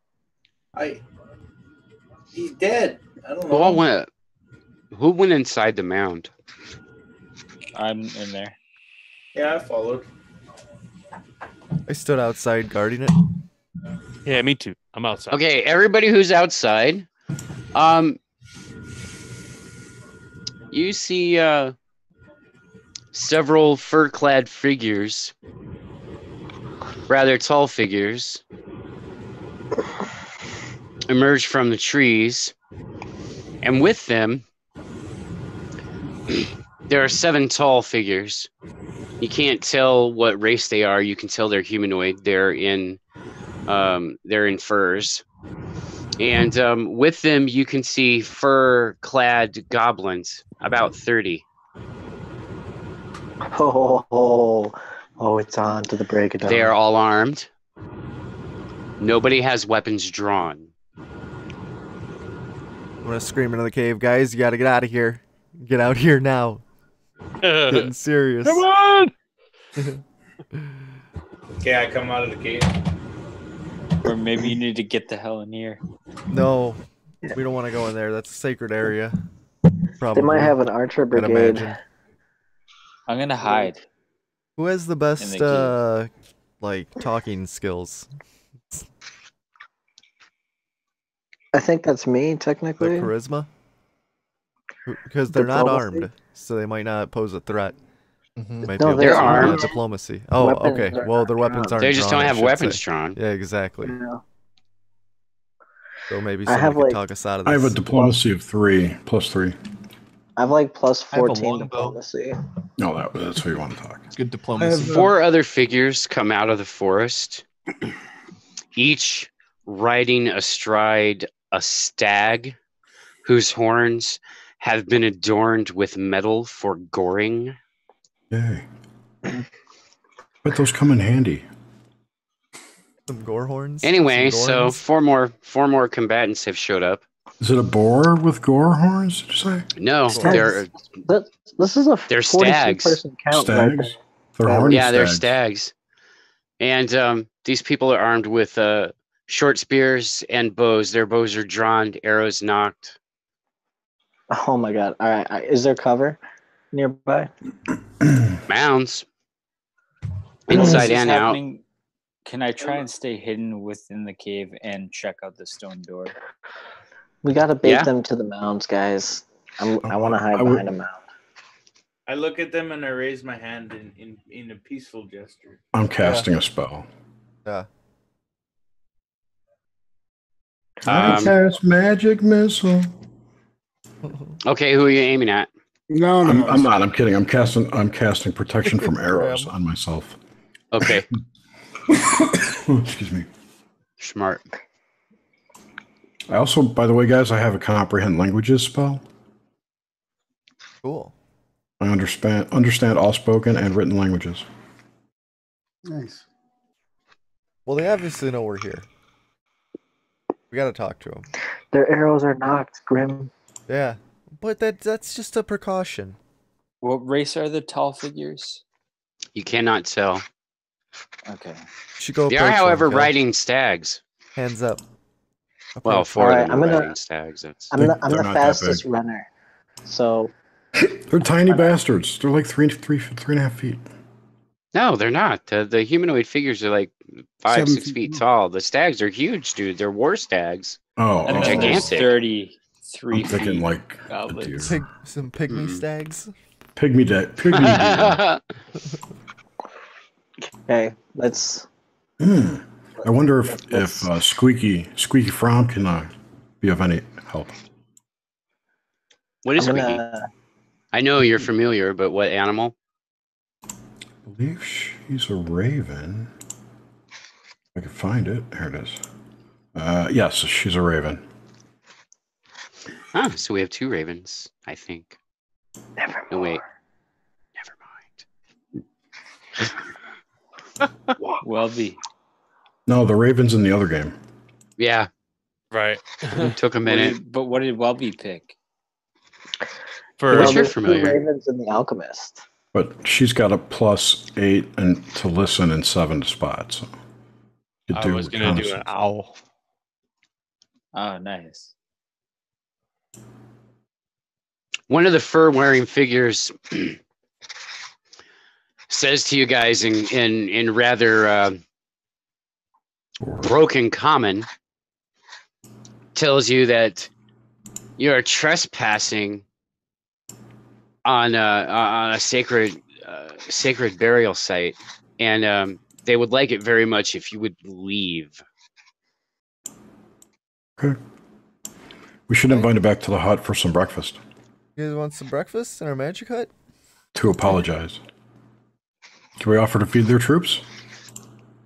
He's dead. I don't know. Who went inside the mound? I'm in there. Yeah, I followed. I stood outside guarding it. Yeah, me too. I'm outside. Okay, everybody who's outside, you see several fur-clad figures, rather tall figures, emerge from the trees, and with them there are 7 tall figures. You can't tell what race they are. You can tell they're humanoid. They're in furs, and with them you can see fur-clad goblins, about 30. Oh, it's on to the break of dawn. They are all armed. Nobody has weapons drawn. I'm gonna scream into the cave, guys. You gotta get out of here. Get out here now. Getting serious. Come on! Okay, I come out of the cave. Or maybe you need to get the hell in here. No, we don't want to go in there. That's a sacred area. Probably. They might have an archer I'd brigade. imagine. I'm gonna hide. Who has the best, like, talking skills? I think that's me, The technically. charisma? Because they're not Diplomacy? armed, so they might not pose a threat. Might No, be able they're to armed. Diplomacy. Oh, Weapons okay. are Well, not their weapons drawn. aren't They just drawn, don't I have should weapons say. drawn. Yeah, exactly. Yeah. So maybe I someone have, could like- talk us out of I this. have a diplomacy of 3, +3. I have like plus I have a 14 longbow. diplomacy. No, that's who you want to talk. It's good diplomacy. Four other figures come out of the forest, each riding astride a stag whose horns have been adorned with metal for goring. Yay. But those come in handy. Some gore horns? Anyway, Some gore so horns? four more combatants have showed up. Is it a boar with gore horns, did you say? No, Stags. This is a They're 42 stags. person count right there. Stags? They're horny they're stags. stags. And these people are armed with short spears and bows. Their bows are drawn, arrows knocked. Oh my god. All right. Is there cover nearby? Mounds. While this Inside is and out. happening, can I try and stay hidden within the cave and check out the stone door? We gotta bait Yeah. them to the mounds, guys. I want to hide I would- behind a mound. I look at them and I raise my hand in a peaceful gesture. I'm casting a spell. Yeah. I cast magic missile. Okay, who are you aiming at? No, no, I'm not. I'm kidding. I'm casting protection from arrows on myself. Okay, Excuse me. smart. I also, by the way, guys, I have a comprehend languages spell. Cool. I understand all spoken and written languages. Nice. Well, they obviously know we're here. We gotta talk to them. Their arrows are knocked, Grim. Yeah. But that's just a precaution. What race are the tall figures? You cannot tell. Okay. Should go They approach are, however, them, go. riding stags. Hands up. Well, Approach four of Alright, them I'm are gonna- riding stags. That's... I'm the They're not that fastest big. runner. So They're tiny bastards. They're like 3.5 feet. No, they're not. The humanoid figures are like 5, 7 6 feet feet long. tall. The stags are huge, dude. They're war stags. Oh, And Oh. then there's Gigantic. 33 I'm thinking feet. like a goblins. deer. some pygmy Mm. stags. Pygmy deer. okay, let's. I wonder if Squeaky Fromm can be of any help. What is I'm Squeaky? gonna. I know you're familiar, but what animal? I believe she's a raven. If I can find it. Here it is. Yes, she's a raven. Ah, so we have 2 ravens, I think. Never. No, wait. Never mind. Well, be. No, the raven's in the other game. Yeah, Right. took a minute. But what did Welby pick? For What's your there's two familiar? Ravens and the Alchemist. But she's got a +8 and to listen and 7 to spot. So you I was gonna do an owl. Oh, nice. One of the fur-wearing figures says to you guys in rather broken common, tells you that you are trespassing on a sacred burial site, and they would like it very much if you would leave. Okay. We should invite her back to the hut for some breakfast You guys want some breakfast in our magic hut? to apologize. Can we offer to feed their troops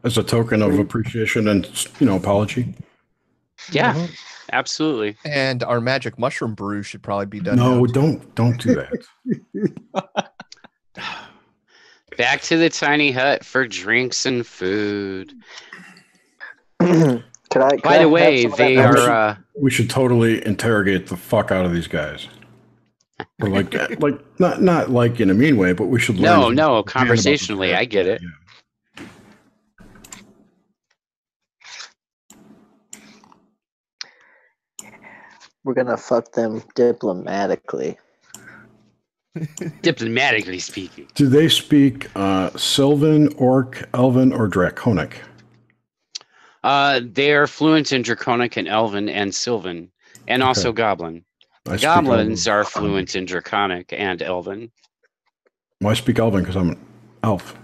as a token of appreciation and, apology? Yeah, absolutely. And our magic mushroom brew should probably be done. No, now. don't do that. Back to the tiny hut for drinks and food. Could I? By the have way, some of that they membership? are. We should totally interrogate the fuck out of these guys. Or like not like in a mean way, but we should learn. No, as much no, as we can about this conversationally, area. I get it. Yeah. We're gonna fuck them diplomatically. Diplomatically speaking. Do they speak Sylvan, Orc, Elven, or Draconic? They are fluent in Draconic and Elven and Sylvan, and also Goblin. I speak Goblins Elven. are fluent in Draconic and Elven. Well, I speak Elven because I'm an elf.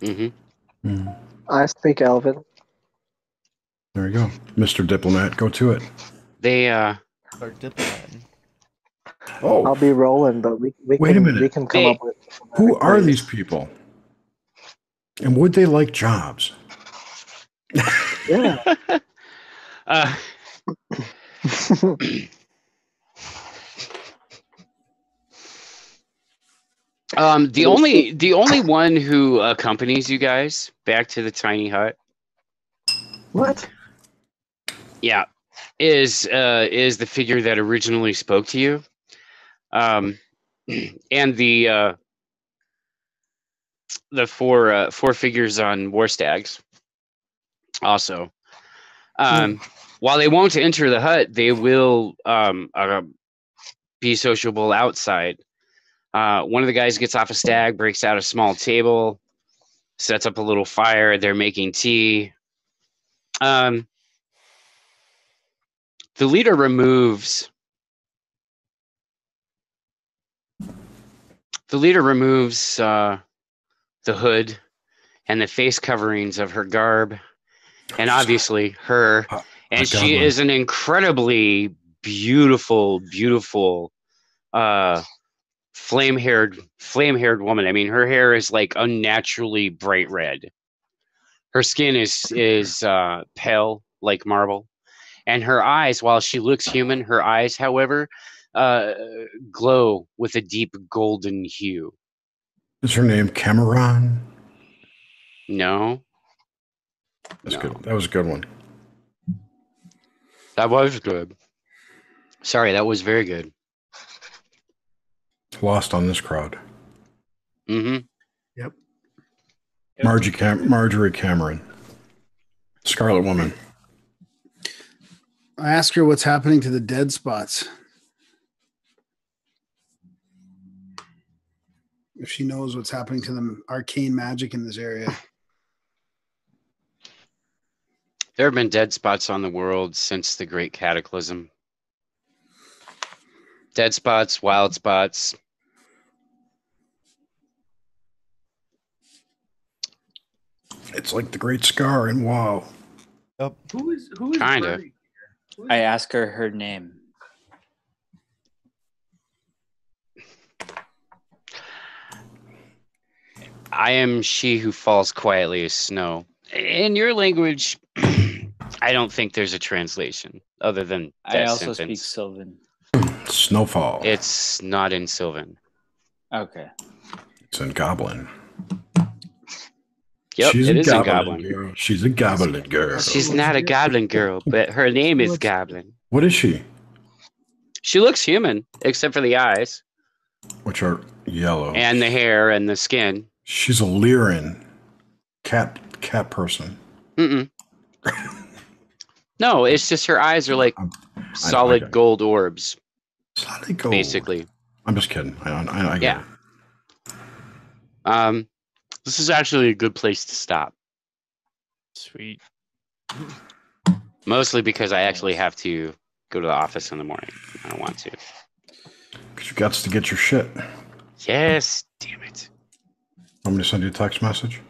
Mm-hmm. I speak Elven. There you go, Mr. Diplomat. Go to it. They Start diplomating. Oh, I'll be rolling, but we Wait a can minute. we can come Hey, up with. who are these people? And would they like jobs? Yeah. uh, the only one who accompanies you guys back to the tiny hut, What? yeah, is the figure that originally spoke to you, and the four figures on War Stags. Also, while they won't enter the hut, they will be sociable outside. One of the guys gets off a stag, breaks out a small table, sets up a little fire. They're making tea. The leader removes the hood and the face coverings of her garb, and obviously her. And she is an incredibly beautiful flame-haired woman. I mean, her hair is like unnaturally bright red. Her skin is pale like marble, and her eyes, while she looks human, her eyes, however, glow with a deep golden hue. Is her name Cameron? No. That's good. That was a good one. That was good. Sorry, that was very good. Lost on this crowd. Mm-hmm. Yep. Marjorie Cameron. Scarlet Woman. I ask her what's happening to the dead spots. If she knows what's happening to them, arcane magic in this area. There have been dead spots on the world since the Great Cataclysm. Dead spots, wild spots. It's like the Great Scar in WoW. Yep. Who is Kinda. Birdie? I ask her her name. I am she who falls quietly as snow. In your language, I don't think there's a translation other than I that also speak sentence. Sylvan. Snowfall. It's not in Sylvan. Okay. It's in Goblin. Yep, She's it a is in goblin Goblin. girl. She's a goblin girl. She's not a goblin girl, but her name is Goblin. What is she? She looks human, except for the eyes Which are yellow. and the hair and the skin. She's a Lyran cat person. Mm-mm. No, it's just her eyes are like solid gold orbs. Solid gold. Basically. I'm just kidding. I get Yeah. it. This is actually a good place to stop. Sweet. Mostly because I actually have to go to the office in the morning. I don't want to. Because you got to get your shit. Yes, damn it. Want me to send you a text message?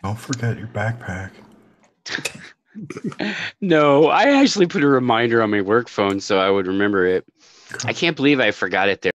Don't forget your backpack. No, I actually put a reminder on my work phone so I would remember it. I can't believe I forgot it there.